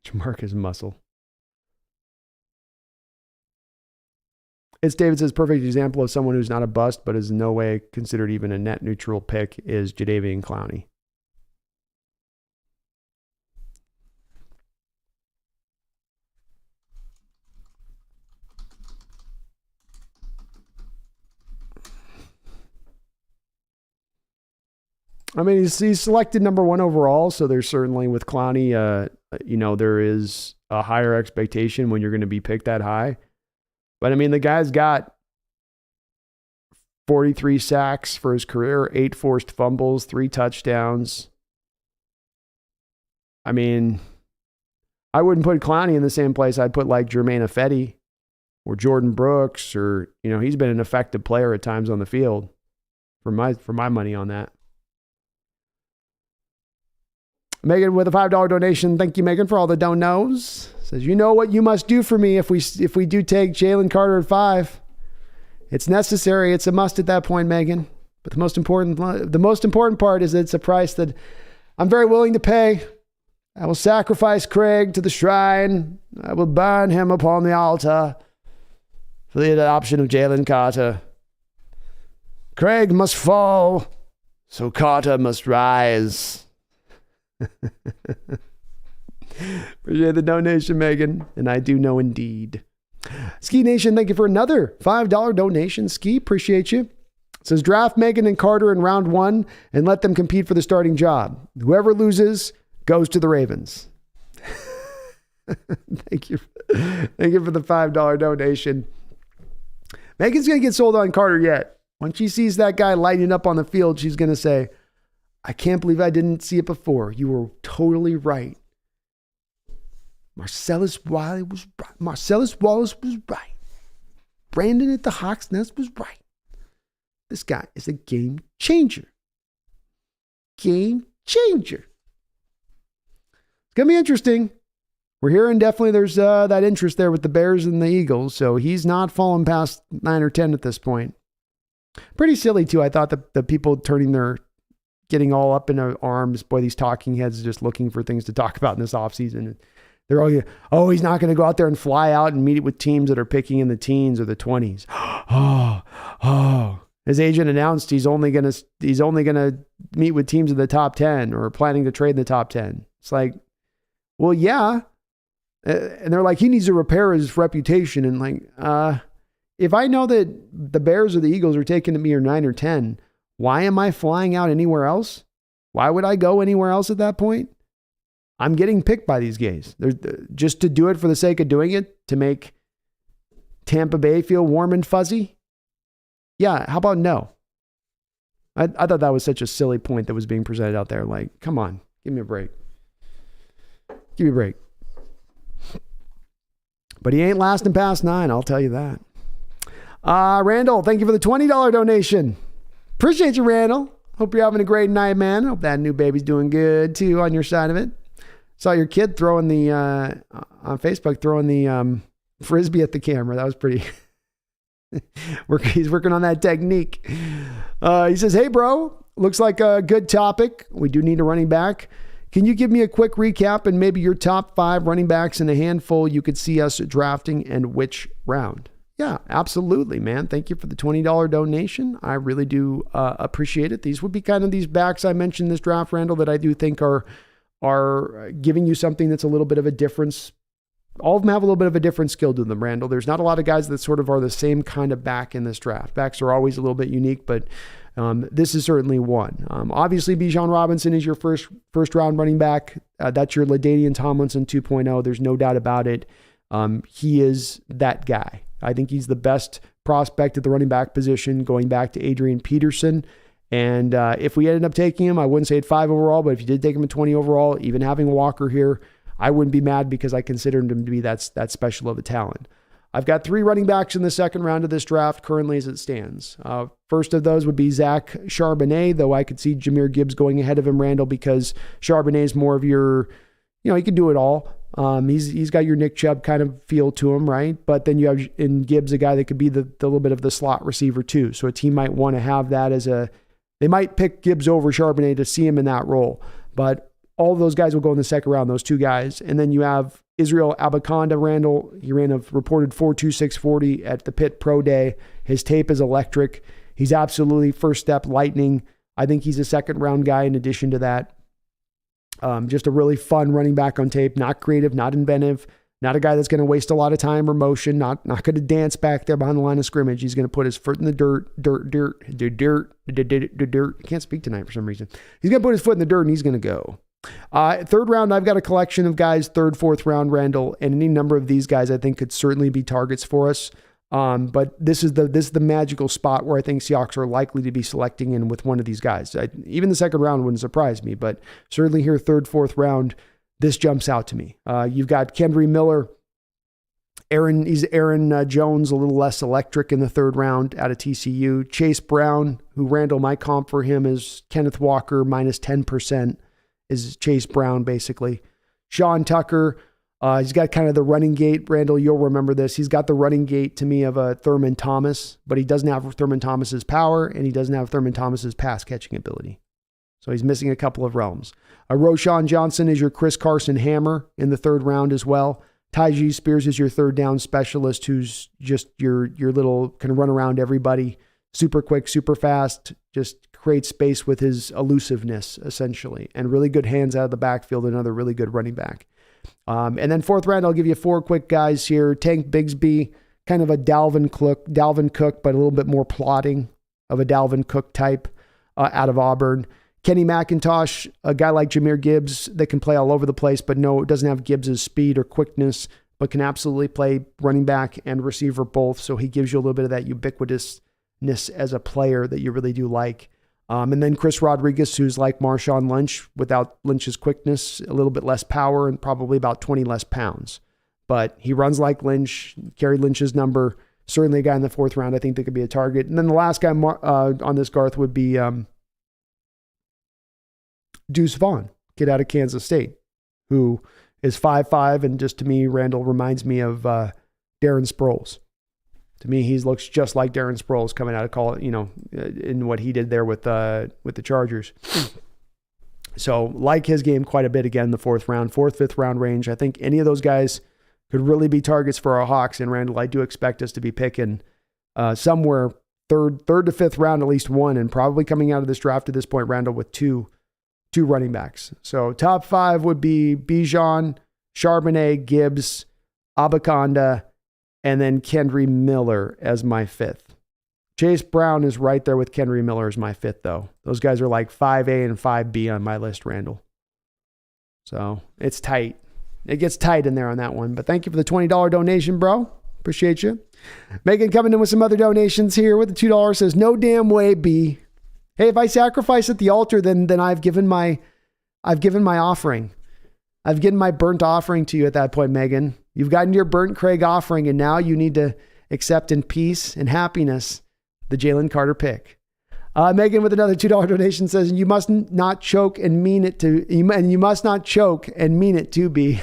Jamarcus Muscle. It's David says perfect example of someone who's not a bust, but is in no way considered even a net neutral pick is Jadeveon Clowney. I mean, he's selected number 1 overall, so there's certainly with Clowney, there is a higher expectation when you're going to be picked that high. But I mean, the guy's got 43 sacks for his career, 8 forced fumbles, 3 touchdowns. I mean, I wouldn't put Clowney in the same place I'd put like Jermaine Ifedi or Jordan Brooks, or, he's been an effective player at times on the field for my money on that. Megan with a $5 donation. Thank you, Megan, for all the don't-knows. Says, you know what you must do for me if we do take Jalen Carter at 5. It's necessary. It's a must at that point, Megan. But the most important part is that it's a price that I'm very willing to pay. I will sacrifice Craig to the shrine. I will burn him upon the altar for the adoption of Jalen Carter. Craig must fall, so Carter must rise. Appreciate the donation, Megan, and I do know indeed. Ski Nation, thank you for another $5 donation. Ski, appreciate you. It says draft Megan and Carter in round 1 and let them compete for the starting job. Whoever loses goes to the Ravens. Thank you for the $5 donation. Megan's gonna get sold on Carter yet. When she sees that guy lighting up on the field, she's gonna say, I can't believe I didn't see it before. You were totally right. Marcellus Wallace was right. Brandon at the Hawks Nest was right. This guy is a game changer. Game changer. It's going to be interesting. We're hearing definitely there's that interest there with the Bears and the Eagles, so he's not falling past 9 or 10 at this point. Pretty silly, too. I thought the people getting all up in their arms. Boy, these talking heads are just looking for things to talk about in this offseason. They're all, he's not going to go out there and fly out and meet with teams that are picking in the teens or the 20s. His agent announced he's only going to meet with teams in the top 10 or planning to trade in the top 10. It's like, well, yeah. And they're like, he needs to repair his reputation. And like, if I know that the Bears or the Eagles are taking me or 9 or 10, why am I flying out anywhere else? Why would I go anywhere else at that point? I'm getting picked by these guys. They're just to do it for the sake of doing it, to make Tampa Bay feel warm and fuzzy. Yeah, how about no? I thought that was such a silly point that was being presented out there. Like, come on, give me a break. Give me a break. But he ain't lasting past 9, I'll tell you that. Randall, thank you for the $20 donation. Appreciate you, Randall. Hope you're having a great night, man. Hope that new baby's doing good too on your side of it. Saw your kid throwing the, on Facebook, throwing the Frisbee at the camera. That was pretty, he's working on that technique. He says, hey bro, looks like a good topic. We do need a running back. Can you give me a quick recap and maybe your top 5 running backs and a handful you could see us drafting and which round? Yeah, absolutely, man. Thank you for the $20 donation. I really do appreciate it. These would be kind of these backs I mentioned in this draft, Randall, that I do think are giving you something that's a little bit of a difference. All of them have a little bit of a different skill to them, Randall. There's not a lot of guys that sort of are the same kind of back in this draft. Backs are always a little bit unique, but this is certainly one. Obviously, Bijan Robinson is your first round running back. That's your LaDainian Tomlinson 2.0. There's no doubt about it. He is that guy. I think he's the best prospect at the running back position, going back to Adrian Peterson. And if we ended up taking him, I wouldn't say at 5 overall, but if you did take him at 20 overall, even having Walker here, I wouldn't be mad because I considered him to be that special of a talent. I've got 3 running backs in the second round of this draft currently as it stands. First of those would be Zach Charbonnet, though I could see Jamir Gibbs going ahead of him, Randall, because Charbonnet is more of your, he can do it all. He's got your Nick Chubb kind of feel to him, right? But then you have in Gibbs a guy that could be the little bit of the slot receiver too. So a team might want to have that they might pick Gibbs over Charbonnet to see him in that role. But all of those guys will go in the second round, those 2 guys. And then you have Israel Abanikanda, Randall. He ran a reported 4.26 40 at the Pitt Pro Day. His tape is electric. He's absolutely first step lightning. I think he's a second round guy in addition to that. Just a really fun running back on tape, not creative, not inventive, not a guy that's going to waste a lot of time or motion, not going to dance back there behind the line of scrimmage. He's going to put his foot in the dirt. I can't speak tonight for some reason. He's going to put his foot in the dirt and he's going to go. Third round, I've got a collection of guys, 3rd, 4th round, Randall, and any number of these guys I think could certainly be targets for us. But this is the magical spot where I think Seahawks are likely to be selecting in with one of these guys. Even the second round wouldn't surprise me, but certainly here, 3rd, 4th round, this jumps out to me. You've got Kendry Miller, Aaron Jones, a little less electric in the 3rd round out of TCU. Chase Brown, who Randall, my comp for him is Kenneth Walker minus 10%. Is Chase Brown, basically. Sean Tucker, he's got kind of the running gait. Randall, you'll remember this. He's got the running gait to me of a Thurman Thomas, but he doesn't have Thurman Thomas's power, and he doesn't have Thurman Thomas's pass catching ability. So he's missing a couple of realms. Roshan Johnson is your Chris Carson hammer in the 3rd round as well. Tajae Spears is your 3rd down specialist, who's just your little kind of run around everybody. Super quick, super fast, just create space with his elusiveness, essentially, and really good hands out of the backfield, another really good running back. And then 4th round, I'll give you 4 quick guys here. Tank Bigsby, kind of a Dalvin Cook, but a little bit more plotting of a Dalvin Cook type out of Auburn. Kenny McIntosh, a guy like Jamir Gibbs that can play all over the place, but no, doesn't have Gibbs's speed or quickness, but can absolutely play running back and receiver both. So he gives you a little bit of that ubiquitousness as a player that you really do like. And then Chris Rodriguez, who's like Marshawn Lynch without Lynch's quickness, a little bit less power and probably about 20 less pounds. But he runs like Lynch, carried Lynch's number. Certainly a guy in the 4th round I think that could be a target. And then the last guy on this, Garth, would be Deuce Vaughn, kid out of Kansas State, who is 5'5", and just to me, Randall reminds me of Darren Sproles. To me, he looks just like Darren Sproles coming out of college, in what he did there with the Chargers. So like his game quite a bit again in the 4th round, 4th, 5th round range. I think any of those guys could really be targets for our Hawks. And Randall, I do expect us to be picking somewhere third to 5th round, at least one, and probably coming out of this draft at this point, Randall, with two running backs. So top 5 would be Bijan, Charbonnet, Gibbs, Abanikanda, and then Kendry Miller as my 5th. Chase Brown is right there with Kendry Miller as my 5th, though. Those guys are like 5A and 5B on my list, Randall. So it's tight. It gets tight in there on that one. But thank you for the $20 donation, bro. Appreciate you. Megan coming in with some other donations here with the $2 says, no damn way, B. Hey, if I sacrifice at the altar, then I've given my offering. I've given my burnt offering to you at that point, Megan. You've gotten your burnt Craig offering, and now you need to except in peace and happiness, the Jalen Carter pick. Megan with another $2 donation says, you must not choke and mean it to, and you must not choke and mean it to be.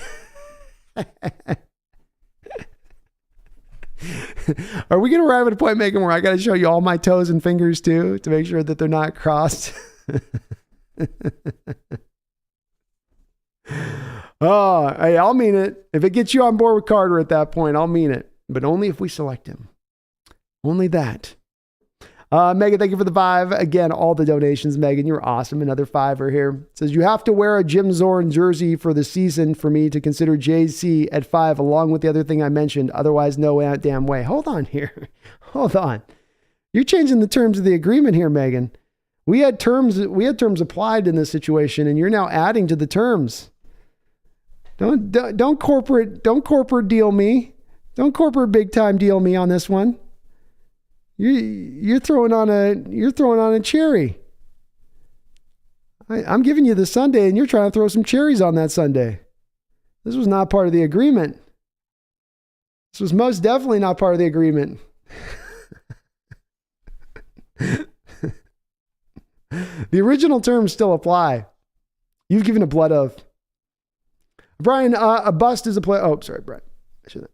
Are we going to arrive at a point, Megan, where I got to show you all my toes and fingers too, to make sure that they're not crossed? Oh, hey, I'll mean it. If it gets you on board with Carter at that point, I'll mean it, but only if we select him. Only that. Megan, thank you for the 5. Again, all the donations. Megan, you're awesome. Another 5 here. It says, you have to wear a Jim Zorn jersey for the season for me to consider JC at 5, along with the other thing I mentioned. Otherwise, no damn way. Hold on here. Hold on. You're changing the terms of the agreement here, Megan. We had terms applied in this situation, and you're now adding to the terms. Don't corporate deal me. Don't corporate big time deal me on this one. You're throwing on a cherry. I'm giving you the Sunday and you're trying to throw some cherries on that Sunday. This was not part of the agreement. This was most definitely not part of the agreement. The original terms still apply. You've given a blood oath. Brian, a bust is a play. Oh, sorry, Brian. I shouldn't.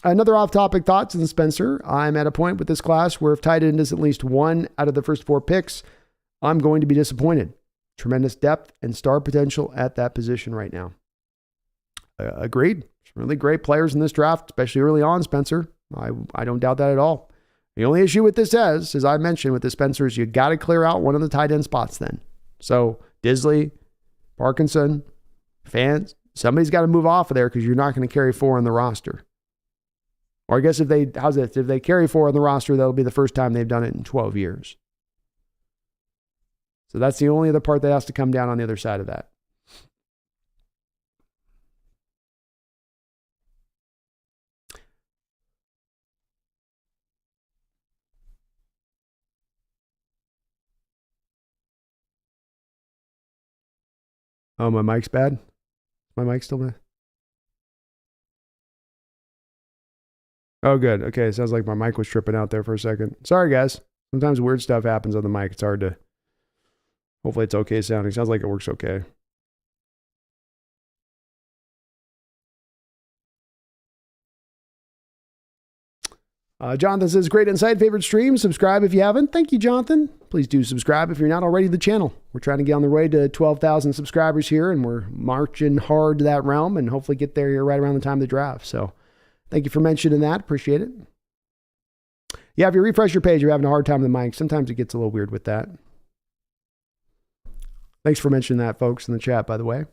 Another off-topic thoughts in Spencer. I'm at a point with this class where if tight end is at least 1 out of the first 4 picks, I'm going to be disappointed. Tremendous depth and star potential at that position right now. Agreed. Really great players in this draft, especially early on, Spencer. I don't doubt that at all. The only issue with this as I mentioned with the Spencer, is you got to clear out one of the tight end spots then. So Disley, Parkinson, Fans, somebody's got to move off of there because you're not going to carry 4 on the roster. Or I guess if they carry 4 on the roster, that'll be the first time they've done it in 12 years. So that's the only other part that has to come down on the other side of that. Oh, my mic's bad? My mic's still bad? Oh, good. Okay, sounds like my mic was tripping out there for a second. Sorry, guys. Sometimes weird stuff happens on the mic. It's hard to... Hopefully it's okay sounding. Sounds like it works okay. Jonathan says, great insight, favorite stream. Subscribe if you haven't. Thank you, Jonathan. Please do subscribe if you're not already to the channel. We're trying to get on the way to 12,000 subscribers here, and we're marching hard to that realm and hopefully get there here right around the time of the draft. So thank you for mentioning that. Appreciate it. Yeah, if you refresh your page, you're having a hard time with the mic. Sometimes it gets a little weird with that. Thanks for mentioning that, folks, in the chat, by the way.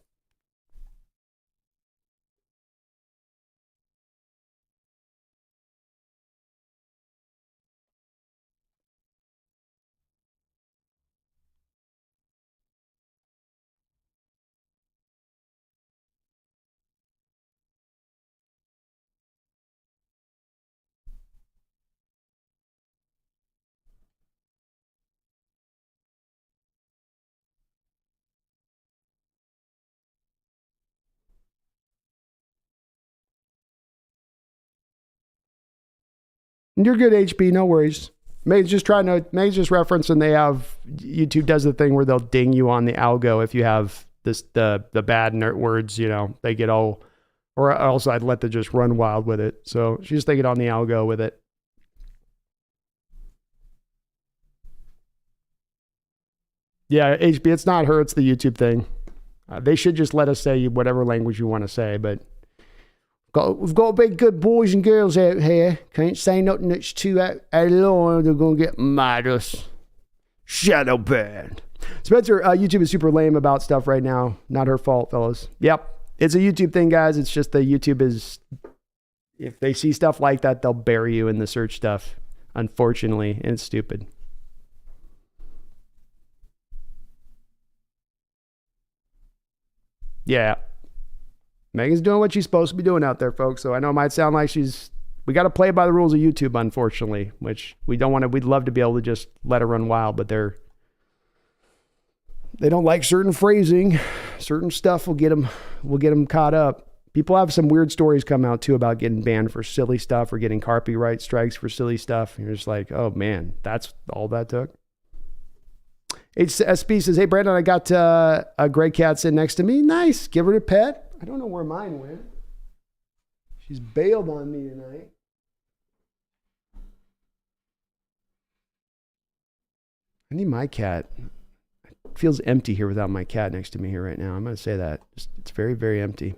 You're good, HB. No worries. Meg's just referencing they have, YouTube does the thing where they'll ding you on the algo if you have this, the bad words, they get all, or else I'd let them just run wild with it. So she's thinking on the algo with it. Yeah, HB, it's not her, it's the YouTube thing. They should just let us say whatever language you want to say, but we've got big good boys and girls out here. Can't say nothing that's too out of line. They're going to get mad at us. Shadow band. Spencer, YouTube is super lame about stuff right now. Not her fault, fellas. Yep. It's a YouTube thing, guys. It's just the YouTube is, if they see stuff like that, they'll bury you in the search stuff, unfortunately, and it's stupid. Yeah. Megan's doing what she's supposed to be doing out there, folks. So I know it might sound like we got to play by the rules of YouTube, unfortunately, which we don't want to. We'd love to be able to just let her run wild, but they don't like certain phrasing. Certain stuff will get them caught up. People have some weird stories come out too about getting banned for silly stuff or getting copyright strikes for silly stuff. And you're just like, oh man, that's all that took. HSP says, hey, Brandon, I got a gray cat sitting next to me. Nice. Give her a pet. I don't know where mine went. She's bailed on me tonight. I need my cat. It feels empty here without my cat next to me here right now. I'm going to say that. It's very, very empty.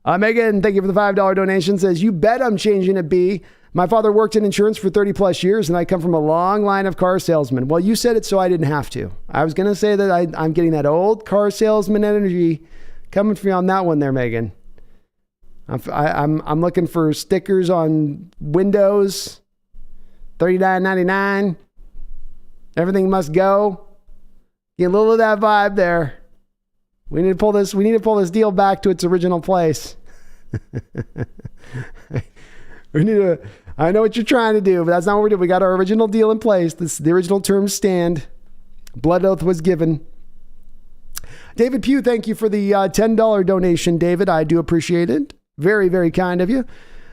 Megan, thank you for the $5 donation. Says, you bet I'm changing to B. My father worked in insurance for 30 plus years, and I come from a long line of car salesmen. Well, you said it so I didn't have to. I was going to say that I'm getting that old car salesman energy coming from you on that one there, Megan. I'm looking for stickers on windows, $39.99. Everything must go. Get a little of that vibe there. We need to pull this deal back to its original place. I know what you're trying to do, but that's not what we're doing. We got our original deal in place. The original terms stand. Blood oath was given. David Pugh, thank you for the $10 donation, David. I do appreciate it. Very, very kind of you.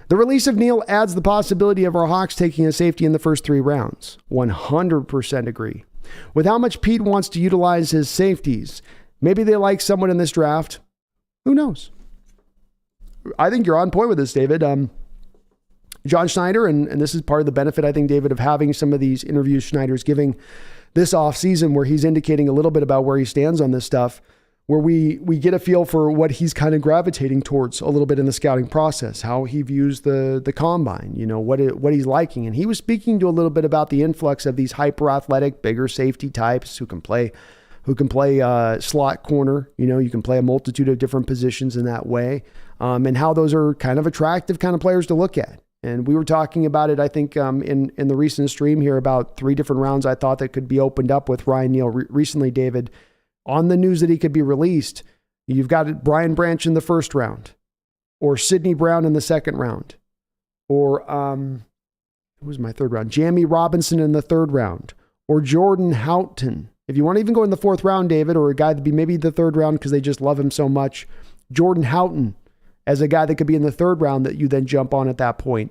The release of Neal adds the possibility of our Hawks taking a safety in the first 3 rounds. 100% agree. With how much Pete wants to utilize his safeties, maybe they like someone in this draft. Who knows? I think you're on point with this, David. John Schneider, and this is part of the benefit, I think, David, of having some of these interviews Schneider's giving this offseason where he's indicating a little bit about where he stands on this stuff, where we get a feel for what he's kind of gravitating towards a little bit in the scouting process, how he views the combine, what he's liking. And he was speaking to a little bit about the influx of these hyper athletic, bigger safety types who can play slot corner. You can play a multitude of different positions in that way, and how those are kind of attractive kind of players to look at. And we were talking about it, I think, in the recent stream here about 3 different rounds I thought that could be opened up with Ryan Neal recently, David. On the news that he could be released, you've got Brian Branch in the first round, or Sidney Brown in the second round, or who was my third round? Jamie Robinson in the third round, or Jordan Houghton. If you want to even go in the 4th round, David, or a guy that'd be maybe the 3rd round because they just love him so much, Jordan Houghton as a guy that could be in the 3rd round that you then jump on at that point.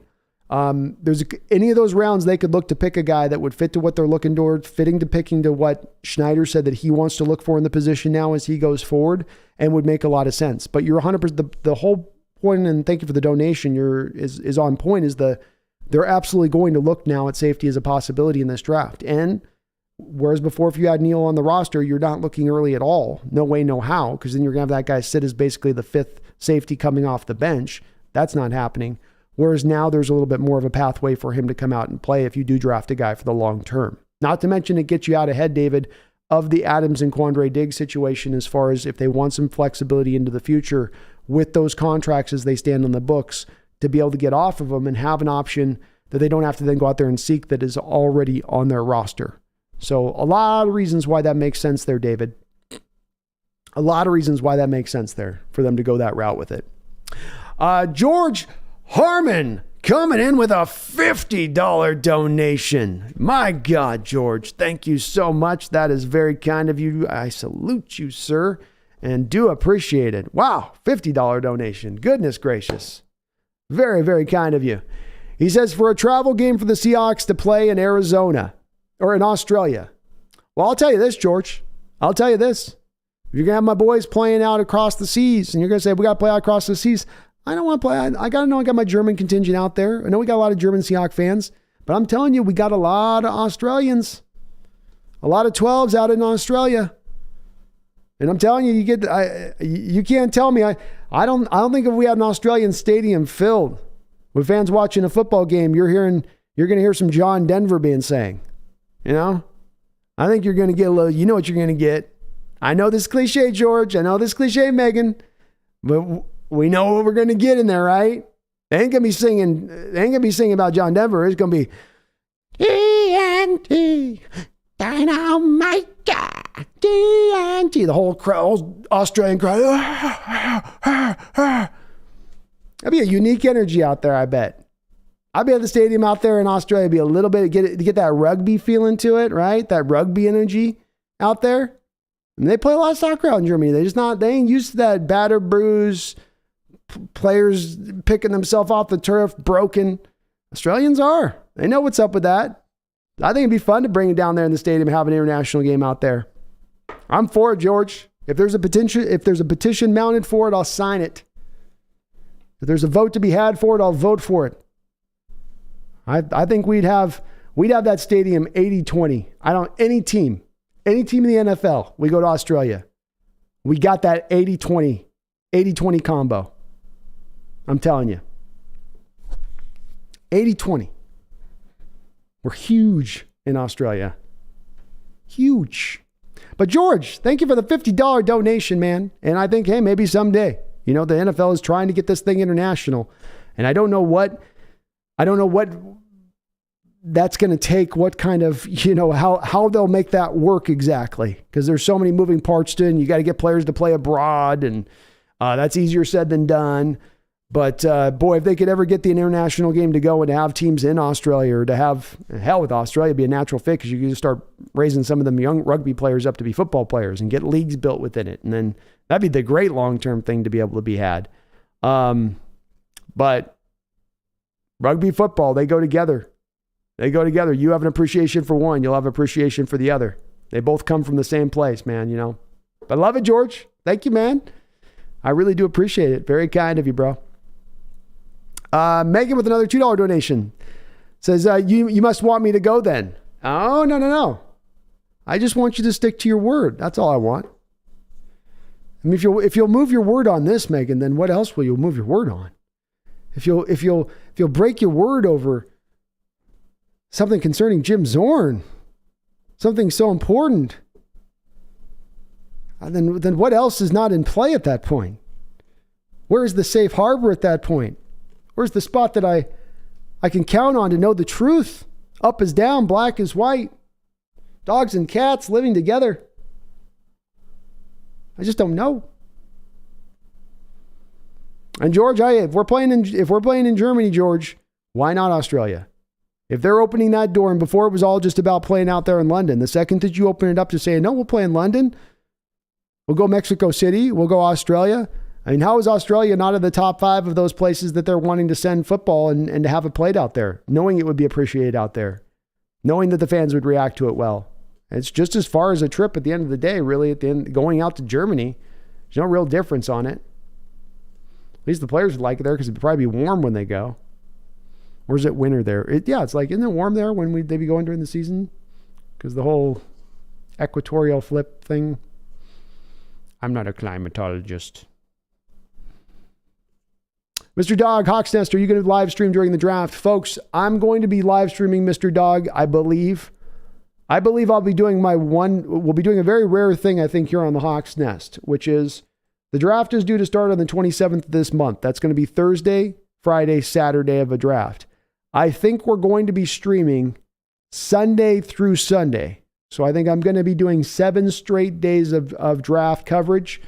There's any of those rounds, they could look to pick a guy that would fit to what they're looking toward, fitting to picking to what Schneider said that he wants to look for in the position now as he goes forward, and would make a lot of sense. But you're 100%, the whole point, and thank you for the donation, is on point, is they're absolutely going to look now at safety as a possibility in this draft. And whereas before, if you had Neal on the roster, you're not looking early at all. No way, no how, because then you're going to have that guy sit as basically the 5th safety coming off the bench. That's not happening. Whereas now there's a little bit more of a pathway for him to come out and play if you do draft a guy for the long term. Not to mention it gets you out ahead, David, of the Adams and Quandre Diggs situation as far as if they want some flexibility into the future with those contracts as they stand on the books to be able to get off of them and have an option that they don't have to then go out there and seek that is already on their roster. So a lot of reasons why that makes sense there, David. A lot of reasons why that makes sense there for them to go that route with it. George Harmon coming in with a $50 donation. My God, George, thank you so much. That is very kind of you. I salute you, sir, and do appreciate it. Wow, $50 donation. Goodness gracious. Very, very kind of you. He says, for a travel game for the Seahawks to play in Arizona or in Australia. Well, I'll tell you this, George. I'll tell you this. If you're going to have my boys playing out across the seas and you're going to say, we got to play out across the seas, I don't want to play. I got to know I got my German contingent out there. I know we got a lot of German Seahawks fans, but I'm telling you, we got a lot of Australians, a lot of 12s out in Australia. And I'm telling you, you can't tell me. I don't think if we had an Australian stadium filled with fans watching a football game, you're going to hear some John Denver being saying, I think you're going to get a little, you know what you're going to get. I know this cliche, George. I know this cliche, Megan, but we know what we're going to get in there, right? They ain't going to be singing about John Denver. It's going to be TNT, Dynamite, TNT. The whole crowd, whole Australian crowd. That'd be a unique energy out there, I bet. I'd be at the stadium out there in Australia, be a little bit, get that rugby feeling to it, right? That rugby energy out there. And they play a lot of soccer out in Germany. They ain't used to that batter, bruise, players picking themselves off the turf, broken. Australians are. They know what's up with that. I think it'd be fun to bring it down there in the stadium and have an international game out there. I'm for it, George. If there's a petition mounted for it, I'll sign it. If there's a vote to be had for it, I'll vote for it. I think we'd have that stadium 80-20. Any team in the NFL, we go to Australia. We got that 80-20 combo. I'm telling you. 80-20. We're huge in Australia. Huge. But George, thank you for the $50 donation, man. And I think, hey, maybe someday, the NFL is trying to get this thing international. And I don't know what that's going to take, what kind of, how they'll make that work exactly. Because there's so many moving parts to it, and you got to get players to play abroad, and that's easier said than done. But boy, if they could ever get the international game to go and to have teams in Australia, or to have, hell with Australia, be a natural fit, because you can just start raising some of them young rugby players up to be football players and get leagues built within it. And then that'd be the great long-term thing to be able to be had. But rugby, football, they go together. You have an appreciation for one, you'll have appreciation for the other. They both come from the same place, man, But I love it, George. Thank you, man. I really do appreciate it. Very kind of you, bro. Megan with another $2 donation says, you must want me to go then. Oh, no. I just want you to stick to your word. That's all I want. I mean, if you'll move your word on this, Megan, then what else will you move your word on? If you'll break your word over something concerning Jim Zorn, something so important, then what else is not in play at that point? Where is the safe harbor at that point? Where's the spot that I can count on to know the truth? Up is down, black is white. Dogs and cats living together. I just don't know. And George, if we're playing in Germany, George, why not Australia? If they're opening that door, and before it was all just about playing out there in London, the second that you open it up to saying, no, we'll play in London, we'll go Mexico City, we'll go Australia. I mean, how is Australia not in the top 5 of those places that they're wanting to send football and to have it played out there, knowing it would be appreciated out there, knowing that the fans would react to it well? It's just as far as a trip at the end of the day, really, at the end, going out to Germany. There's no real difference on it. At least the players would like it there because it'd probably be warm when they go. Or is it winter there? It's like, isn't it warm there when they be going during the season? Because the whole equatorial flip thing. I'm not a climatologist. Mr. Dog, Hawks Nest, are you going to live stream during the draft? Folks, I'm going to be live streaming Mr. Dog, I believe. I'll be doing we'll be doing a very rare thing, I think, here on the Hawks Nest, which is the draft is due to start on the 27th of this month. That's going to be Thursday, Friday, Saturday of a draft. I think we're going to be streaming Sunday through Sunday. So I think I'm going to be doing 7 straight days of draft coverage.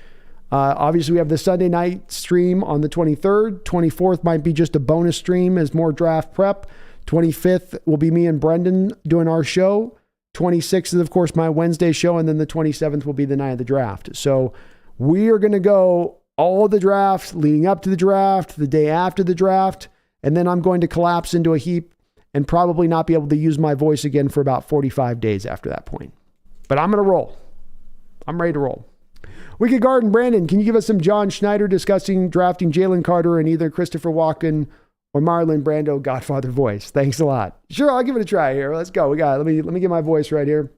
Obviously, we have the Sunday night stream on the 23rd. 24th might be just a bonus stream as more draft prep. 25th will be me and Brendan doing our show. 26th is, of course, my Wednesday show. And then the 27th will be the night of the draft. So we are going to go all the draft leading up to the draft, the day after the draft. And then I'm going to collapse into a heap and probably not be able to use my voice again for about 45 days after that point. But I'm going to roll. I'm ready to roll. Wicked Garden, Brandon, can you give us some John Schneider discussing drafting Jalen Carter in either Christopher Walken or Marlon Brando Godfather voice? Thanks a lot. Sure, I'll give it a try here. Let's go. Let me get my voice right here.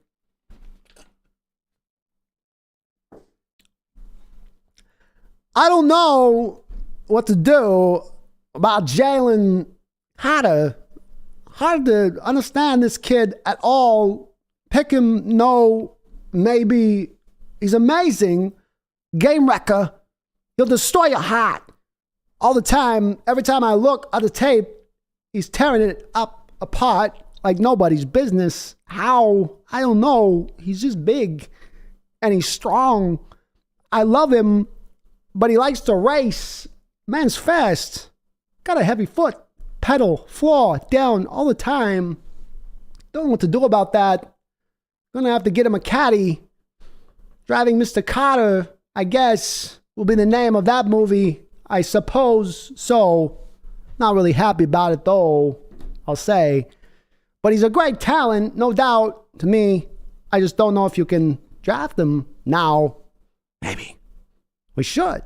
I don't know what to do about Jalen Carter. Hard to understand this kid at all. Pick him, no, maybe. He's amazing. Game wrecker. He'll destroy your heart all the time. Every time I look at the tape, he's tearing it up apart like nobody's business. How? I don't know. He's just big and he's strong. I love him, but he likes to race. Man's fast. Got a heavy foot. Pedal, floor, down all the time. Don't know what to do about that. Gonna have to get him a caddy. Driving Mr. Carter, I guess, will be the name of that movie. I suppose so. Not really happy about it, though, I'll say. But he's a great talent, no doubt, to me. I just don't know if you can draft him now. Maybe. We should.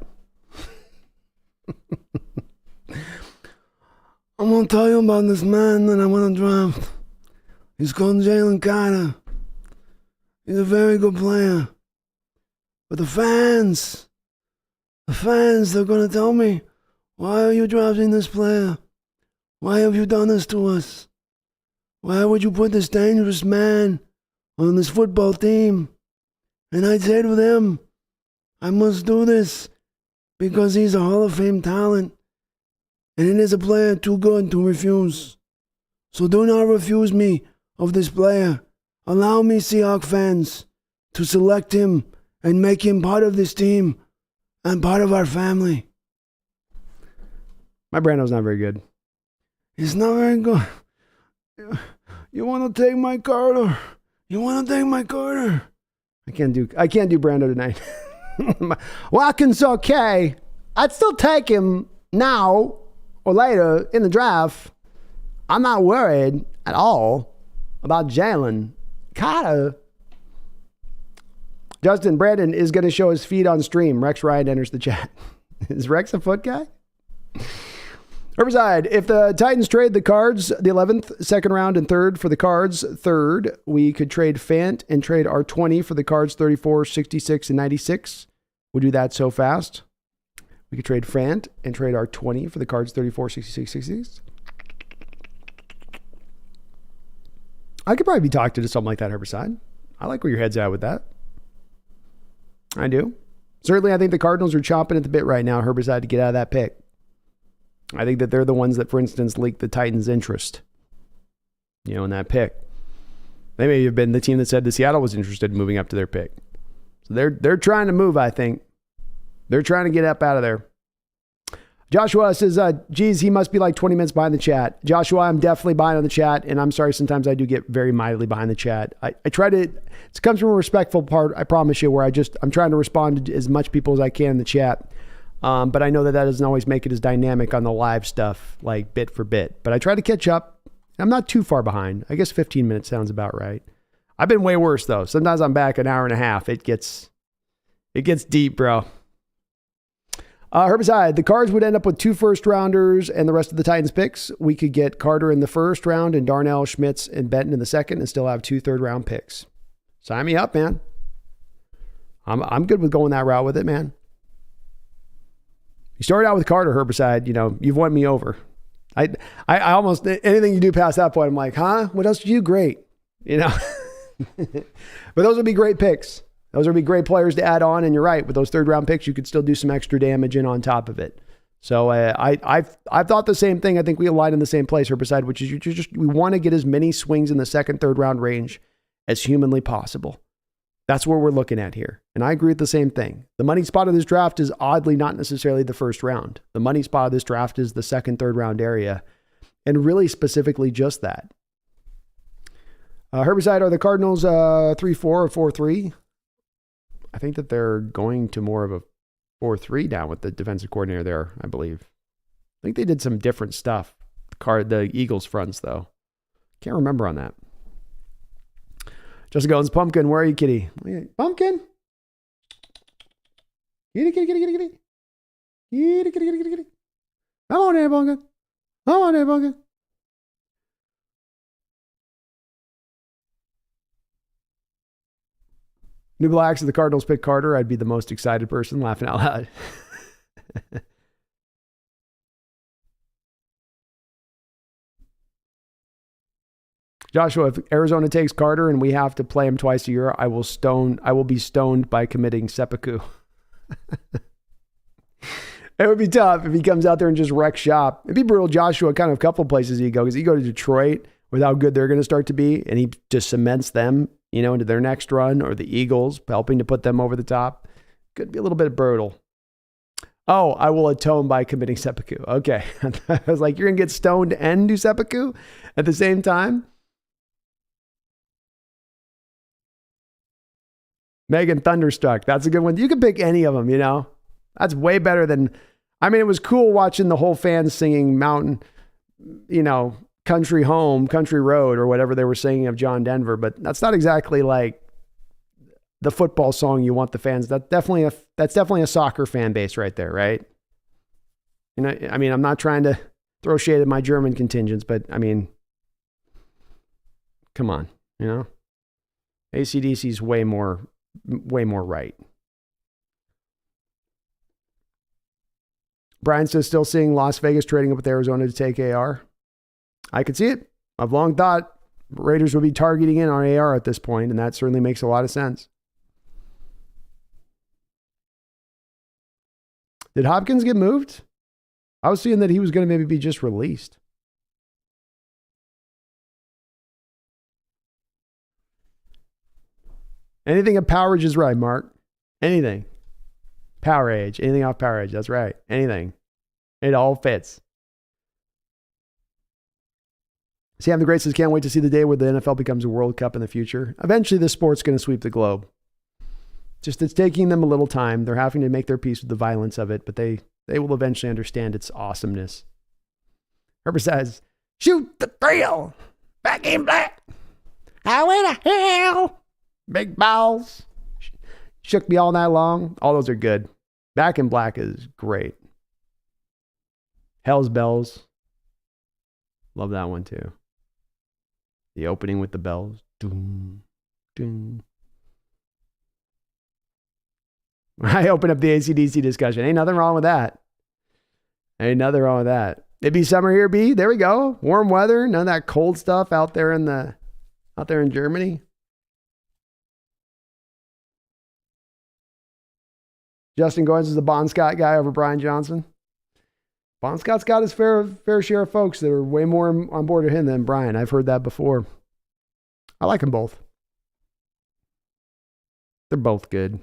I'm going to tell you about this man that I want to draft. He's called Jalen Carter. He's a very good player. But the fans, they're going to tell me, why are you drafting this player? Why have you done this to us? Why would you put this dangerous man on this football team? And I'd say to them, I must do this because he's a Hall of Fame talent. And it is a player too good to refuse. So do not refuse me of this player. Allow me, Seahawks fans, to select him and make him part of this team and part of our family. My Brando's not very good. He's not very good. You want to take my Carter? You want to take my Carter? I can't do Brando tonight. Watkins okay. I'd still take him now or later in the draft. I'm not worried at all about Jalen Carter. Justin Brandon is going to show his feet on stream. Rex Ryan enters the chat. Is Rex a foot guy? Riverside, if the Titans trade the Cards, the 11th, second round, and third for the Cards, third, we could trade Fant and trade our 20 for the Cards, 34, 66, and 96. We'll do that so fast. We could trade Fant and trade our 20 for the Cards, 34, 66, 66. I could probably be talked to something like that, Riverside. I like where your head's at with that. I do. Certainly, I think the Cardinals are chomping at the bit right now, Herbicide, to get out of that pick. I think that they're the ones that, for instance, leaked the Titans' interest, in that pick. They may have been the team that said that Seattle was interested in moving up to their pick. So they're trying to move, I think. They're trying to get up out of there. Joshua says, geez, he must be like 20 minutes behind the chat. Joshua, I'm definitely behind on the chat, and I'm sorry, sometimes I do get very mildly behind the chat. I try to, it comes from a respectful part, I promise you, where I'm trying to respond to as much people as I can in the chat. But I know that doesn't always make it as dynamic on the live stuff, like bit for bit. But I try to catch up. I'm not too far behind. I guess 15 minutes sounds about right. I've been way worse, though. Sometimes I'm back an hour and a half. It gets deep, bro. Herbicide, the Cards would end up with 2 first-rounders and the rest of the Titans picks. We could get Carter in the first round and Darnell, Schmitz, and Benton in the second and still have 2 third-round picks. Sign me up, man. I'm good with going that route with it, man. You started out with Carter, Herbicide. You've won me over. I almost, anything you do past that point, I'm like, huh? What else did you do? Great. But those would be great picks. Those would be great players to add on. And you're right. With those third-round picks, you could still do some extra damage in on top of it. So I've thought the same thing. I think we align in the same place, Herbicide, which is we want to get as many swings in the second, third-round range as humanly possible. That's what we're looking at here. And I agree with the same thing. The money spot of this draft is oddly not necessarily the first round. The money spot of this draft is the second, third round area. And really specifically just that. Herbicide, are the Cardinals 3-4 or 4-3? I think that they're going to more of a 4-3 now with the defensive coordinator there, I believe. I think they did some different stuff. The Eagles fronts, though. Can't remember on that. Jessica Owens, Pumpkin, where are you, kitty? Pumpkin? Kitty. Kitty. Come on there, Pumpkin. New Blacks, if the Cardinals pick Carter, I'd be the most excited person, laughing out loud. Joshua, if Arizona takes Carter and we have to play him twice a year, I will be stoned by committing seppuku. It would be tough if he comes out there and just wrecks shop. It'd be brutal, Joshua, kind of a couple places you go, because you go to Detroit with how good they're going to start to be, and he just cements them, into their next run, or the Eagles, helping to put them over the top. Could be a little bit brutal. Oh, I will atone by committing seppuku. Okay. I was like, you're going to get stoned and do seppuku at the same time? Megan Thunderstruck. That's a good one. You can pick any of them, That's way better than... I mean, it was cool watching the whole fans singing Mountain, Country Home, Country Road, or whatever they were singing of John Denver, but that's not exactly like the football song you want the fans. That's definitely a soccer fan base right there, right? I mean, I'm not trying to throw shade at my German contingents, but I mean, come on, AC/DC's way more right. Brian says still seeing Las Vegas trading up with Arizona to take AR. I could see it. I've long thought Raiders would be targeting in on AR at this point, and that certainly makes a lot of sense. Did Hopkins get moved? I was seeing that he was going to maybe be just released. Anything of Power Age is right, Mark. Anything. Power Age. Anything off Power Age. That's right. Anything. It all fits. Sam the Great says, can't wait to see the day where the NFL becomes a World Cup in the future. Eventually, this sport's going to sweep the globe. Just it's taking them a little time. They're having to make their peace with the violence of it, but they will eventually understand its awesomeness. Herbert says, shoot the thrill. Back in black. How in the hell? Big balls. Shook me all night long. All those are good. Back in Black is great. Hell's Bells. Love that one too. The opening with the bells. Doom, doom. I open up the AC/DC discussion. Ain't nothing wrong with that. Ain't nothing wrong with that. It'd be summer here, B. There we go. Warm weather. None of that cold stuff out there in Germany. Justin Goins is the Bon Scott guy over Brian Johnson. Bon Scott's got his fair share of folks that are way more on board with him than Brian. I've heard that before. I like them both. They're both good.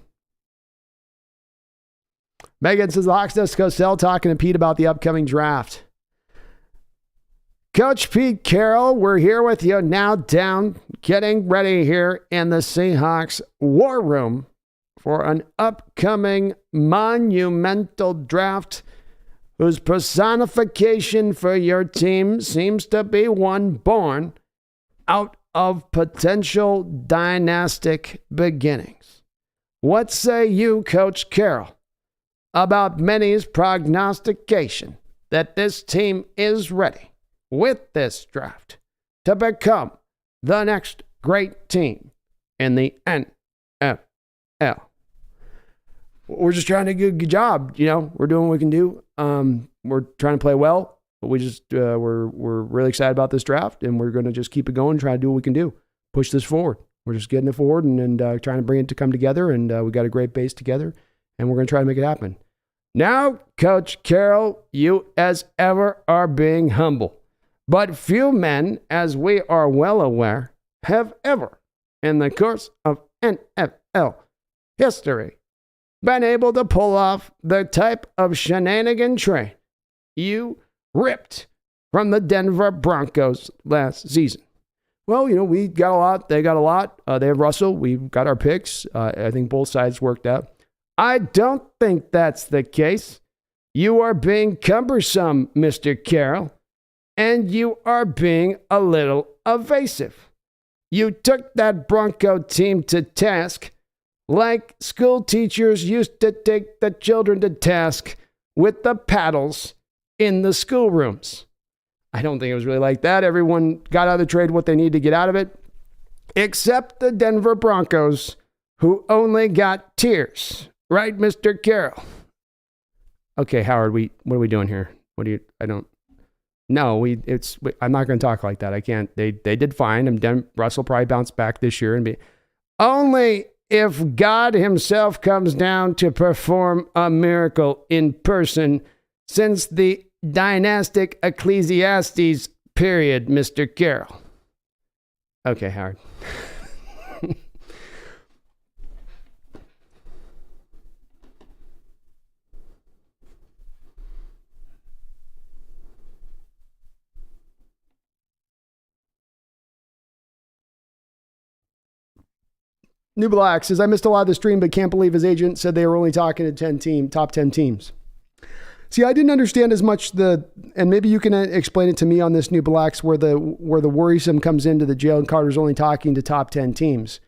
Megan says, the Hawks Nest Cosell talking to Pete about the upcoming draft. Coach Pete Carroll, we're here with you now down, getting ready here in the Seahawks war room for an upcoming monumental draft whose personification for your team seems to be one born out of potential dynastic beginnings. What say you, Coach Carroll, about many's prognostication that this team is ready with this draft to become the next great team in the NFL? We're just trying to do a good job. We're doing what we can do. We're trying to play well, but we're really excited about this draft, and we're going to just keep it going, try to do what we can do, push this forward. We're just getting it forward and trying to bring it to come together, and we got a great base together, and we're going to try to make it happen. Now, Coach Carroll, you as ever are being humble, but few men, as we are well aware, have ever, in the course of NFL history, been able to pull off the type of shenanigan train you ripped from the Denver Broncos last season. Well, we got a lot. They got a lot. They have Russell. We've got our picks. I think both sides worked out. I don't think that's the case. You are being cumbersome, Mr. Carroll, and you are being a little evasive. You took that Bronco team to task like school teachers used to take the children to task with the paddles in the schoolrooms. I don't think it was really like that. Everyone got out of the trade what they needed to get out of it, except the Denver Broncos, who only got tears. Right, Mr. Carroll? Okay, Howard, what are we doing here? I'm not going to talk like that. I can't. They did fine. And Russell probably bounced back this year and be only if God himself comes down to perform a miracle in person since the dynastic Ecclesiastes period, Mr. Carroll. Okay, Howard. New Black says, I missed a lot of the stream, but can't believe his agent said they were only talking to top 10 teams. See, I didn't understand as much and maybe you can explain it to me on this new Blacks where the worrisome comes into the Jalen Carter's only talking to top 10 teams.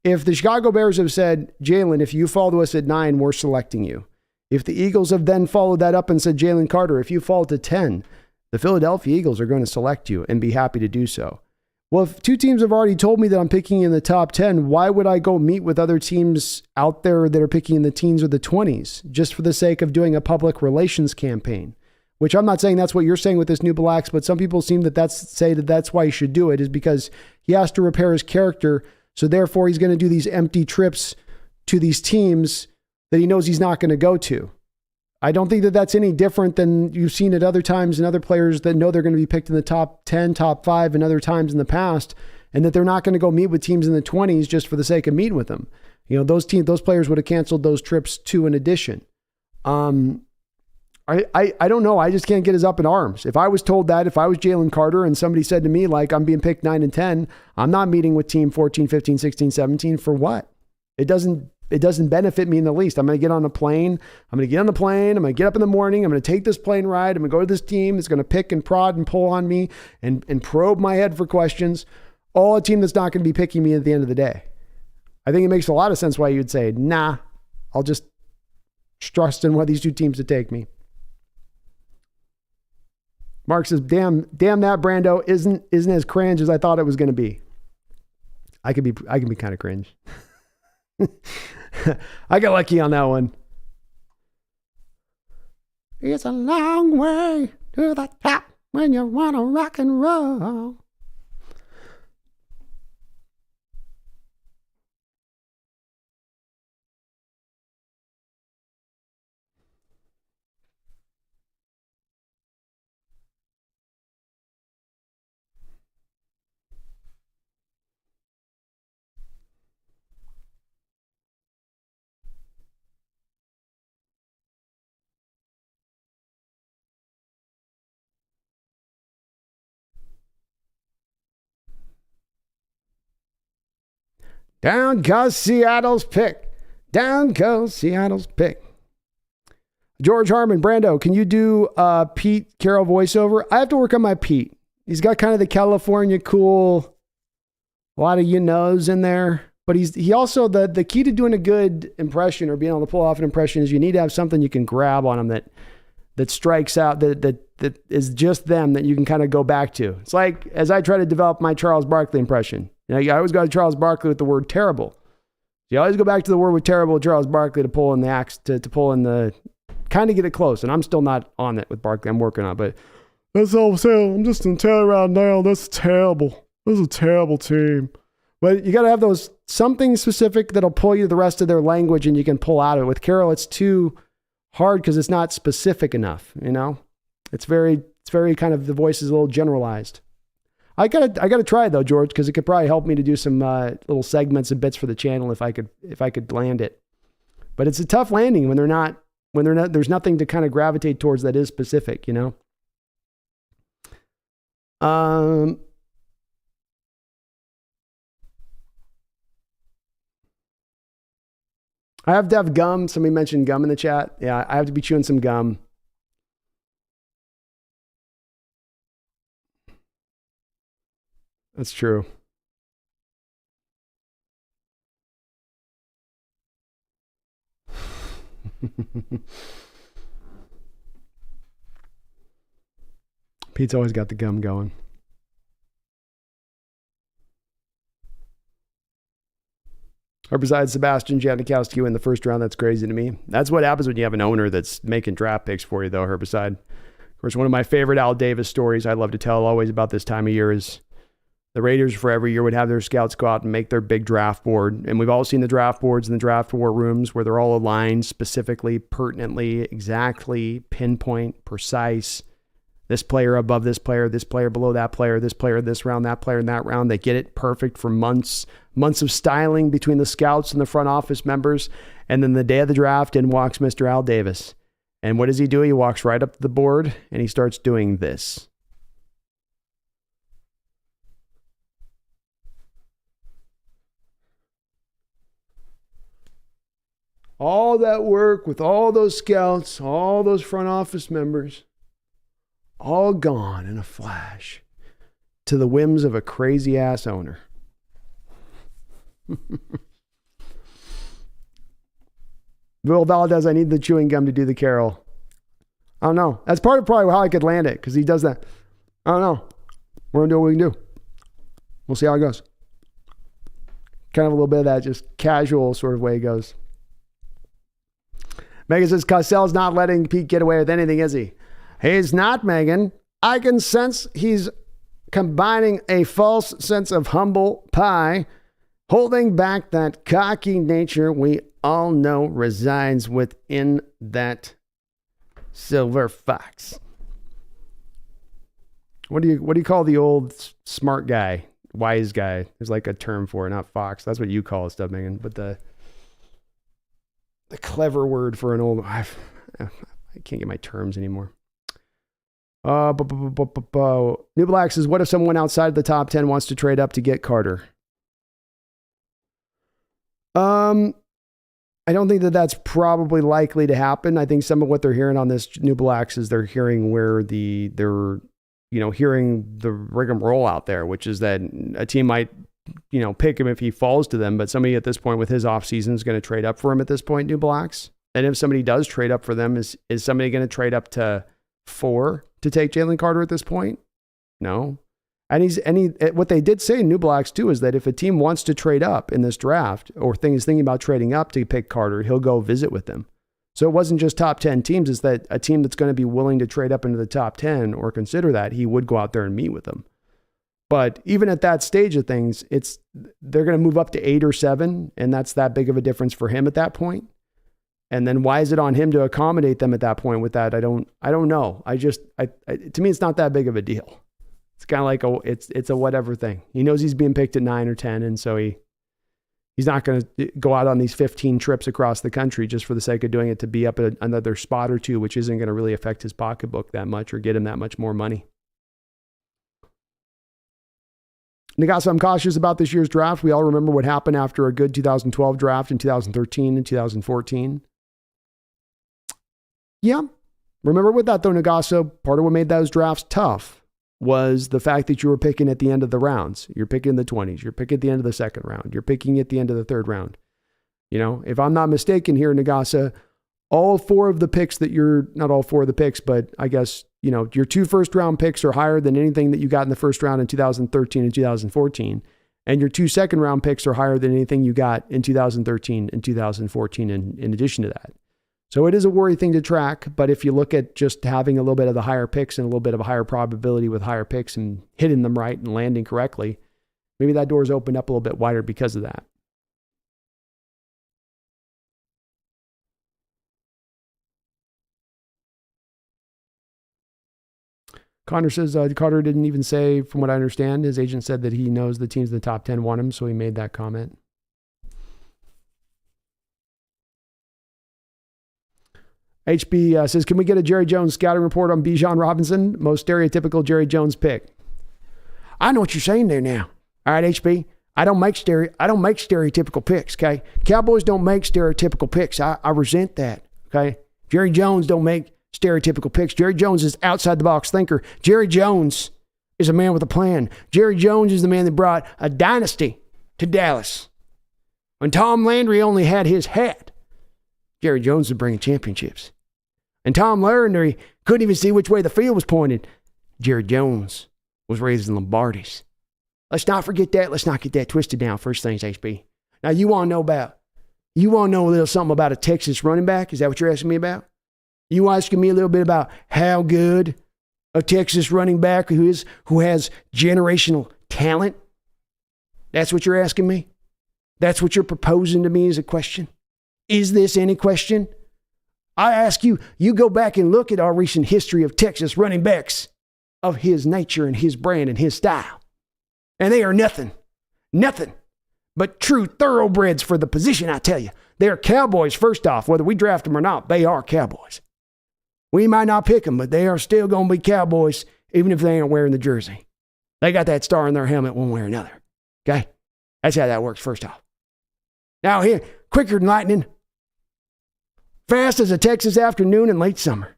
If the Chicago Bears have said, Jalen, if you fall to us at 9, we're selecting you. If the Eagles have then followed that up and said, Jalen Carter, if you fall to 10, the Philadelphia Eagles are going to select you and be happy to do so. Well, if 2 teams have already told me that I'm picking in the top 10, why would I go meet with other teams out there that are picking in the teens or the 20s just for the sake of doing a public relations campaign? Which I'm not saying that's what you're saying with this new Blacks, but some people seem say that that's why he should do it, is because he has to repair his character. So therefore, he's going to do these empty trips to these teams that he knows he's not going to go to. I don't think that that's any different than you've seen at other times and other players that know they're going to be picked in the top 10, top 5, and other times in the past, and that they're not going to go meet with teams in the 20s just for the sake of meeting with them. You know, those players would have canceled those trips too in addition. I don't know. I just can't get his up in arms. If I was told that, if I was Jalen Carter and somebody said to me, like, I'm being picked 9 and 10, I'm not meeting with team 14, 15, 16, 17 for what? It doesn't benefit me in the least. I'm going to get on a plane. I'm going to get on the plane. I'm going to get up in the morning. I'm going to take this plane ride. I'm going to go to this team. It's going to pick and prod and pull on me and probe my head for questions. All a team that's not going to be picking me at the end of the day. I think it makes a lot of sense why you'd say, nah, I'll just trust in one of these 2 teams to take me. Mark says, damn that Brando isn't as cringe as I thought it was going to be. I can be kind of cringe. I got lucky on that one. It's a long way to the top when you want to rock and roll. Down goes Seattle's pick. Down goes Seattle's pick. George Harmon, Brando, can you do Pete Carroll voiceover? I have to work on my Pete. He's got kind of the California cool, a lot of you-knows in there. But he also, the key to doing a good impression or being able to pull off an impression is you need to have something you can grab on him that strikes out, that is just them, that you can kind of go back to. It's like, as I try to develop my Charles Barkley impression, you know, I always go to Charles Barkley with the word terrible. You always go back to the word with terrible Charles Barkley to pull in the axe, to pull in the, kind of get it close. And I'm still not on it with Barkley. I'm working on it, but that's all I'm saying. I'm just going to tell you right now, that's terrible. This is a terrible team. But you got to have those, something specific that'll pull you to the rest of their language and you can pull out of it. With Carroll, it's too hard because it's not specific enough, you know? It's very kind of, the voice is a little generalized. I gotta try it though, George, because it could probably help me to do some little segments and bits for the channel if I could land it. But it's a tough landing when they're not, there's nothing to kind of gravitate towards that is specific, you know? I have to have gum. Somebody mentioned gum in the chat. Yeah, I have to be chewing some gum. That's true. Pete's always got the gum going. Or besides Sebastian Janikowski in the first round, that's crazy to me. That's what happens when you have an owner that's making draft picks for you, though, Herbicide. Of course, one of my favorite Al Davis stories I love to tell always about this time of year is the Raiders for every year would have their scouts go out and make their big draft board. And we've all seen the draft boards in the draft war rooms where they're all aligned specifically, pertinently, exactly, pinpoint, precise. This player above this player below that player this round, that player in that round. They get it perfect for months of styling between the scouts and the front office members. And then the day of the draft, in walks Mr. Al Davis. And what does he do? He walks right up to the board and he starts doing this. All that work with all those scouts, all those front office members, all gone in a flash to the whims of a crazy-ass owner. Will Valdez, I need the chewing gum to do the carol. I don't know. That's part of probably how I could land it, because he does that. I don't know. We're going to do what we can do. We'll see how it goes. Kind of a little bit of that just casual sort of way it goes. Megan says, Cassell's not letting Pete get away with anything, is he? He's not, Megan. I can sense he's combining a false sense of humble pie, holding back that cocky nature we all know resides within that silver fox. What do you call the old smart guy, wise guy? There's like a term for it, not fox. That's what you call it, stuff, Megan. But the clever word for an old, I can't get my terms anymore. New Black says, what if someone outside the top 10 wants to trade up to get Carter? I don't think that that's probably likely to happen. I think some of what they're hearing on this New Blacks is they're hearing where they're hearing the rigmarole out there, which is that a team might, pick him if he falls to them, but somebody at this point with his offseason is going to trade up for him at this point, New Blacks. And if somebody does trade up for them, is somebody going to trade up to 4 to take Jalen Carter at this point? No. And what they did say in New Blacks too is that if a team wants to trade up in this draft or is thinking about trading up to pick Carter, he'll go visit with them. So it wasn't just top 10 teams. It's that a team that's going to be willing to trade up into the top 10 or consider that, he would go out there and meet with them. But even at that stage of things, they're going to move up to 8 or 7, and that's that big of a difference for him at that point. And then why is it on him to accommodate them at that point with that? I don't know. To me, it's not that big of a deal. It's kind of like it's a whatever thing. He knows he's being picked at 9 or 10, and so he's not going to go out on these 15 trips across the country just for the sake of doing it to be up at another spot or two, which isn't going to really affect his pocketbook that much or get him that much more money. Nagasa, I'm cautious about this year's draft. We all remember what happened after a good 2012 draft in 2013 and 2014. Yeah. Remember with that, though, Nagasa, part of what made those drafts tough was the fact that you were picking at the end of the rounds. You're picking in the 20s. You're picking at the end of the second round. You're picking at the end of the third round. If I'm not mistaken here, Nagasa, all 4 of the picks not all 4 of the picks, but I guess, your 2 first round picks are higher than anything that you got in the first round in 2013 and 2014. And your 2 second round picks are higher than anything you got in 2013 and 2014 in addition to that. So it is a worry thing to track, but if you look at just having a little bit of the higher picks and a little bit of a higher probability with higher picks and hitting them right and landing correctly, maybe that door's opened up a little bit wider because of that. Connor says, Carter didn't even say, from what I understand, his agent said that he knows the teams in the top 10 want him, so he made that comment. HB says, can we get a Jerry Jones scouting report on Bijan Robinson? Most stereotypical Jerry Jones pick. I know what you're saying there now. All right, HB. I don't make stereotypical picks, okay? Cowboys don't make stereotypical picks. I resent that, okay? Jerry Jones don't make stereotypical picks. Jerry Jones is outside the box thinker. Jerry Jones is a man with a plan. Jerry Jones is the man that brought a dynasty to Dallas. When Tom Landry only had his hat, Jerry Jones was bringing championships. And Tom Landry couldn't even see which way the field was pointed. Jerry Jones was raising Lombardis. Let's not forget that. Let's not get that twisted down. First things, HB. Now, you want to know a little something about a Texas running back? Is that what you're asking me about? You asking me a little bit about how good a Texas running back who has generational talent? That's what you're asking me? That's what you're proposing to me as a question? Is this any question? I ask you, you go back and look at our recent history of Texas running backs of his nature and his brand and his style. And they are nothing but true thoroughbreds for the position, I tell you. They're Cowboys, first off. Whether we draft them or not, they are Cowboys. We might not pick them, but they are still going to be Cowboys, even if they ain't wearing the jersey. They got that star in their helmet one way or another. Okay? That's how that works, first off. Now here, quicker than lightning, Fast as a Texas afternoon in late summer.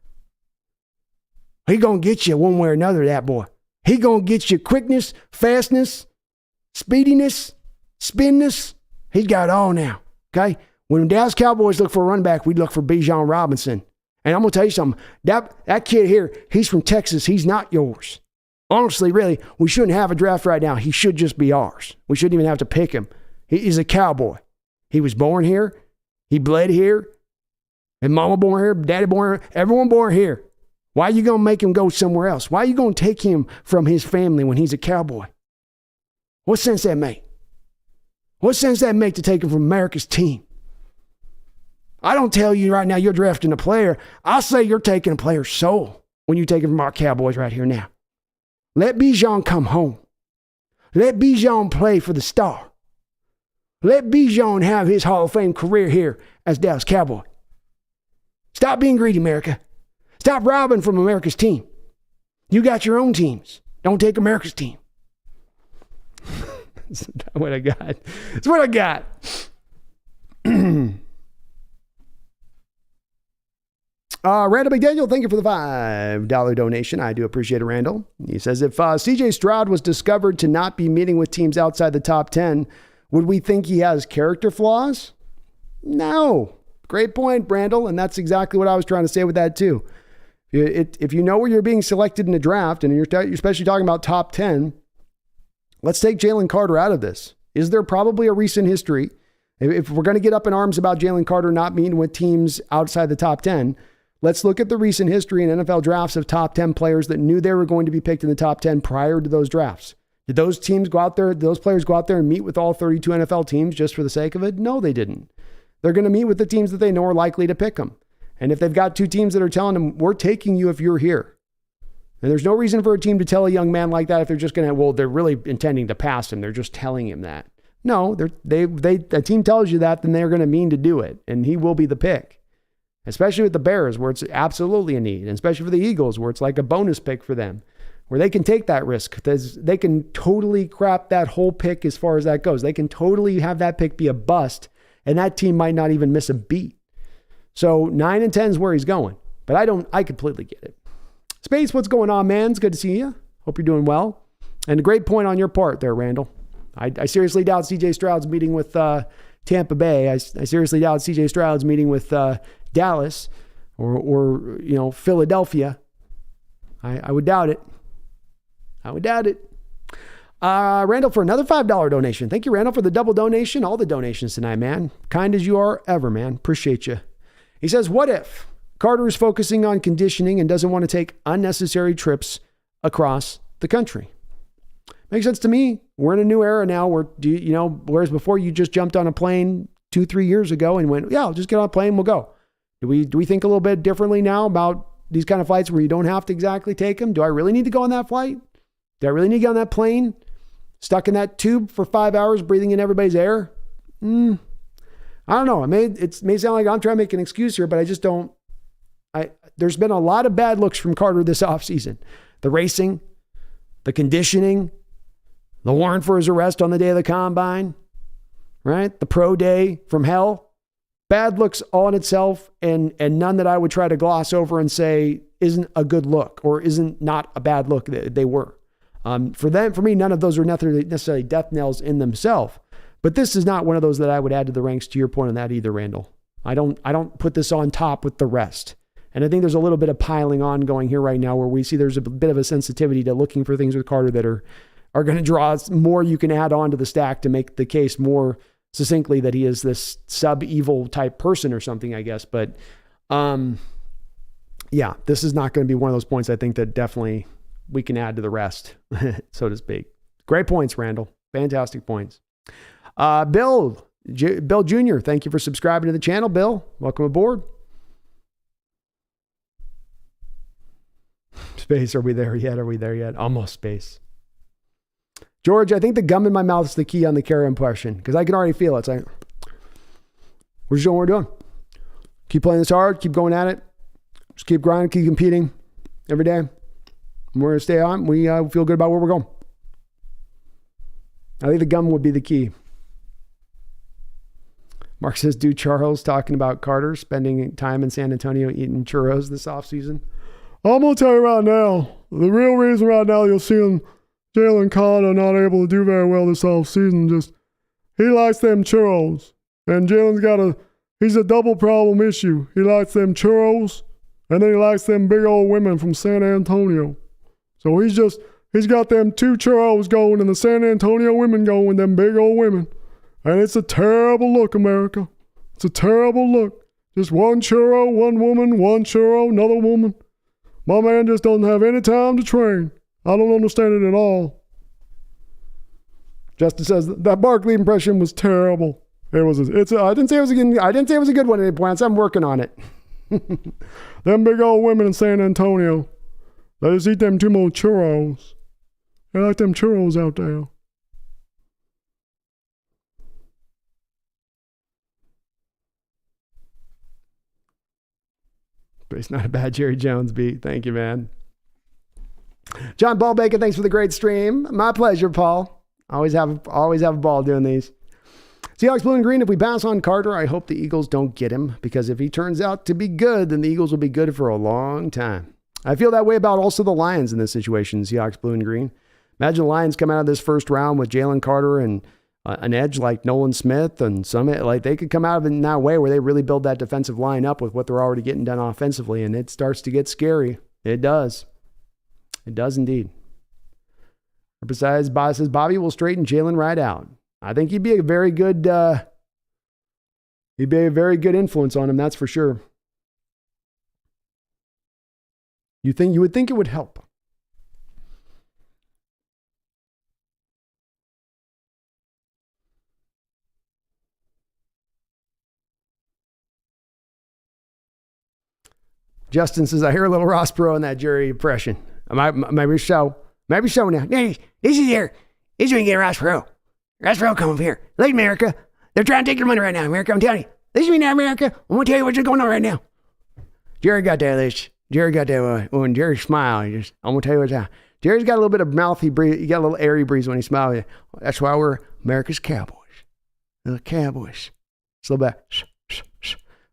He going to get you one way or another, that boy. He going to get you quickness, fastness, speediness, spinness. He's got it all now, okay? When the Dallas Cowboys look for a running back, we look for Bijan Robinson. And I'm going to tell you something. That kid here, he's from Texas. He's not yours. Honestly, really, we shouldn't have a draft right now. He should just be ours. We shouldn't even have to pick him. He's a Cowboy. He was born here. He bled here. And mama born here, daddy born here, everyone born here. Why are you going to make him go somewhere else? Why are you going to take him from his family when he's a Cowboy? What sense that make? What sense that make to take him from America's team? I don't tell you right now you're drafting a player. I'll say you're taking a player's soul when you take him from our Cowboys right here now. Let Bijan come home. Let Bijan play for the Star. Let Bijan have his Hall of Fame career here as Dallas Cowboy. Stop being greedy, America. Stop robbing from America's team. You got your own teams. Don't take America's team. That's what I got. That's what I got. Randall McDaniel, thank you for the $5 donation. I do appreciate it, Randall. He says, if C.J. Stroud was discovered to not be meeting with teams outside the top 10, would we think he has character flaws? No. Great point, Randall, and that's exactly what I was trying to say with that too. If you know where you're being selected in a draft, and you're especially talking about top 10, let's take Jalen Carter out of this. Is there probably a recent history? If we're going to get up in arms about Jalen Carter not meeting with teams outside the top 10, let's look at the recent history in NFL drafts of top 10 players that knew they were going to be picked in the top 10 prior to those drafts. Did those teams go out there, those players go out there and meet with all 32 NFL teams just for the sake of it? No, they didn't. They're going to meet with the teams that they know are likely to pick them. And if they've got two teams that are telling them, we're taking you if you're here. And there's no reason for a team to tell a young man like that if they're just going to, well, they're really intending to pass him. They're just telling him that. No, a team tells you that, then they're going to mean to do it. And he will be the pick. Especially with the Bears, where it's absolutely a need. And especially for the Eagles, where it's like a bonus pick for them, where they can take that risk. They can totally crap that whole pick as far as that goes. They can totally have that pick be a bust, and that team might not even miss a beat. So 9 and 10 is where he's going. But I completely get it. Space, what's going on, man? It's good to see you. Hope you're doing well. And a great point on your part there, Randall. I seriously doubt C.J. Stroud's meeting with Tampa Bay. I seriously doubt C.J. Stroud's meeting with Dallas or Philadelphia. I would doubt it. I would doubt it. Randall, for another $5 donation. Thank you, Randall, for the double donation. All the donations tonight, man. Kind as you are ever, man. Appreciate you. He says, what if Carter is focusing on conditioning and doesn't want to take unnecessary trips across the country? Makes sense to me. We're in a new era now where, whereas before you just jumped on a plane 2-3 years ago and went, yeah, I'll just get on a plane, we'll go. Do we think a little bit differently now about these kind of flights where you don't have to exactly take them? Do I really need to go on that flight? Do I really need to get on that plane? Stuck in that tube for 5 hours, breathing in everybody's air? I don't know. It may sound like I'm trying to make an excuse here, but I just don't. There's been a lot of bad looks from Carter this offseason. The racing, the conditioning, the warrant for his arrest on the day of the combine, right? The pro day from hell. Bad looks all in itself, and none that I would try to gloss over and say isn't a good look or isn't not a bad look. They were. For me, none of those are necessarily death knells in themselves. But this is not one of those that I would add to the ranks to your point on that either, Randall. I don't put this on top with the rest. And I think there's a little bit of piling on going here right now where we see there's a bit of a sensitivity to looking for things with Carter that are going to draw more you can add on to the stack to make the case more succinctly that he is this sub-evil type person or something, I guess. But yeah, this is not going to be one of those points I think that definitely we can add to the rest, so to speak. Great points, Randall. Fantastic points. Bill Jr., thank you for subscribing to the channel, Bill. Welcome aboard. Space, are we there yet? Are we there yet? Almost space. George, I think the gum in my mouth is the key on the carry impression because I can already feel it. It's like, we're just doing what we're doing. Keep playing this hard. Keep going at it. Just keep grinding. Keep competing every day. And we're going to stay on. We feel good about where we're going. I think the gum would be the key. Mark says, do Charles talking about Carter spending time in San Antonio eating churros this offseason? I'm going to tell you right now, the real reason right now you're seeing Jalen Carter not able to do very well this offseason, just he likes them churros. And Jalen's he's a double problem issue. He likes them churros, and then he likes them big old women from San Antonio. So he's got them two churros going and the San Antonio women going with them big old women. And it's a terrible look, America. It's a terrible look. Just one churro, one woman, one churro, another woman. My man just doesn't have any time to train. I don't understand it at all. Justin says that Barkley impression was terrible. I didn't say it was a good one at any point. I'm working on it. Them big old women in San Antonio. They just eat them two more churros. They like them churros out there. But it's not a bad Jerry Jones beat. Thank you, man. John Ballbacon, thanks for the great stream. My pleasure, Paul. Always have a ball doing these. Seahawks blue and green. If we pass on Carter, I hope the Eagles don't get him, because if he turns out to be good, then the Eagles will be good for a long time. I feel that way about also the Lions in this situation, Seahawks blue and green. Imagine the Lions come out of this first round with Jalen Carter and an edge like Nolan Smith and they could come out of it in that way where they really build that defensive line up with what they're already getting done offensively, and it starts to get scary. It does. It does indeed. Besides, Bob says Bobby will straighten Jalen right out. I think he'd be a very good influence on him, that's for sure. You would think it would help. Justin says, I hear a little Ross Perot in that Jerry impression. Maybe so. Maybe so now. Hey, this is here. This is when you get Ross Perot. Ross Perot, come over here. Look, America. They're trying to take your money right now, America. I'm telling you. Listen to me now, America. I'm going to tell you what's going on right now. Jerry got that. Jerry got that. When Jerry smiled, I'm going to tell you what's happening. Jerry's got a little bit of mouthy breeze. He got a little airy breeze when he smiles. That's why we're America's Cowboys. The Cowboys. It's a little bit.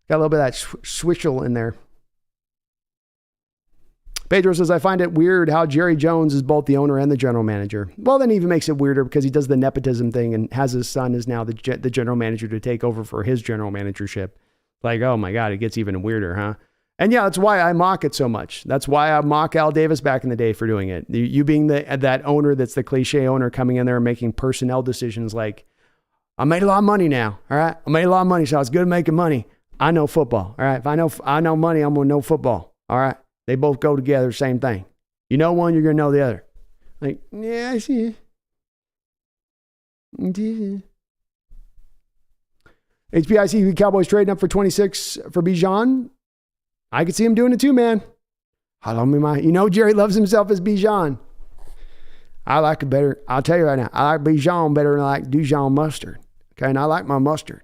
Got a little bit of that swishel in there. Pedro says, I find it weird how Jerry Jones is both the owner and the general manager. Well, then even makes it weirder because he does the nepotism thing and has his son is now the general manager to take over for his general managership. Like, oh my God, it gets even weirder, huh? And yeah, that's why I mock it so much. That's why I mock Al Davis back in the day for doing it. You being that owner that's the cliche owner coming in there and making personnel decisions like, I made a lot of money now, all right? I made a lot of money, so it's good making money. I know football, all right? If I know money, I'm going to know football, all right? They both go together, same thing. You know one, you're going to know the other. Like, yeah, I see it. HBIC Cowboys trading up for 26 for Bijan. I could see him doing it too, man. Jerry loves himself as Bijan. I like it better. I'll tell you right now, I like Bijan better than I like Dijon mustard. Okay, and I like my mustard,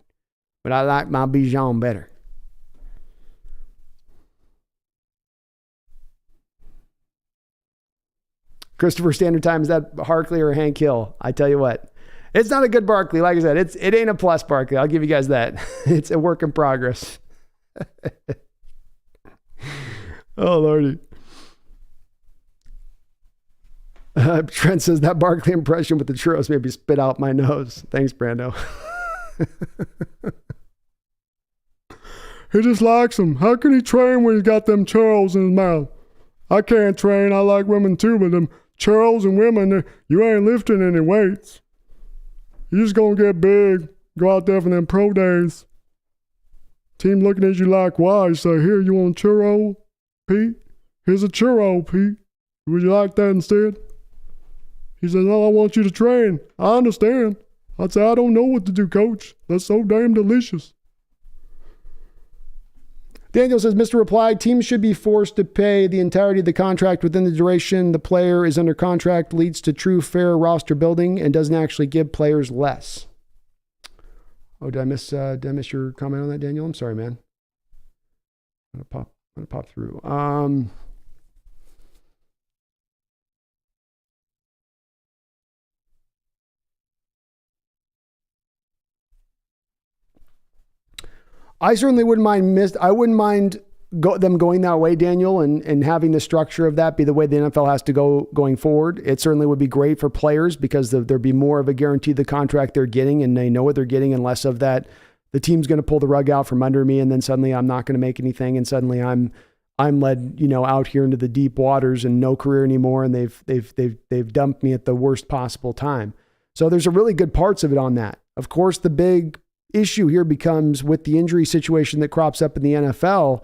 but I like my Bijan better. Christopher Standard Time, is that Harkley or Hank Hill? I tell you what, it's not a good Barkley. Like I said, it ain't a plus Barkley. I'll give you guys that. It's a work in progress. Oh, Lordy. Trent says that Barkley impression with the churros made me spit out my nose. Thanks, Brando. He just likes them. How can he train when he's got them churros in his mouth? I can't train. I like women too, but them churros and women, you ain't lifting any weights. You just gonna get big, go out there for them pro days. Team looking at you like, why? You say, here, you want a churro, Pete? Here's a churro, Pete. Would you like that instead? He says, no, I want you to train. I understand. I'd say, I don't know what to do, coach. That's so damn delicious. Daniel says, Mr. Reply, teams should be forced to pay the entirety of the contract within the duration the player is under contract, leads to true fair roster building and doesn't actually give players less. Oh, did I miss your comment on that, Daniel? I'm sorry, man. I'm gonna pop through. I certainly wouldn't mind I wouldn't mind them going that way, Daniel, and having the structure of that be the way the NFL has to go going forward. It certainly would be great for players because there'd be more of a guarantee the contract they're getting, and they know what they're getting, and less of that. The team's going to pull the rug out from under me, and then suddenly I'm not going to make anything, and suddenly I'm led, out here into the deep waters and no career anymore, and they've dumped me at the worst possible time. So there's a really good parts of it on that. Of course, the big issue here becomes with the injury situation that crops up in the NFL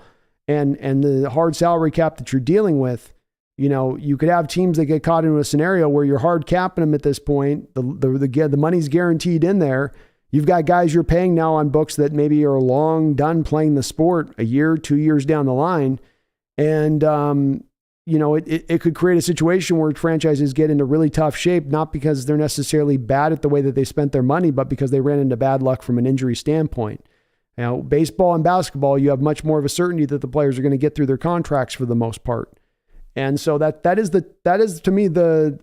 and the hard salary cap that you're dealing with. You could have teams that get caught into a scenario where you're hard capping them at this point. The money's guaranteed in there. You've got guys you're paying now on books that maybe are long done playing the sport, a year, 2 years down the line. And, it could create a situation where franchises get into really tough shape, not because they're necessarily bad at the way that they spent their money, but because they ran into bad luck from an injury standpoint. Baseball and basketball, you have much more of a certainty that the players are going to get through their contracts for the most part. And so that is to me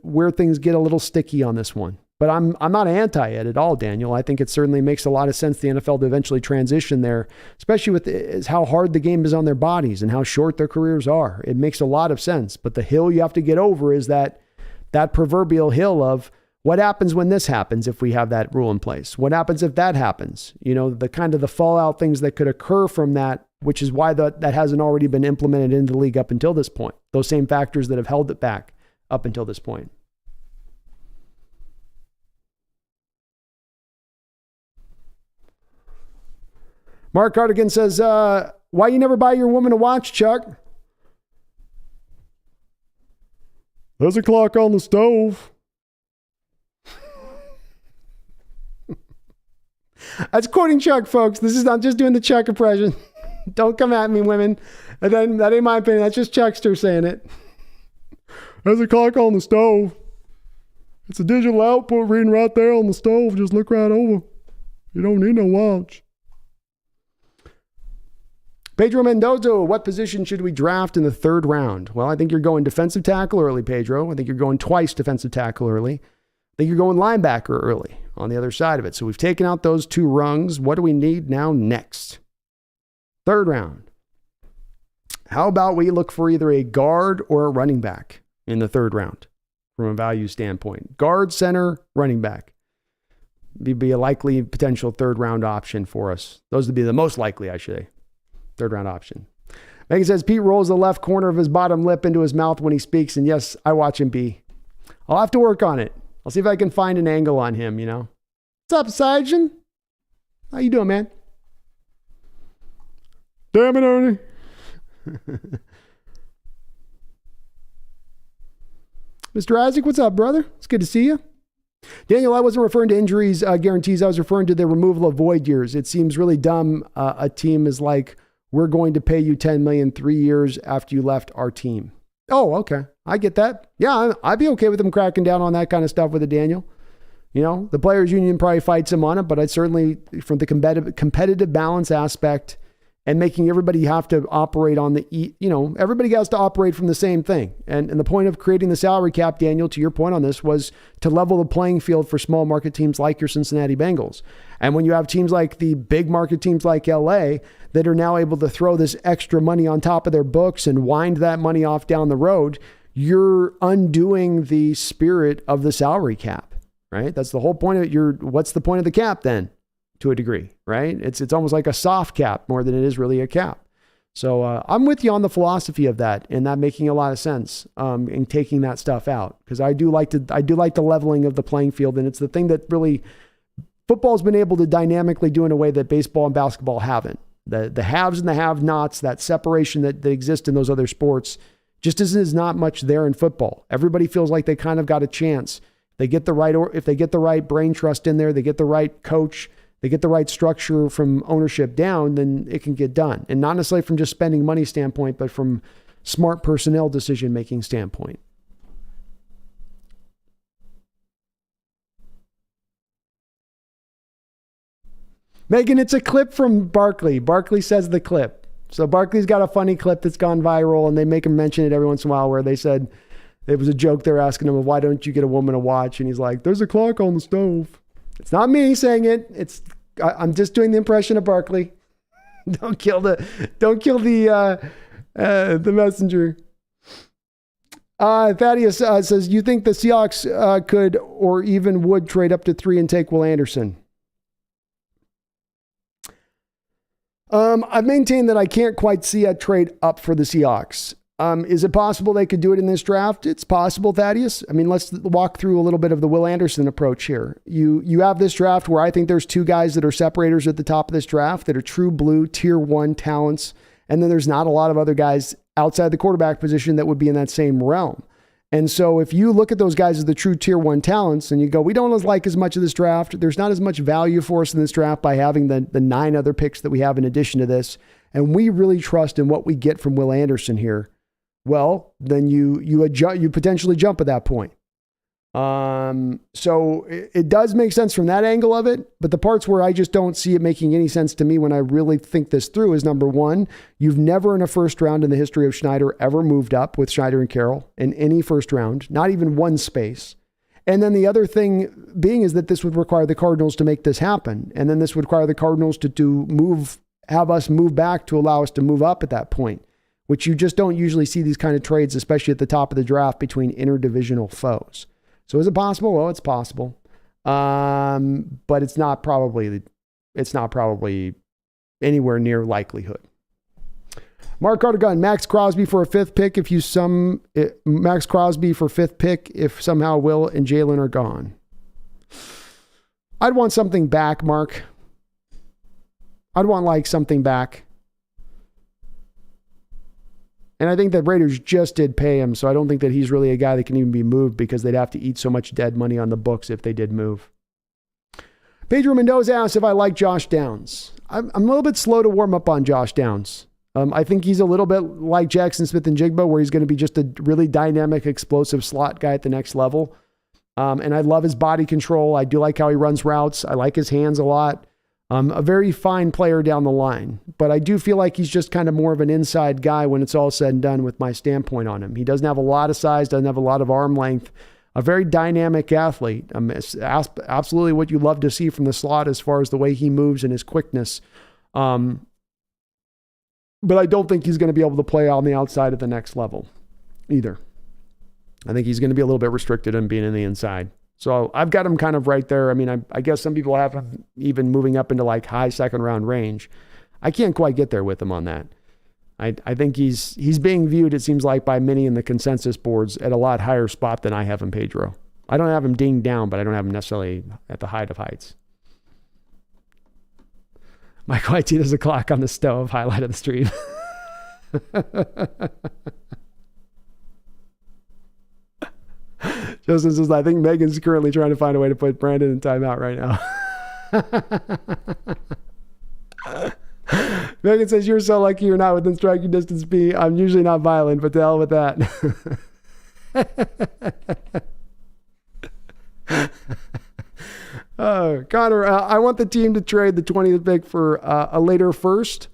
where things get a little sticky on this one. But I'm not anti it at all, Daniel. I think it certainly makes a lot of sense the NFL to eventually transition there, especially with how hard the game is on their bodies and how short their careers are. It makes a lot of sense. But the hill you have to get over is that proverbial hill of what happens when this happens if we have that rule in place? What happens if that happens? The kind of the fallout things that could occur from that, which is why that hasn't already been implemented into the league up until this point. Those same factors that have held it back up until this point. Mark Cardigan says, why you never buy your woman a watch, Chuck? There's a clock on the stove. That's quoting Chuck, folks. This is not just doing the Chuck impression. Don't come at me, women. That ain't my opinion. That's just Chuckster saying it. There's a clock on the stove. It's a digital output reading right there on the stove. Just look right over. You don't need no watch. Pedro Mendoza, what position should we draft in the third round? Well, I think you're going defensive tackle early, Pedro. I think you're going twice defensive tackle early. I think you're going linebacker early on the other side of it. So we've taken out those two rungs. What do we need now next? Third round. How about we look for either a guard or a running back in the third round from a value standpoint? Guard, center, running back. Be a likely potential third round option for us. Those would be the most likely, I should say. Third round option. Megan says, Pete rolls the left corner of his bottom lip into his mouth when he speaks. And yes, I watch him be. I'll have to work on it. I'll see if I can find an angle on him, What's up, Sargent? How you doing, man? Damn it, Ernie. Mr. Isaac, what's up, brother? It's good to see you. Daniel, I wasn't referring to injuries guarantees. I was referring to the removal of void years. It seems really dumb. A team is like, we're going to pay you $10 million 3 years after you left our team. Oh, okay. I get that. Yeah, I'd be okay with them cracking down on that kind of stuff with it, Daniel. The players union probably fights him on it, but I certainly, from the competitive balance aspect and making everybody have to operate on everybody has to operate from the same thing. And the point of creating the salary cap, Daniel, to your point on this, was to level the playing field for small market teams like your Cincinnati Bengals. And when you have teams like the big market teams like LA that are now able to throw this extra money on top of their books and wind that money off down the road, you're undoing the spirit of the salary cap, right? That's the whole point of it. What's the point of the cap then? To a degree, right? It's almost like a soft cap more than it is really a cap. So I'm with you on the philosophy of that, and that making a lot of sense in taking that stuff out, because I do like the leveling of the playing field, and it's the thing that really football's been able to dynamically do in a way that baseball and basketball haven't. The haves and the have-nots, that separation that exists in those other sports, just is not much there in football. Everybody feels like they kind of got a chance. If they get the right brain trust in there, they get the right coach, they get the right structure from ownership down, then it can get done. And not necessarily from just spending money standpoint, but from smart personnel decision-making standpoint. Megan, it's a clip from Barkley. Barkley says the clip. So Barkley's got a funny clip that's gone viral, and they make him mention it every once in a while, where they said it was a joke. They're asking him, why don't you get a woman a watch? And he's like, there's a clock on the stove. It's not me saying it. I'm just doing the impression of Barkley. Don't kill the messenger. Thaddeus says, you think the Seahawks could or even would trade up to 3 and take Will Anderson? I've maintained that I can't quite see a trade up for the Seahawks. Is it possible they could do it in this draft? It's possible, Thaddeus. I mean, let's walk through a little bit of the Will Anderson approach here. You have this draft where I think there's 2 guys that are separators at the top of this draft that are true blue, tier 1 talents. And then there's not a lot of other guys outside the quarterback position that would be in that same realm. And so if you look at those guys as the true tier 1 talents and you go, we don't like as much of this draft. There's not as much value for us in this draft by having the 9 other picks that we have in addition to this. And we really trust in what we get from Will Anderson here. Well, then you potentially jump at that point. So it does make sense from that angle of it, but the parts where I just don't see it making any sense to me when I really think this through is, number one, you've never in a first round in the history of Schneider ever moved up with Schneider and Carroll in any first round, not even one space. And then the other thing being is that this would require the Cardinals to make this happen. And then this would require the Cardinals to have us move back to allow us to move up at that point, which you just don't usually see these kind of trades, especially at the top of the draft between interdivisional foes. So is it possible? Well, it's possible. But it's not probably anywhere near likelihood. Mark Carter, Max Crosby for a 5th pick. Max Crosby for 5th pick if somehow Will and Jalen are gone. I'd want something back, Mark. I'd want something back. And I think that Raiders just did pay him, so I don't think that he's really a guy that can even be moved because they'd have to eat so much dead money on the books if they did move. Pedro Mendoza asks if I like Josh Downs. I'm a little bit slow to warm up on Josh Downs. I think he's a little bit like Jackson Smith-Njigba, where he's going to be just a really dynamic, explosive slot guy at the next level. And I love his body control. I do like how he runs routes. I like his hands a lot. A very fine player down the line, but I do feel like he's just kind of more of an inside guy when it's all said and done with my standpoint on him. He doesn't have a lot of size, doesn't have a lot of arm length, a very dynamic athlete. Absolutely what you love to see from the slot as far as the way he moves and his quickness. But I don't think he's going to be able to play on the outside at the next level either. I think he's going to be a little bit restricted in being in the inside. So I've got him kind of right there. I mean, I guess some people have him even moving up into high 2nd round range. I can't quite get there with him on that. I think he's being viewed, it seems like, by many in the consensus boards at a lot higher spot than I have him, Pedro. I don't have him dinged down, but I don't have him necessarily at the height of heights. Mike White does a clock on the stove, highlight of the stream. Justin says, I think Megan's currently trying to find a way to put Brandon in timeout right now. Megan says, you're so lucky you're not within striking distance B. I'm usually not violent, but to hell with that. Connor, I want the team to trade the 20th pick for a later first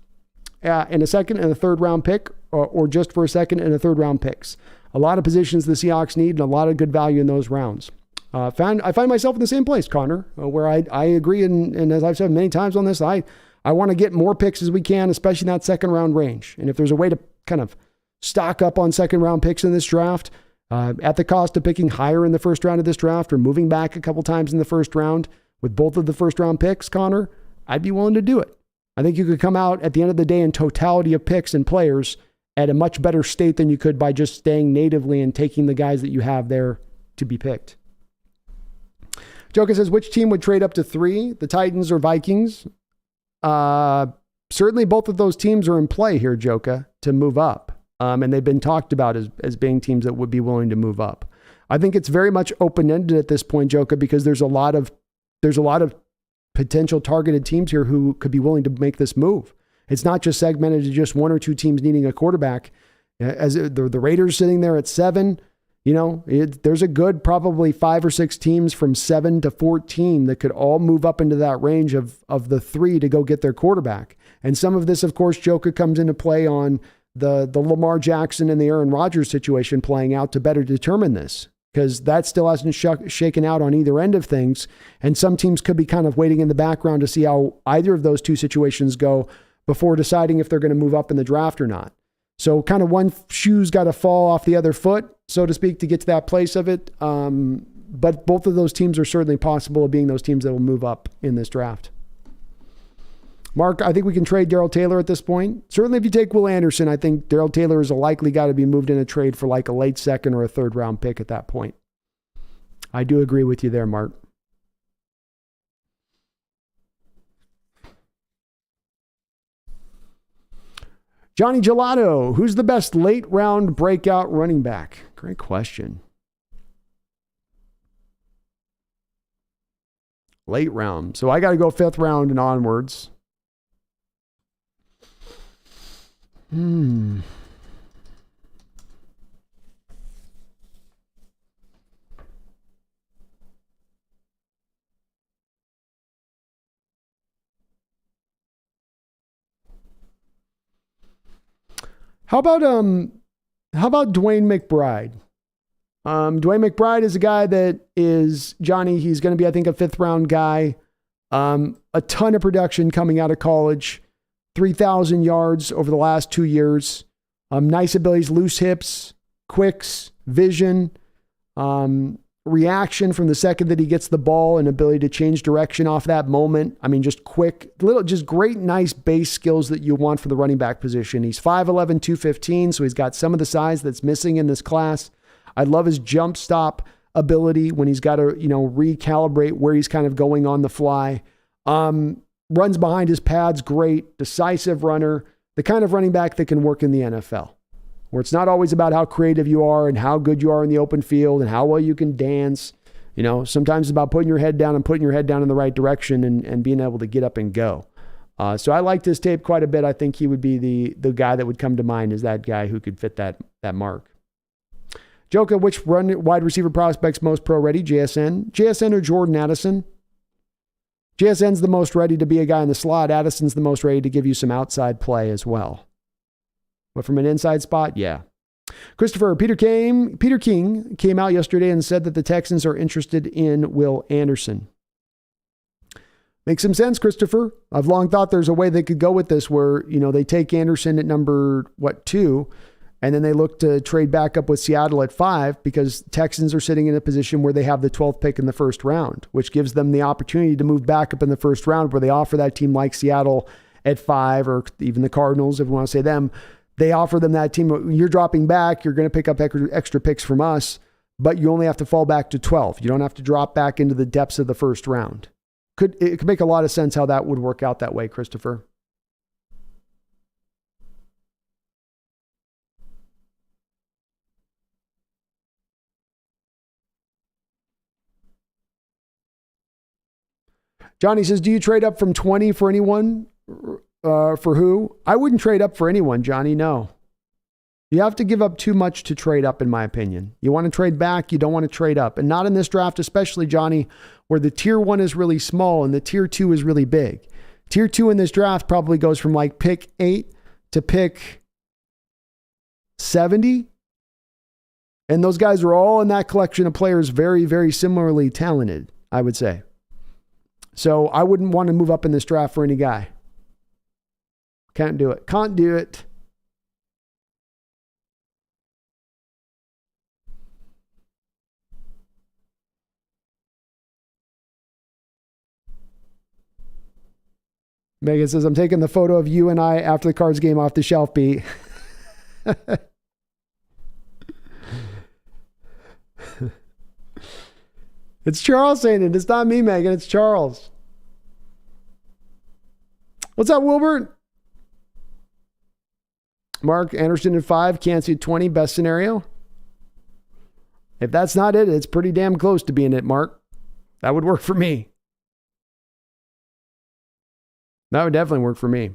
and a 2nd and a 3rd round pick, or just for a 2nd and a 3rd round picks. A lot of positions the Seahawks need and a lot of good value in those rounds. I find myself in the same place, Connor, where I agree. And as I've said many times on this, I want to get more picks as we can, especially in that 2nd round range. And if there's a way to kind of stock up on 2nd round picks in this draft, at the cost of picking higher in the 1st round of this draft or moving back a couple times in the 1st round with both of the 1st round picks, Connor, I'd be willing to do it. I think you could come out at the end of the day in totality of picks and players at a much better state than you could by just staying natively and taking the guys that you have there to be picked. Joka says, which team would trade up to 3, the Titans or Vikings? Certainly both of those teams are in play here, Joka, to move up. And they've been talked about as being teams that would be willing to move up. I think it's very much open-ended at this point, Joka, because there's a lot of potential targeted teams here who could be willing to make this move. It's not just segmented to just 1 or 2 teams needing a quarterback. As the Raiders sitting there at 7, there's a good probably 5 or 6 teams from 7 to 14 that could all move up into that range of the 3 to go get their quarterback. And some of this, of course, Joka comes into play on the Lamar Jackson and the Aaron Rodgers situation playing out to better determine this, because that still hasn't shaken out on either end of things. And some teams could be kind of waiting in the background to see how either of those 2 situations go before deciding if they're going to move up in the draft or not. So kind of one shoe's got to fall off the other foot, so to speak, to get to that place of it. But both of those teams are certainly possible of being those teams that will move up in this draft. Mark, I think we can trade Darrell Taylor at this point. Certainly if you take Will Anderson, I think Darrell Taylor is a likely guy to be moved in a trade for like a late second or a third round pick at that point. I do agree with you there, Mark. Johnny Gelato, who's the best late round breakout running back? Great question. Late round. So I got to go 5th round and onwards. How about Dwayne McBride? Dwayne McBride is a guy that is, Johnny, he's going to be, I think, a 5th round guy. A ton of production coming out of college. 3,000 yards over the last 2 years. Nice abilities, loose hips, quicks, vision, reaction from the second that he gets the ball, and ability to change direction off that moment. I mean, just quick, just great, nice base skills that you want for the running back position. He's 5'11", 215, so he's got some of the size that's missing in this class. I love his jump stop ability when he's got to, recalibrate where he's kind of going on the fly. Runs behind his pads, great, decisive runner, the kind of running back that can work in the NFL, where it's not always about how creative you are and how good you are in the open field and how well you can dance. Sometimes it's about putting your head down and putting your head down in the right direction and being able to get up and go. So I like this tape quite a bit. I think he would be the guy that would come to mind as that guy who could fit that mark. Joka, which wide receiver prospect's most pro ready? JSN or Jordan Addison? JSN's the most ready to be a guy in the slot. Addison's the most ready to give you some outside play as well. But from an inside spot, yeah. Christopher, Peter King came out yesterday and said that the Texans are interested in Will Anderson. Makes some sense, Christopher. I've long thought there's a way they could go with this where, they take Anderson at number, 2, and then they look to trade back up with Seattle at 5 because Texans are sitting in a position where they have the 12th pick in the first round, which gives them the opportunity to move back up in the first round where they offer that team like Seattle at 5 or even the Cardinals, if we want to say them. They offer them that team. You're dropping back. You're going to pick up extra picks from us, but you only have to fall back to 12. You don't have to drop back into the depths of the first round. It could make a lot of sense how that would work out that way, Christopher. Johnny says, do you trade up from 20 for anyone? For who? I wouldn't trade up for anyone, Johnny. No. You have to give up too much to trade up, in my opinion. You want to trade back, you don't want to trade up. And not in this draft, especially, Johnny, where the tier 1 is really small and the tier 2 is really big. Tier 2 in this draft probably goes from like pick 8 to pick 70. And those guys are all in that collection of players very, very similarly talented, I would say. So I wouldn't want to move up in this draft for any guy. Can't do it. Can't do it. Megan says, I'm taking the photo of you and I after the Cards game off the shelf, B. It's Charles saying it. It's not me, Megan. It's Charles. What's up, Wilbert? Mark, Anderson at 5, can't see 20, best scenario. If that's not it, it's pretty damn close to being it, Mark. That would work for me. That would definitely work for me.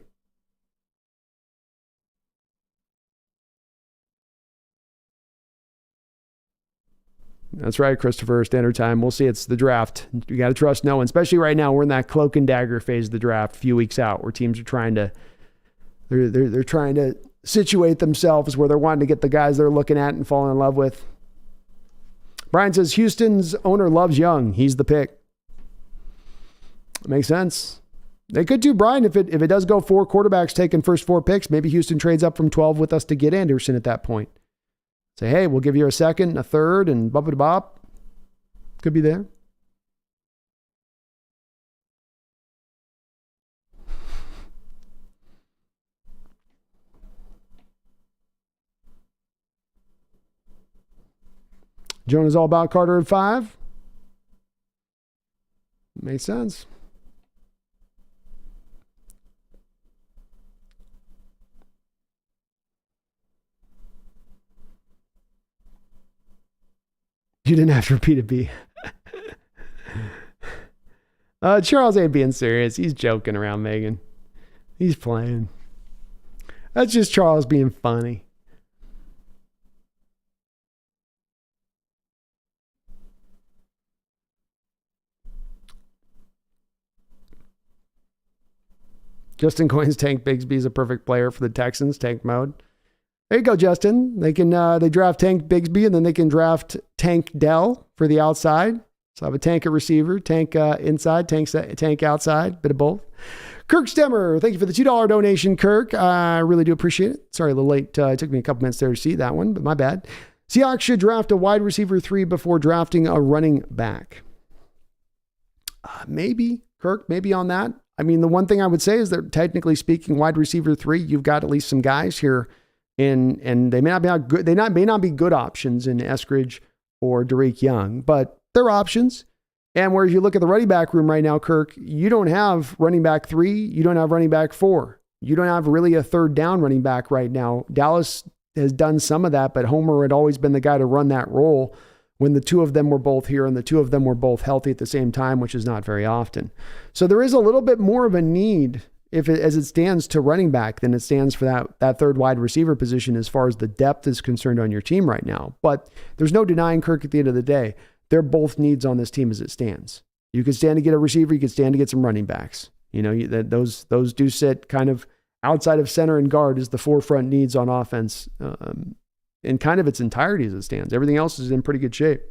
That's right, Christopher. Standard time. We'll see. It's the draft. You got to trust no one, especially right now. We're in that cloak and dagger phase of the draft, a few weeks out, where teams are trying to, they're trying to situate themselves where they're wanting to get the guys they're looking at and falling in love with. Brian says Houston's owner loves Young. He's the pick. Makes sense. They could do, Brian, if it does go 4 quarterbacks taking first 4 picks, maybe Houston trades up from 12 with us to get Anderson at that point. Say, hey, we'll give you a second, a third, and bop. Could be there. Jonah's all about Carter at 5. Makes sense. You didn't have to repeat it, B. Charles ain't being serious. He's joking around, Megan. He's playing. That's just Charles being funny. Justin Coins Tank Bigsby is a perfect player for the Texans, tank mode. There you go, Justin. They can they draft Tank Bigsby, and then they can draft Tank Dell for the outside. So I have a tank at receiver, tank inside, tank outside, bit of both. Kirk Stemmer, thank you for the $2 donation, Kirk. I really do appreciate it. Sorry, a little late. It took me a couple minutes there to see that one, but my bad. Seahawks should draft a wide receiver 3 before drafting a running back. Maybe, Kirk, maybe on that. I mean, the one thing I would say is that technically speaking, wide receiver 3, you've got at least some guys here and they may not be good. They may not be good options in Eskridge or Derek Young, but they're options. And whereas you look at the running back room right now, Kirk, you don't have running back 3. You don't have running back 4. You don't have really a third down running back right now. Dallas has done some of that, but Homer had always been the guy to run that role when the 2 of them were both here and the 2 of them were both healthy at the same time, which is not very often. So there is a little bit more of a need as it stands to running back than it stands for that third wide receiver position as far as the depth is concerned on your team right now. But there's no denying, Kirk, at the end of the day, they're both needs on this team as it stands. You could stand to get a receiver, you could stand to get some running backs. You know, those do sit kind of outside of center and guard as the forefront needs on offense in kind of its entirety as it stands. Everything else is in pretty good shape.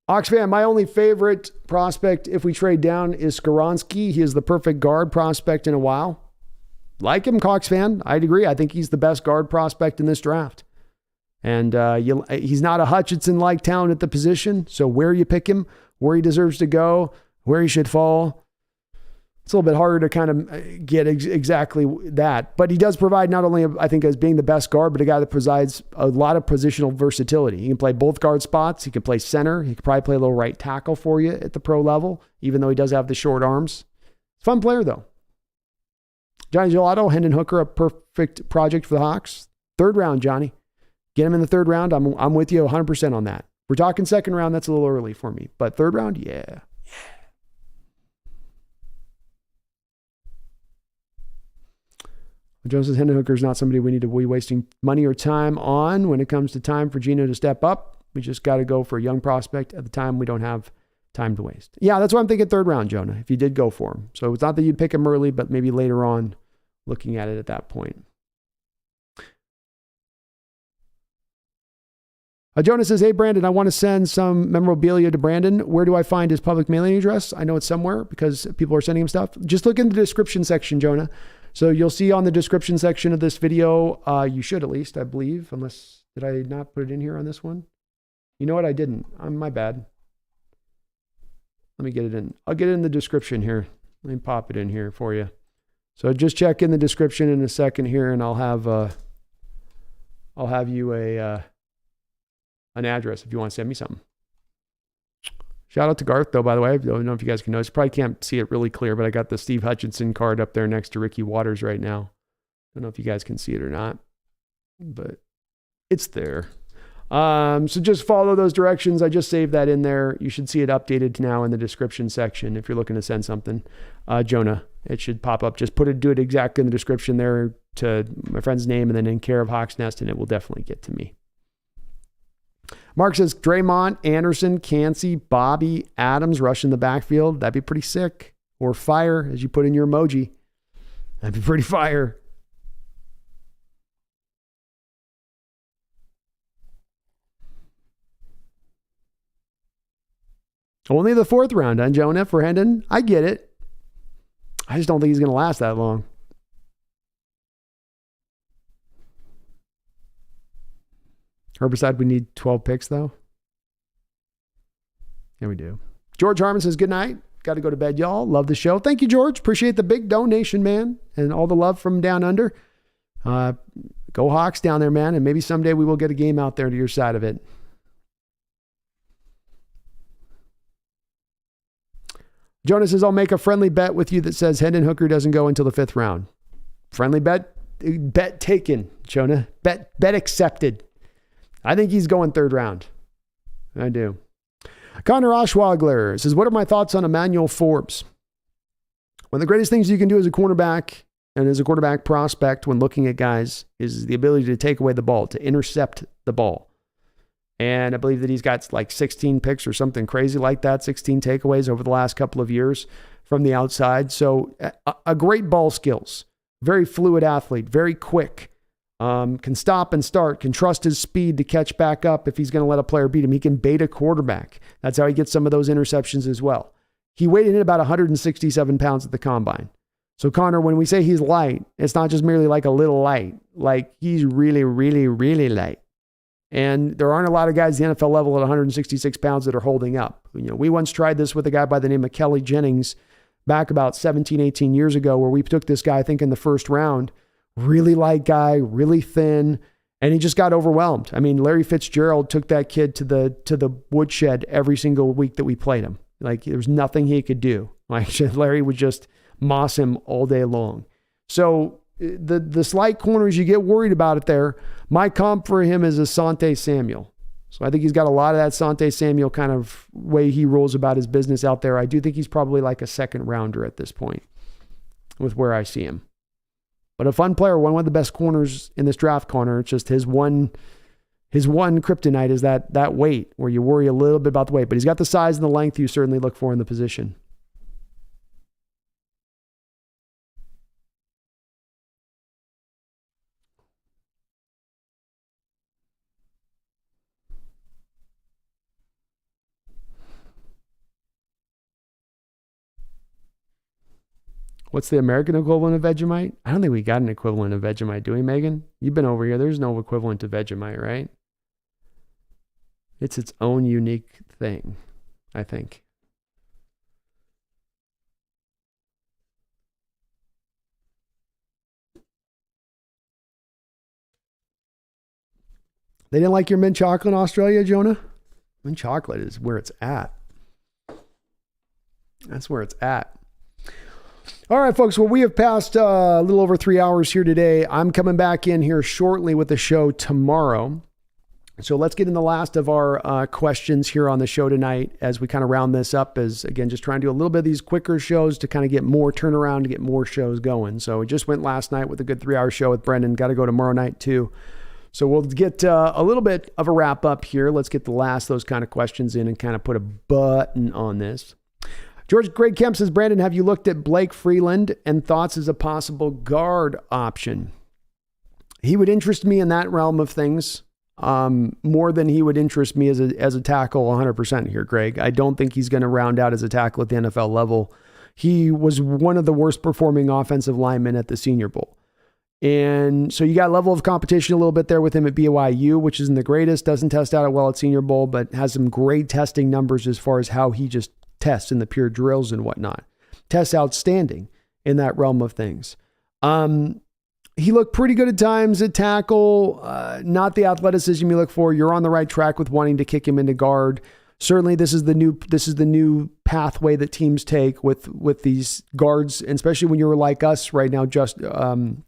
Oxfam, my only favorite prospect if we trade down is Skoronski. He is the perfect guard prospect in a while. Like him, Cox fan. I'd agree. I think he's the best guard prospect in this draft. And he's not a Hutchinson-like talent at the position. So where you pick him, where he deserves to go, where he should fall, it's a little bit harder to kind of get exactly that. But he does provide not only, I think, as being the best guard, but a guy that provides a lot of positional versatility. He can play both guard spots. He can play center. He could probably play a little right tackle for you at the pro level, even though he does have the short arms. Fun player, though. Johnny Gelato, Hendon Hooker, a perfect project for the Hawks. 3rd round, Johnny. Get him in the 3rd round. I'm with you 100% on that. We're talking 2nd round. That's a little early for me. But 3rd round, yeah. Jones says Hendon Hooker is not somebody we need to be wasting money or time on when it comes to time for Gino to step up. We just got to go for a young prospect at the time. We don't have time to waste. Yeah, that's why I'm thinking 3rd round, Jonah, if you did go for him. So it's not that you'd pick him early, but maybe later on looking at it at that point. Jonah says, hey, Brandon, I want to send some memorabilia to Brandon. Where do I find his public mailing address? I know it's somewhere because people are sending him stuff. Just look in the description section, Jonah. So you'll see on the description section of this video, you should at least, I believe, unless, did I not put it in here on this one? You know what? I didn't. My bad. Let me get it in. I'll get it in the description here. Let me pop it in here for you. So just check in the description in a second here, and I'll have you an address if you want to send me something. Shout out to Garth, though, by the way. I don't know if you guys can notice. Probably can't see it really clear, but I got the Steve Hutchinson card up there next to Ricky Waters right now. Don't know if you guys can see it or not, but it's there. So just follow those directions. I just saved that in there. You should see it updated now in the description section if you're looking to send something. Jonah, it should pop up. Just do it exactly in the description there to my friend's name and then in care of Hawks Nest, and it will definitely get to me. Mark says, Draymond, Anderson, Cansey, Bobby, Adams rushing the backfield. That'd be pretty sick. Or fire, as you put in your emoji. That'd be pretty fire. Only the 4th round, huh, Jonah, for Hendon? I get it. I just don't think he's going to last that long. Herbicide, we need 12 picks, though. Yeah, we do. George Harmon says, good night. Got to go to bed, y'all. Love the show. Thank you, George. Appreciate the big donation, man, and all the love from down under. Go Hawks down there, man, and maybe someday we will get a game out there to your side of it. Jonas says, I'll make a friendly bet with you that says Hendon Hooker doesn't go until the 5th round. Friendly bet? Bet taken, Jonah. Bet accepted. I think he's going 3rd round. I do. Connor Oshwagler says, what are my thoughts on Emmanuel Forbes? One of the greatest things you can do as a cornerback and as a quarterback prospect when looking at guys is the ability to take away the ball, to intercept the ball. And I believe that he's got like 16 picks or something crazy like that, 16 takeaways over the last couple of years from the outside. So a great ball skills, very fluid athlete, very quick, can stop and start, can trust his speed to catch back up if he's going to let a player beat him. He can bait a quarterback. That's how he gets some of those interceptions as well. He weighed in at about 167 pounds at the combine. So Connor, when we say he's light, it's not just merely like a little light. Like he's really, really, really light. And there aren't a lot of guys at the NFL level at 166 pounds that are holding up. You know, we once tried this with a guy by the name of Kelly Jennings back about 17, 18 years ago, where we took this guy, I think in the 1st round, really light guy, really thin, and he just got overwhelmed. I mean, Larry Fitzgerald took that kid to the woodshed every single week that we played him. Like there was nothing he could do. Like Larry would just moss him all day long. So the slight corners, you get worried about it there. My comp for him is Asante Samuel. So I think he's got a lot of that Asante Samuel kind of way he rolls about his business out there. I do think he's probably like a 2nd rounder at this point with where I see him. But a fun player, one of the best corners in this draft, Connor. It's just his one kryptonite is that weight, where you worry a little bit about the weight. But he's got the size and the length you certainly look for in the position. What's the American equivalent of Vegemite? I don't think we got an equivalent of Vegemite, do we, Megan? You've been over here. There's no equivalent to Vegemite, right? It's its own unique thing, I think. They didn't like your mint chocolate in Australia, Jonah? Mint chocolate is where it's at. That's where it's at. All right, folks. Well, we have passed a little over 3 hours here today. I'm coming back in here shortly with the show tomorrow. So let's get in the last of our questions here on the show tonight as we kind of round this up, as again, just trying to do a little bit of these quicker shows to kind of get more turnaround, to get more shows going. So we just went last night with a good 3-hour show with Brendan. Got to go tomorrow night too. So we'll get a little bit of a wrap up here. Let's get the last of those kind of questions in and kind of put a button on this. George Greg Kemp says, Brandon, have you looked at Blake Freeland and thoughts as a possible guard option? He would interest me in that realm of things more than he would interest me as a tackle 100% here, Greg. I don't think he's going to round out as a tackle at the NFL level. He was one of the worst performing offensive linemen at the Senior Bowl. And so you got level of competition a little bit there with him at BYU, which isn't the greatest, doesn't test out well at Senior Bowl, but has some great testing numbers as far as how he just tests in the pure drills and whatnot. Tests outstanding in that realm of things. He looked pretty good at times at tackle, not the athleticism you look for. You're on the right track with wanting to kick him into guard. Certainly this is the new pathway that teams take with these guards, and especially when you're like us right now, just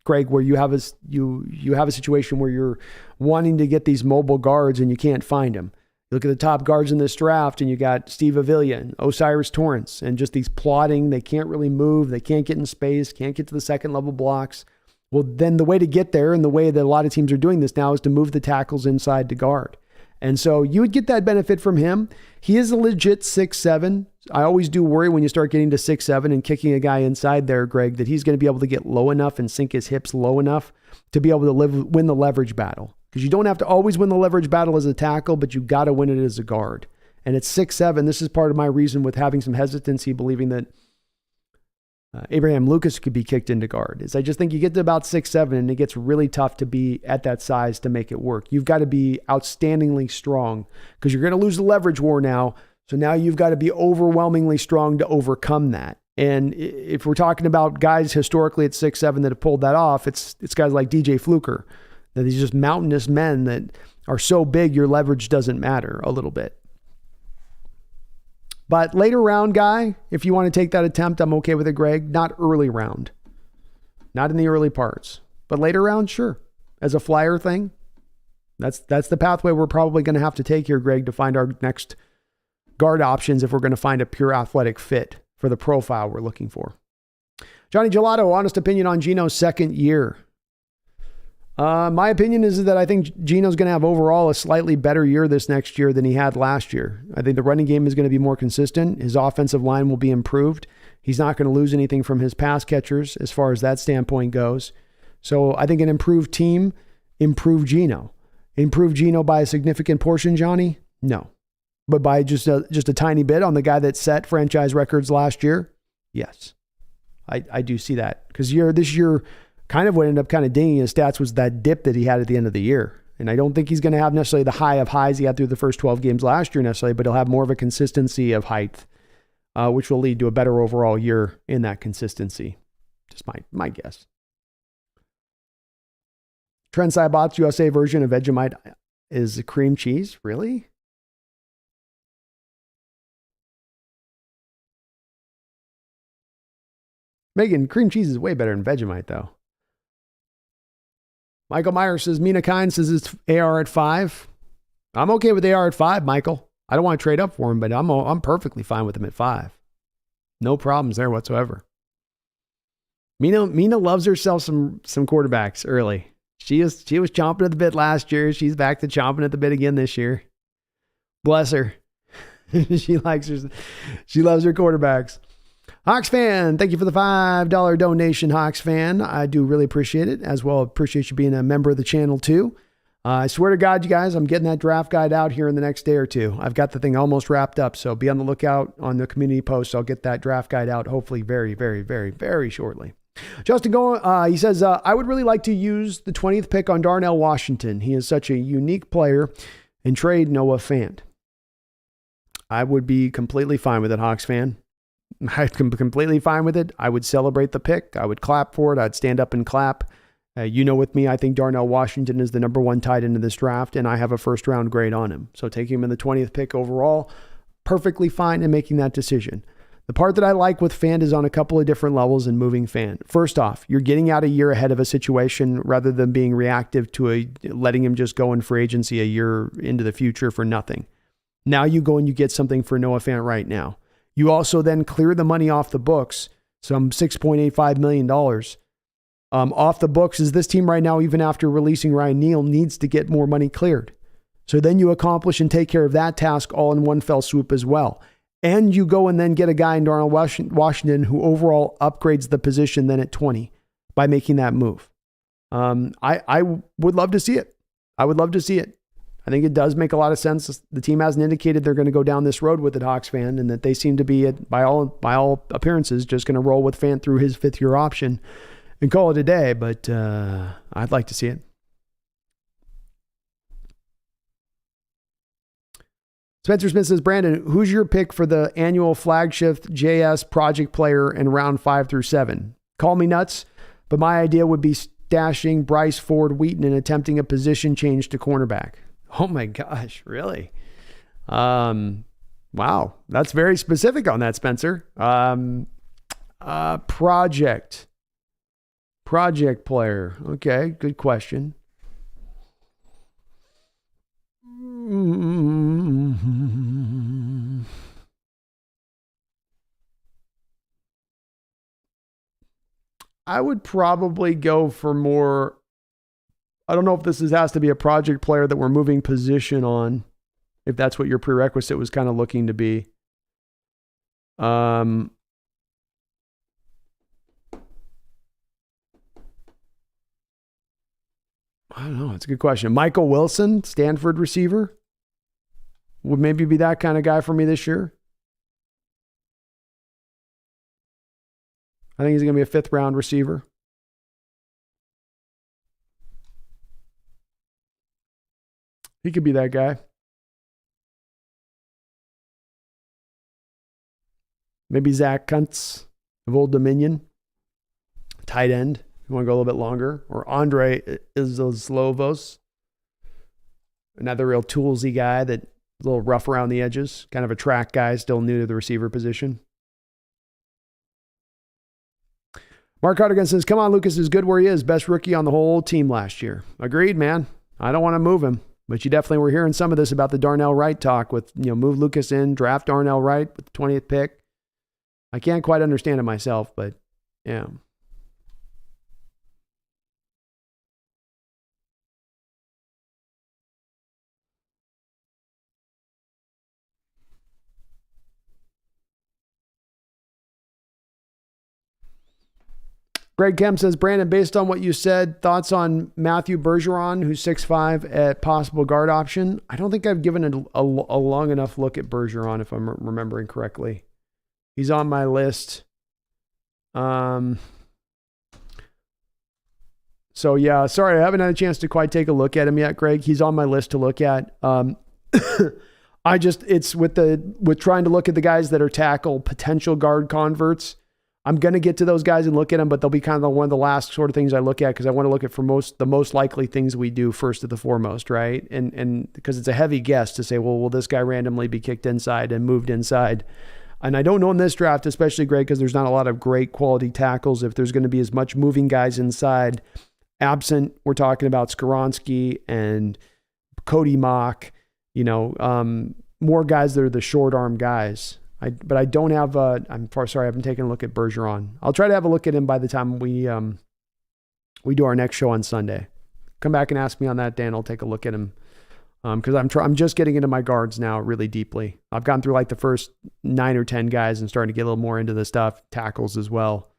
Greg, where you have a situation where you're wanting to get these mobile guards and you can't find them. You look at the top guards in this draft, and you got Steve Avila and Osiris Torrance, and just these plodding. They can't really move. They can't get in space. Can't get to the second level blocks. Well, then the way to get there, and the way that a lot of teams are doing this now, is to move the tackles inside to guard. And so you would get that benefit from him. He is a legit 6'7". I always do worry when you start getting to 6'7" and kicking a guy inside there, Greg, that he's going to be able to get low enough and sink his hips low enough to be able to win the leverage battle. Because you don't have to always win the leverage battle as a tackle, but you got to win it as a guard. And at 6'7", this is part of my reason with having some hesitancy, believing that Abraham Lucas could be kicked into guard, is I just think you get to about 6'7", and it gets really tough to be at that size to make it work. You've got to be outstandingly strong because you're going to lose the leverage war now. So now you've got to be overwhelmingly strong to overcome that. And if we're talking about guys historically at 6'7" that have pulled that off, it's guys like DJ Fluker, that these just mountainous men that are so big your leverage doesn't matter a little bit. But later round guy, if you want to take that attempt, I'm okay with it, Greg. Not early round. Not in the early parts. But later round, sure. As a flyer thing, that's the pathway we're probably going to have to take here, Greg, to find our next guard options if we're going to find a pure athletic fit for the profile we're looking for. Johnny Gelato, honest opinion on Geno's second year. My opinion is that I think Geno's going to have overall a slightly better year this next year than he had last year. I think the running game is going to be more consistent. His offensive line will be improved. He's not going to lose anything from his pass catchers as far as that standpoint goes. So I think an improved team, improved Geno. Improved Geno by a significant portion, Johnny? No. But by just a tiny bit on the guy that set franchise records last year? Yes. I do see that. Because this year, kind of what ended up kind of dinging his stats was that dip that he had at the end of the year. And I don't think he's going to have necessarily the high of highs he had through the first 12 games last year necessarily, but he'll have more of a consistency of height, which will lead to a better overall year in that consistency. Just my guess. Trent Saibot's USA version of Vegemite is cream cheese. Really? Megan, cream cheese is way better than Vegemite, though. Michael Meyer says, Mina Kine says it's AR at 5. I'm okay with AR at 5, Michael. I don't want to trade up for him, but I'm perfectly fine with him at 5. No problems there whatsoever. Mina loves herself some quarterbacks early. She was chomping at the bit last year. She's back to chomping at the bit again this year. Bless her. She loves her quarterbacks. Hawks fan, thank you for the $5 donation, Hawks fan. I do really appreciate it. As well, appreciate you being a member of the channel too. I swear to God, you guys, I'm getting that draft guide out here in the next day or two. I've got the thing almost wrapped up, so be on the lookout on the community post. I'll get that draft guide out hopefully very, very, very, very shortly. Justin he says, I would really like to use the 20th pick on Darnell Washington. He is such a unique player, and trade Noah Fant. I would be completely fine with it, Hawks fan. I'm completely fine with it. I would celebrate the pick. I would clap for it. I'd stand up and clap. With me, I think Darnell Washington is the number 1 tight end in this draft, and I have a first-round grade on him. So taking him in the 20th pick overall, perfectly fine in making that decision. The part that I like with Fant is on a couple of different levels in moving Fant. First off, you're getting out a year ahead of a situation rather than being reactive to letting him just go in free agency a year into the future for nothing. Now you go and you get something for Noah Fant right now. You also then clear the money off the books, some $6.85 million off the books, as this team right now, even after releasing Ryan Neal, needs to get more money cleared. So then you accomplish and take care of that task all in one fell swoop as well. And you go and then get a guy in Darnell Washington who overall upgrades the position then at 20 by making that move. I would love to see it. I would love to see it. I think it does make a lot of sense. The team hasn't indicated they're going to go down this road with it, Hawks fan, and that they seem to be, by all appearances, just going to roll with Fant through his 5th-year option and call it a day. But I'd like to see it. Spencer Smith says, Brandon, who's your pick for the annual flagship JS project player in round 5 through 7? Call me nuts, but my idea would be stashing Bryce Ford Wheaton and attempting a position change to cornerback. Oh my gosh, really? Wow, that's very specific on that, Spencer. Project player. Okay, good question. I would probably go for more. I don't know if this has to be a project player that we're moving position on, if that's what your prerequisite was kind of looking to be. I don't know. It's a good question. Michael Wilson, Stanford receiver. would maybe be that kind of guy for me this year. I think he's going to be a 5th round receiver. He could be that guy. Maybe Zach Kuntz of Old Dominion, tight end. You want to go a little bit longer. Or Andre Izoslovos, another real toolsy guy that's a little rough around the edges, kind of a track guy, still new to the receiver position. Mark Cardigan says, come on, Lucas is good where he is. Best rookie on the whole team last year. Agreed, man. I don't want to move him. But you definitely were hearing some of this about the Darnell Wright talk with, move Lucas in, draft Darnell Wright with the 20th pick. I can't quite understand it myself, but yeah. Greg Kemp says, Brandon, based on what you said, thoughts on Matthew Bergeron, who's 6'5", at possible guard option? I don't think I've given a long enough look at Bergeron, if I'm remembering correctly. He's on my list. So, yeah, sorry, I haven't had a chance to quite take a look at him yet, Greg. He's on my list to look at. It's with trying to look at the guys that are tackle potential guard converts. I'm going to get to those guys and look at them, but they'll be kind of one of the last sort of things I look at because I want to look at the most likely things we do first to the foremost, right? And because it's a heavy guess to say, well, will this guy randomly be kicked inside and moved inside? And I don't know in this draft, especially, Greg, because there's not a lot of great quality tackles, if there's going to be as much moving guys inside. Absent, we're talking about Skoronski and Cody Mock, more guys that are the short arm guys. But I don't have I'm sorry, I haven't taken a look at Bergeron. I'll try to have a look at him by the time we do our next show on Sunday. Come back and ask me on that, Dan. I'll take a look at him. Because I'm just getting into my guards now really deeply. I've gone through like the first 9 or 10 guys and starting to get a little more into the stuff, tackles as well.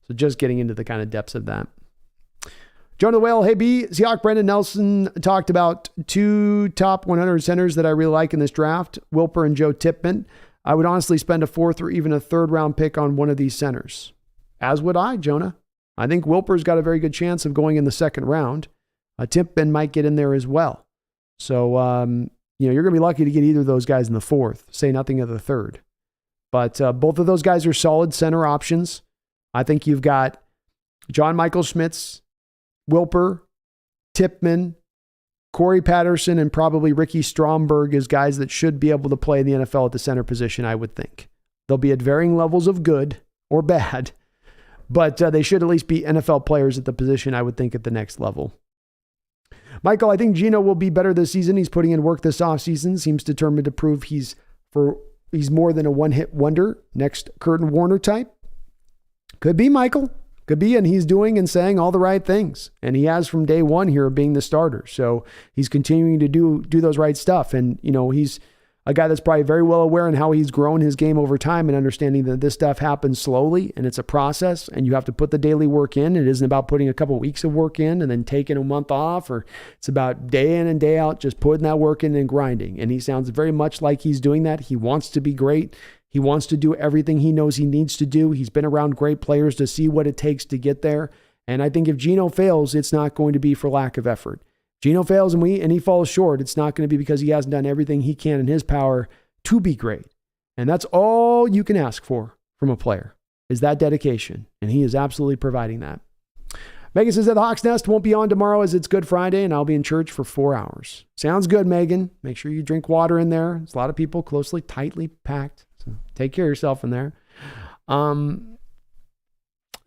So just getting into the kind of depths of that. Jonah Whale, hey B, Seahawk Brendan Nelson talked about 2 top 100 centers that I really like in this draft, Wilper and Joe Tipman. I would honestly spend a 4th or even a 3rd round pick on one of these centers. As would I, Jonah. I think Wilper's got a very good chance of going in the 2nd round. Tipman might get in there as well. So, you're going to be lucky to get either of those guys in the 4th, say nothing of the 3rd. But both of those guys are solid center options. I think you've got John Michael Schmitz, Wilper, Tipman, Corey Patterson, and probably Ricky Stromberg as guys that should be able to play in the NFL at the center position, I would think. They'll be at varying levels of good or bad, but they should at least be NFL players at the position, I would think, at the next level. Michael, I think Gino will be better this season. He's putting in work this offseason. Seems determined to prove he's more than a one-hit wonder. Next Curtin Warner type. Could be, Michael. Could be, and he's doing and saying all the right things. And he has from day one here of being the starter. So he's continuing to do those right stuff. And, he's a guy that's probably very well aware in how he's grown his game over time and understanding that this stuff happens slowly and it's a process and you have to put the daily work in. It isn't about putting a couple of weeks of work in and then taking a month off, or it's about day in and day out, just putting that work in and grinding. And he sounds very much like he's doing that. He wants to be great. He wants to do everything he knows he needs to do. He's been around great players to see what it takes to get there. And I think if Gino fails, it's not going to be for lack of effort. Gino fails and he falls short, it's not going to be because he hasn't done everything he can in his power to be great. And that's all you can ask for from a player, is that dedication. And he is absolutely providing that. Megan says that the Hawks Nest won't be on tomorrow as it's Good Friday and I'll be in church for 4 hours. Sounds good, Megan. Make sure you drink water in there. There's a lot of people tightly packed. So take care of yourself in there.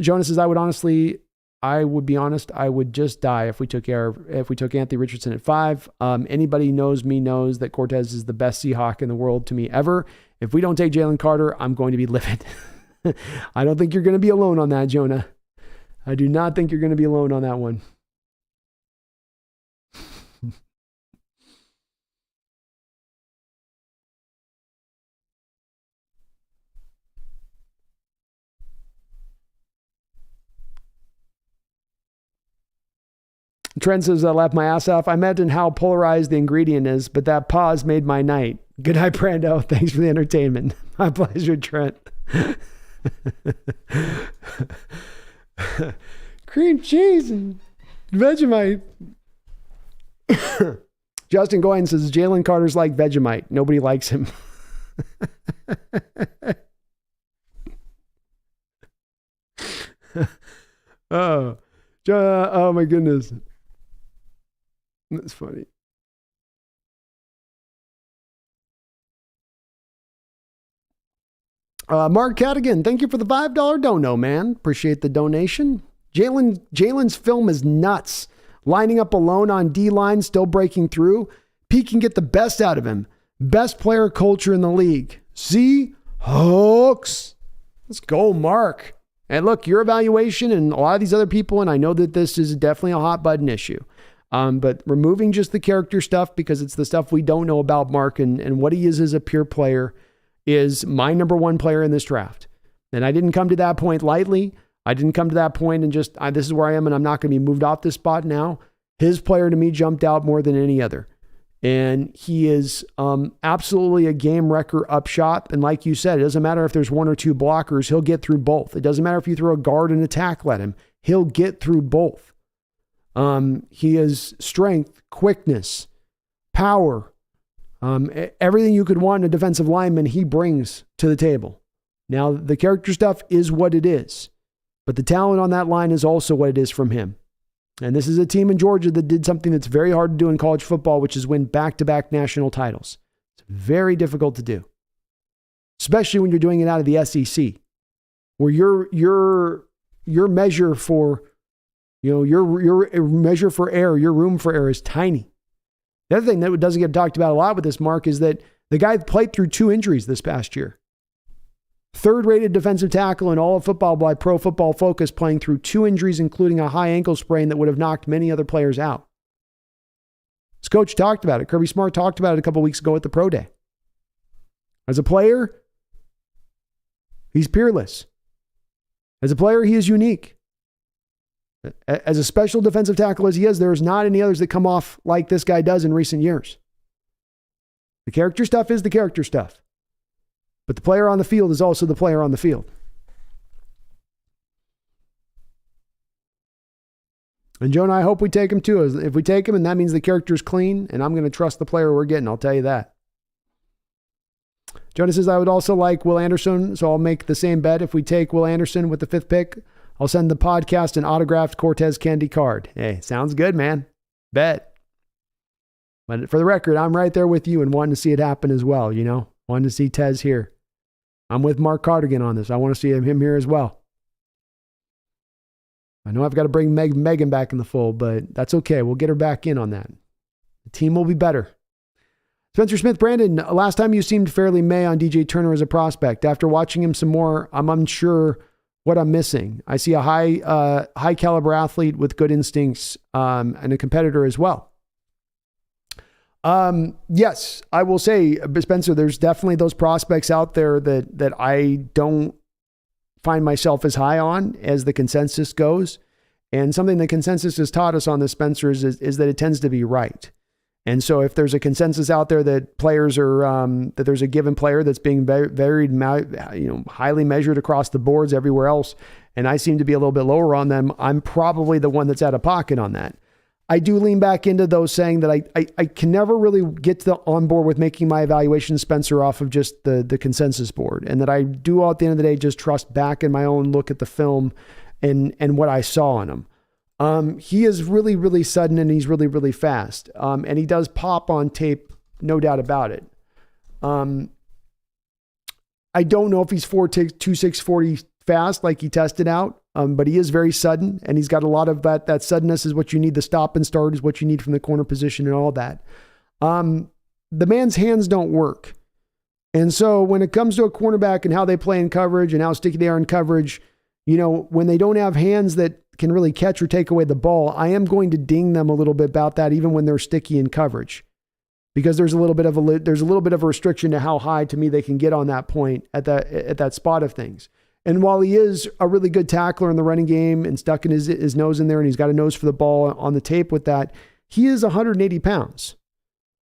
Jonas says, I would be honest, I would just die if we took Anthony Richardson at 5. Anybody knows me knows that Cortez is the best Seahawk in the world to me ever. If we don't take Jalen Carter, I'm going to be livid. I don't think you're going to be alone on that, Jonah. I do not think you're going to be alone on that one. Trent says, I laughed my ass off. I imagine how polarized the ingredient is, but that pause made my night. Good night, Brando. Thanks for the entertainment. My pleasure, Trent. Cream cheese and Vegemite. Justin Goyen says, Jalen Carter's like Vegemite. Nobody likes him. Oh my goodness. That's funny. Mark Cadigan, thank you for the $5 dono, man. Appreciate the donation. Jalen's film is nuts. Lining up alone on D-line, still breaking through. P can get the best out of him. Best player culture in the league. Seahawks. Let's go, Mark. And look, your evaluation and a lot of these other people, and I know that this is definitely a hot button issue, but removing just the character stuff because it's the stuff we don't know about Mark and what he is as a pure player is my number one player in this draft. And I didn't come to that point lightly. I didn't come to that point and just, this is where I am and I'm not going to be moved off this spot now. His player to me jumped out more than any other. And he is absolutely a game wrecker up shot. And like you said, it doesn't matter if there's one or two blockers, he'll get through both. It doesn't matter if you throw a guard and a tackle at him, he'll get through both. He is strength, quickness, power, everything you could want in a defensive lineman, he brings to the table. Now, the character stuff is what it is, but the talent on that line is also what it is from him. And this is a team in Georgia that did something that's very hard to do in college football, which is win back-to-back national titles. It's very difficult to do, especially when you're doing it out of the SEC, where your measure for, your measure for error, your room for error is tiny. The other thing that doesn't get talked about a lot with this, Mark, is that the guy played through 2 injuries this past year. Third-rated defensive tackle in all of football by Pro Football Focus, playing through 2 injuries, including a high ankle sprain that would have knocked many other players out. His coach talked about it. Kirby Smart talked about it a couple weeks ago at the Pro Day. As a player, he's peerless. As a player, he is unique. As a special defensive tackle as he is, there is not any others that come off like this guy does in recent years. The character stuff is the character stuff. But the player on the field is also the player on the field. And Jonah, I hope we take him too. If we take him, and that means the character's clean, and I'm going to trust the player we're getting, I'll tell you that. Jonah says, I would also like Will Anderson, so I'll make the same bet. If we take Will Anderson with the 5th pick, I'll send the podcast an autographed Cortez candy card. Hey, sounds good, man. Bet. But for the record, I'm right there with you and wanting to see it happen as well, Wanting to see Tez here. I'm with Mark Cardigan on this. I want to see him here as well. I know I've got to bring Megan back in the fold, but that's okay. We'll get her back in on that. The team will be better. Spencer Smith, Brandon, last time you seemed fairly meh on DJ Turner as a prospect. After watching him some more, I'm unsure what I'm missing. I see a high caliber athlete with good instincts and a competitor as well. Yes, I will say, Spencer, there's definitely those prospects out there that I don't find myself as high on as the consensus goes. And something the consensus has taught us on this, Spencer, is that it tends to be right. And so if there's a consensus out there that players are, that there's a given player that's being varied, highly measured across the boards everywhere else, and I seem to be a little bit lower on them, I'm probably the one that's out of pocket on that. I do lean back into those saying that I can never really get on board with making my evaluation, Spencer, off of just the consensus board. And that I do all at the end of the day just trust back in my own look at the film and what I saw on him. He is really, really sudden and he's really, really fast. And he does pop on tape, no doubt about it. I don't know if he's 4.26 40 fast like he tested out. But he is very sudden, and he's got a lot of that suddenness is what you need. The stop and start is what you need from the corner position and all that. The man's hands don't work. And so when it comes to a cornerback and how they play in coverage and how sticky they are in coverage, when they don't have hands that can really catch or take away the ball, I am going to ding them a little bit about that, even when they're sticky in coverage, because there's a little bit of a restriction to how high to me they can get on that point at that spot of things. And while he is a really good tackler in the running game and stuck in his nose in there, and he's got a nose for the ball on the tape with that, he is 180 pounds.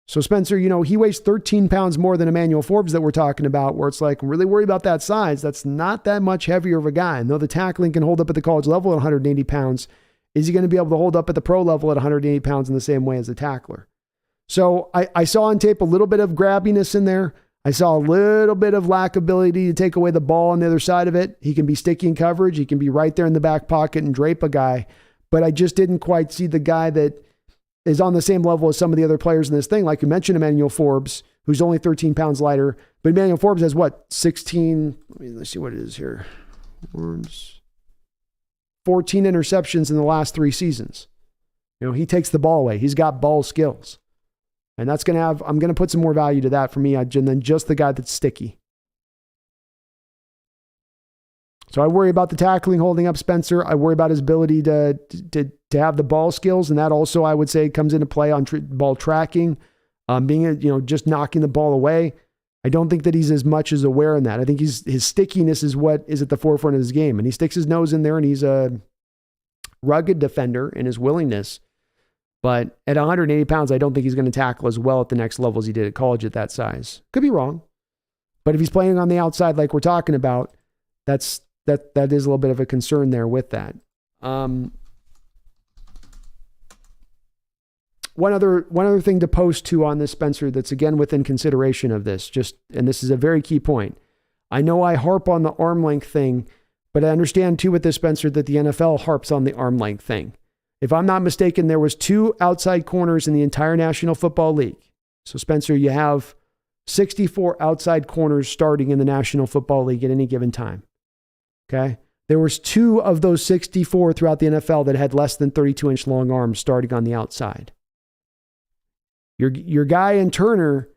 So Spencer, he weighs 13 pounds more than Emmanuel Forbes that we're talking about, where it's like, I'm really worried about that size. That's not that much heavier of a guy. And though the tackling can hold up at the college level at 180 pounds, is he going to be able to hold up at the pro level at 180 pounds in the same way as a tackler? So I saw on tape a little bit of grabbiness in there. I saw a little bit of lack of ability to take away the ball on the other side of it. He can be sticky in coverage. He can be right there in the back pocket and drape a guy. But I just didn't quite see the guy that is on the same level as some of the other players in this thing. Like you mentioned, Emmanuel Forbes, who's only 13 pounds lighter. But Emmanuel Forbes has what? 16, let's see what it is here. 14 interceptions in the last 3 seasons. He takes the ball away. He's got ball skills. And that's I'm going to put some more value to that for me than just the guy that's sticky. So I worry about the tackling holding up Spencer. I worry about his ability to have the ball skills. And that also, I would say, comes into play on ball tracking, being, just knocking the ball away. I don't think that he's as much as aware in that. I think his stickiness is what is at the forefront of his game. And he sticks his nose in there, and he's a rugged defender in his willingness. But at 180 pounds, I don't think he's going to tackle as well at the next level as he did at college at that size. Could be wrong. But if he's playing on the outside like we're talking about, that is a little bit of a concern there with that. One other thing to post to on this, Spencer, that's again within consideration of this, and this is a very key point. I know I harp on the arm length thing, but I understand too with this, Spencer, that the NFL harps on the arm length thing. If I'm not mistaken, there was 2 outside corners in the entire National Football League. So Spencer, you have 64 outside corners starting in the National Football League at any given time. Okay? There was 2 of those 64 throughout the NFL that had less than 32-inch long arms starting on the outside. Your guy in Turner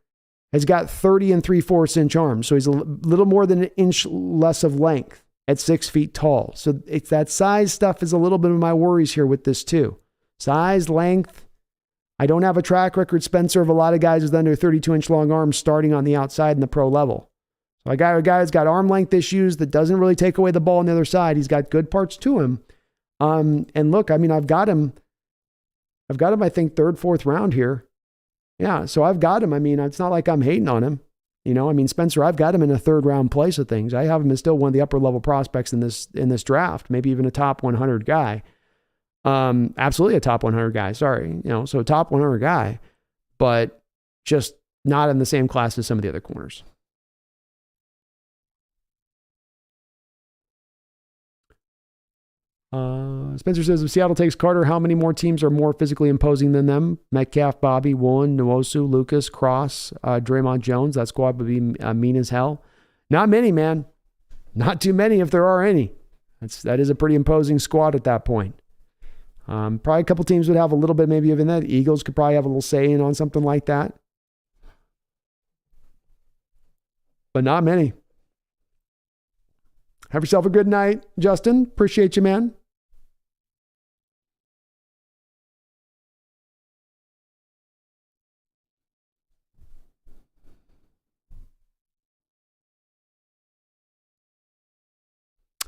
has got 30 3/4-inch arms, so he's a little more than an inch less of length at 6 feet tall. So it's that size stuff is a little bit of my worries here with this too. Size, length. I don't have a track record, Spencer, of a lot of guys with under 32-inch long arms starting on the outside in the pro level. So a guy who's got arm length issues that doesn't really take away the ball on the other side. He's got good parts to him. And look, I've got him, I think, 3rd, 4th round here. Yeah, so I've got him. It's not like I'm hating on him. Spencer, I've got him in a 3rd round place of things. I have him as still one of the upper level prospects in this draft, maybe even a top 100 guy. Absolutely a top 100 guy. Sorry. So a top 100 guy, but just not in the same class as some of the other corners. Spencer says, if Seattle takes Carter, how many more teams are more physically imposing than them? Metcalf, Bobby, Woolen, Nwosu, Lucas, Cross, Draymond Jones. That squad would be mean as hell. Not many, man. Not too many if there are any. That is a pretty imposing squad at that point. Probably a couple teams would have a little bit maybe of in that. The Eagles could probably have a little say in on something like that. But not many. Have yourself a good night, Justin. Appreciate you, man.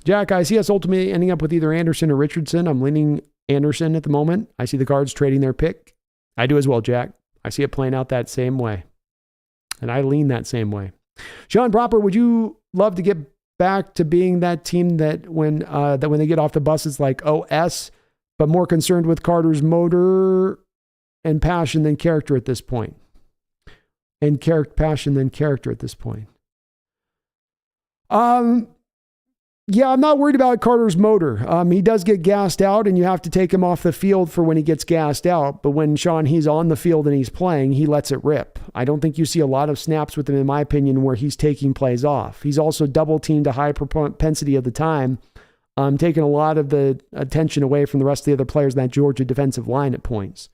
Jack, I see us ultimately ending up with either Anderson or Richardson. I'm leaning Anderson at the moment. I see the Cards trading their pick. I do as well, Jack. I see it playing out that same way. And I lean that same way. Sean Proper, would you love to get back to being that team that when they get off the bus, it's like OS, but more concerned with Carter's motor and passion than character at this point? Passion than character at this point. Yeah, I'm not worried about Carter's motor. He does get gassed out, and you have to take him off the field for when he gets gassed out. But when he's on the field and he's playing, he lets it rip. I don't think you see a lot of snaps with him, in my opinion, where he's taking plays off. He's also double teamed a high propensity of the time, taking a lot of the attention away from the rest of the other players in that Georgia defensive line at points.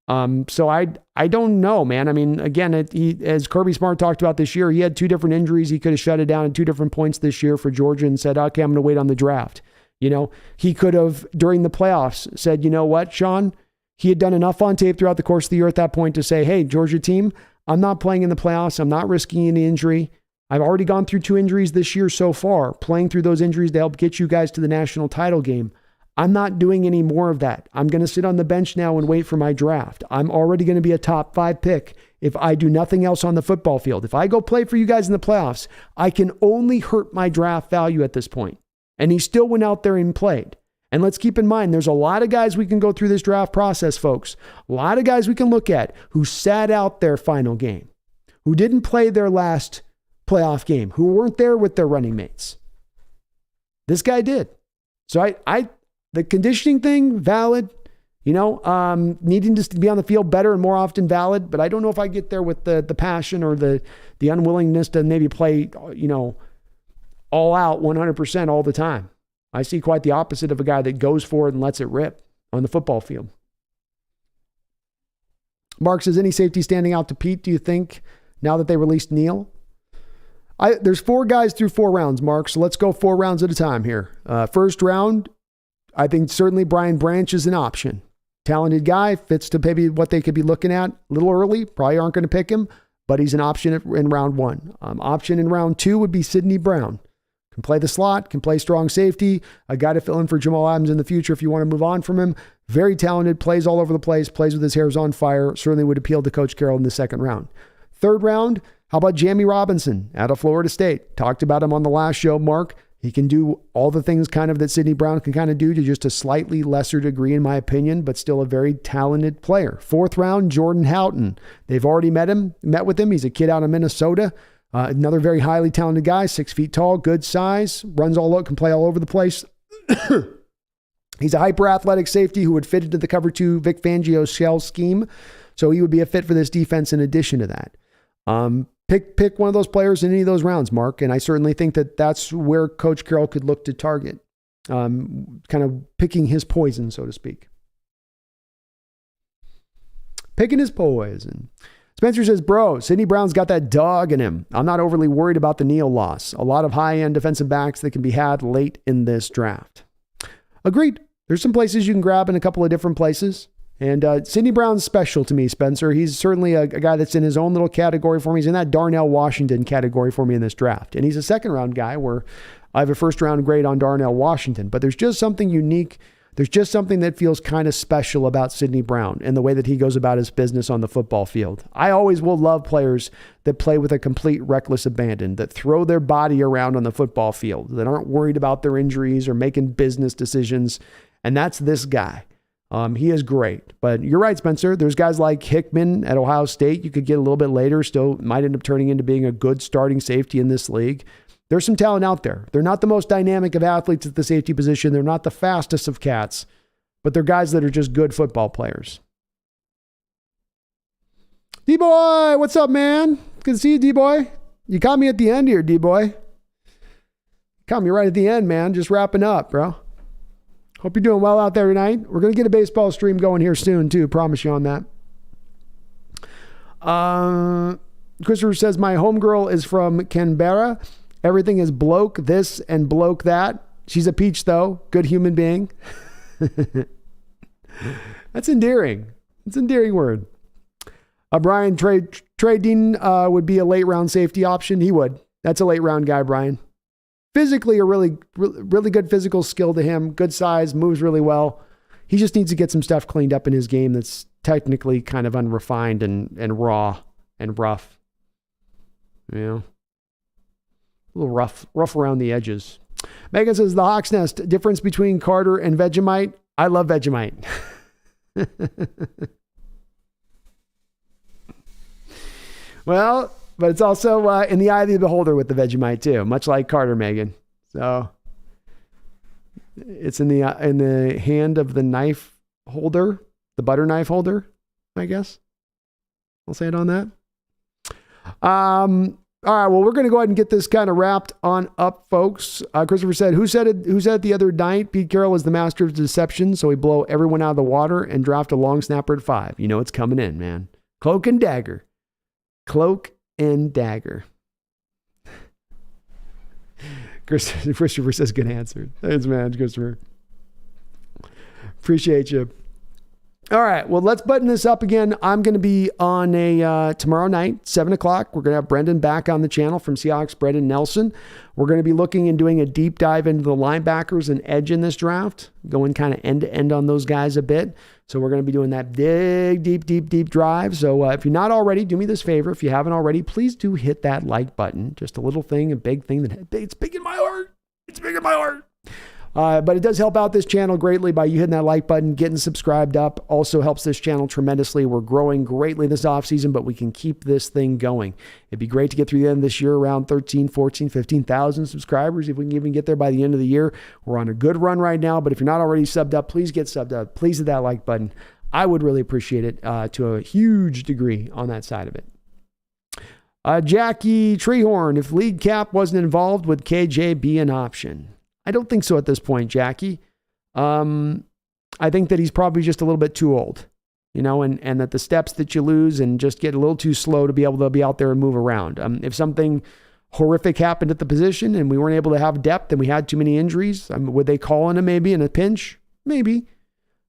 So I don't know, man. Again, as Kirby Smart talked about this year, he had 2 different injuries. He could have shut it down at 2 different points this year for Georgia and said, okay, I'm going to wait on the draft. He could have, during the playoffs, said, you know what, Sean? He had done enough on tape throughout the course of the year at that point to say, hey, Georgia team, I'm not playing in the playoffs. I'm not risking any injury. I've already gone through 2 injuries this year so far, playing through those injuries to help get you guys to the national title game. I'm not doing any more of that. I'm going to sit on the bench now and wait for my draft. I'm already going to be a top 5 pick if I do nothing else on the football field. If I go play for you guys in the playoffs, I can only hurt my draft value at this point. And he still went out there and played. And let's keep in mind, there's a lot of guys we can go through this draft process, folks. A lot of guys we can look at who sat out their final game, who didn't play their last playoff game, who weren't there with their running mates. This guy did. So the conditioning thing, valid. Needing to be on the field better and more often, valid. But I don't know if I get there with the passion or the unwillingness to maybe play, all out 100% all the time. I see quite the opposite of a guy that goes for it and lets it rip on the football field. Mark says, any safety standing out to Pete, do you think, now that they released Neal? There's 4 guys through 4 rounds, Mark, so let's go 4 rounds at a time here. First round, I think certainly Brian Branch is an option. Talented guy, fits to maybe what they could be looking at. A little early, probably aren't going to pick him, but he's an option in round 1. Option in round 2 would be Sidney Brown. Can play the slot, can play strong safety, a guy to fill in for Jamal Adams in the future if you want to move on from him. Very talented, plays all over the place, plays with his hairs on fire. Certainly would appeal to Coach Carroll in the second round. Third round, how about Jamir Robinson out of Florida State? Talked about him on the last show, Mark. He can do all the things kind of that Sidney Brown can kind of do to just a slightly lesser degree, in my opinion, but still a very talented player. Fourth round, Jordan Houghton. They've already met with him. He's a kid out of Minnesota. Another very highly talented guy, 6 feet tall, good size, runs all out, can play all over the place. He's a hyper athletic safety who would fit into the cover 2 Vic Fangio's shell scheme. So he would be a fit for this defense in addition to that. Pick one of those players in any of those rounds, Mark. And I certainly think that that's where Coach Carroll could look to target, kind of picking his poison, so to speak. Picking his poison. Spencer says, bro, Sidney Brown's got that dog in him. I'm not overly worried about the Neal loss. A lot of high-end defensive backs that can be had late in this draft. Agreed. There's some places you can grab in a couple of different places. And Sidney Brown's special to me, Spencer. He's certainly a guy that's in his own little category for me. He's in that Darnell Washington category for me in this draft. And he's a second-round guy where I have a first-round grade on Darnell Washington. But there's just something unique. There's just something that feels kind of special about Sidney Brown and the way that he goes about his business on the football field. I always will love players that play with a complete reckless abandon, that throw their body around on the football field, that aren't worried about their injuries or making business decisions. And that's this guy. He is great. But you're right, Spencer. There's guys like Hickman at Ohio State. You could get a little bit later, still might end up turning into being a good starting safety in this league. There's some talent out there. They're not the most dynamic of athletes at the safety position. They're not the fastest of cats, but they're guys that are just good football players. D-Boy, what's up, man? Good to see you, D-Boy. You caught me at the end here, D-Boy. Caught me right at the end, man. Just wrapping up, bro. Hope you're doing well out there tonight. We're going to get a baseball stream going here soon, too. Promise you on that. Christopher says, my homegirl is from Canberra. Everything is bloke this and bloke that. She's a peach, though. Good human being. That's endearing. It's an endearing word. Brian, Trey Dean would be a late round safety option. He would. That's a late round guy, Brian. Physically, a really good physical skill to him. Good size, moves really well. He just needs to get some stuff cleaned up in his game that's technically kind of unrefined and raw and rough. You know? A little rough around the edges. Megan says, the Hawks Nest, difference between Carter and Vegemite. I love Vegemite. Well, but it's also in the eye of the beholder with the Vegemite too, much like Carter, Megan. So it's in the hand of the knife holder, the butter knife holder, I guess. I'll say it on that. All right, well, we're going to go ahead and get this kind of wrapped on up, folks. Christopher said, who said it the other night? Pete Carroll is the master of deception, so he blow everyone out of the water and draft a long snapper at 5. You know it's coming in, man. Cloak and dagger. Cloak and dagger. Christopher says, good answer. Thanks, man, Christopher. Appreciate you. All right. Well, let's button this up again. I'm going to be on tomorrow night, 7 o'clock. We're going to have Brendan back on the channel from Seahawks, Brendan Nelson. We're going to be looking and doing a deep dive into the linebackers and edge in this draft, going kind of end to end on those guys a bit. So we're going to be doing that big, deep drive. So if you're not already, do me this favor. If you haven't already, please do hit that like button. Just a little thing, a big thing it's big in my heart. It's big in my heart. But it does help out this channel greatly by you hitting that like button, getting subscribed up. Also helps this channel tremendously. We're growing greatly this offseason, but we can keep this thing going. It'd be great to get through the end of this year around 13, 14, 15,000 subscribers. If we can even get there by the end of the year, we're on a good run right now. But if you're not already subbed up, please get subbed up. Please hit that like button. I would really appreciate it to a huge degree on that side of it. Jackie Treehorn, if league cap wasn't involved, would KJ be an option? I don't think so at this point, Jackie. I think that he's probably just a little bit too old, and that the steps that you lose and just get a little too slow to be able to be out there and move around. If something horrific happened at the position and we weren't able to have depth and we had too many injuries, would they call on him maybe in a pinch? Maybe.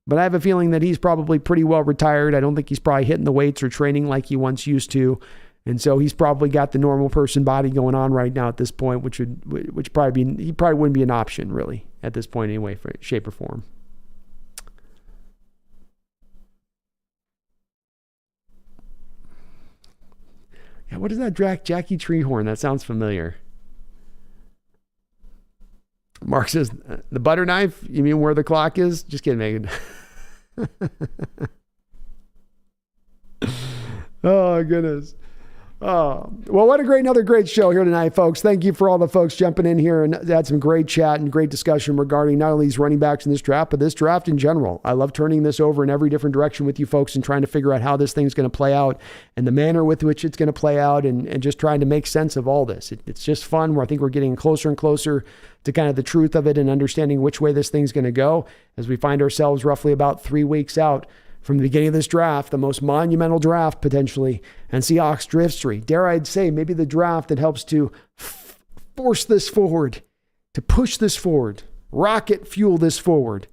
But I have a feeling that he's probably pretty well retired. I don't think he's probably hitting the weights or training like he once used to. And so he's probably got the normal person body going on right now at this point, which probably he probably wouldn't be an option really at this point anyway, for shape or form. Yeah, what is that, Jackie Treehorn? That sounds familiar. Mark says, the butter knife? You mean where the clock is? Just kidding, Megan. Oh, goodness. Oh, well, what another great show here tonight, folks. Thank you for all the folks jumping in here and had some great chat and great discussion regarding not only these running backs in this draft, but this draft in general. I love turning this over in every different direction with you folks and trying to figure out how this thing's going to play out and the manner with which it's going to play out and just trying to make sense of all this. It's just fun. I think we're getting closer and closer to kind of the truth of it and understanding which way this thing's going to go as we find ourselves roughly about 3 weeks out from the beginning of this draft, the most monumental draft potentially, and Seahawks history. Dare I say, maybe the draft that helps to force this forward, to push this forward, rocket fuel this forward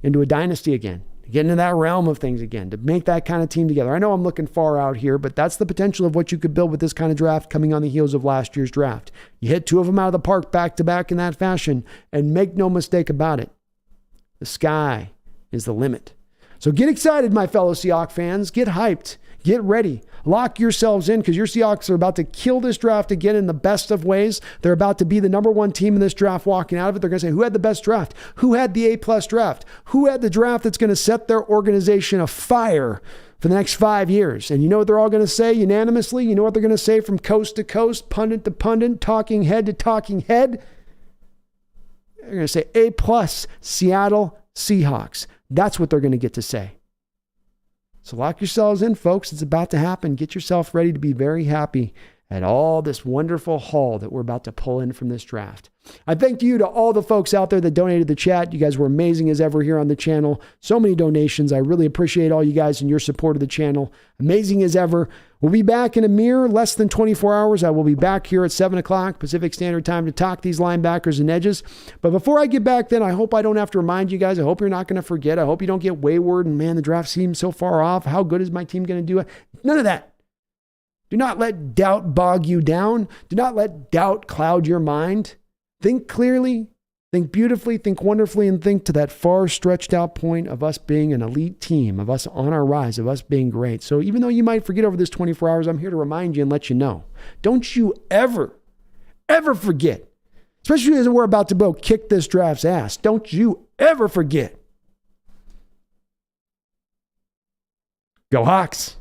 into a dynasty again, to get into that realm of things again, to make that kind of team together. I know I'm looking far out here, but that's the potential of what you could build with this kind of draft coming on the heels of last year's draft. You hit 2 of them out of the park back to back in that fashion, and make no mistake about it, the sky is the limit. So get excited, my fellow Seahawks fans. Get hyped. Get ready. Lock yourselves in because your Seahawks are about to kill this draft again in the best of ways. They're about to be the number 1 team in this draft walking out of it. They're going to say, who had the best draft? Who had the A+ draft? Who had the draft that's going to set their organization afire for the next 5 years? And you know what they're all going to say unanimously? You know what they're going to say from coast to coast, pundit to pundit, talking head to talking head? They're going to say A+ Seattle Seahawks. That's what they're going to get to say. So lock yourselves in, folks. It's about to happen. Get yourself ready to be very happy at all this wonderful haul that we're about to pull in from this draft. I thank you to all the folks out there that donated the chat. You guys were amazing as ever here on the channel. So many donations. I really appreciate all you guys and your support of the channel. Amazing as ever. We'll be back in a mere less than 24 hours. I will be back here at 7 o'clock Pacific Standard Time to talk these linebackers and edges. But before I get back then, I hope I don't have to remind you guys. I hope you're not going to forget. I hope you don't get wayward and, man, the draft seems so far off. How good is my team going to do it? None of that. Do not let doubt bog you down. Do not let doubt cloud your mind. Think clearly, think beautifully, think wonderfully, and think to that far stretched out point of us being an elite team, of us on our rise, of us being great. So even though you might forget over this 24 hours, I'm here to remind you and let you know. Don't you ever forget, especially as we're about to go kick this draft's ass. Don't you ever forget. Go Hawks.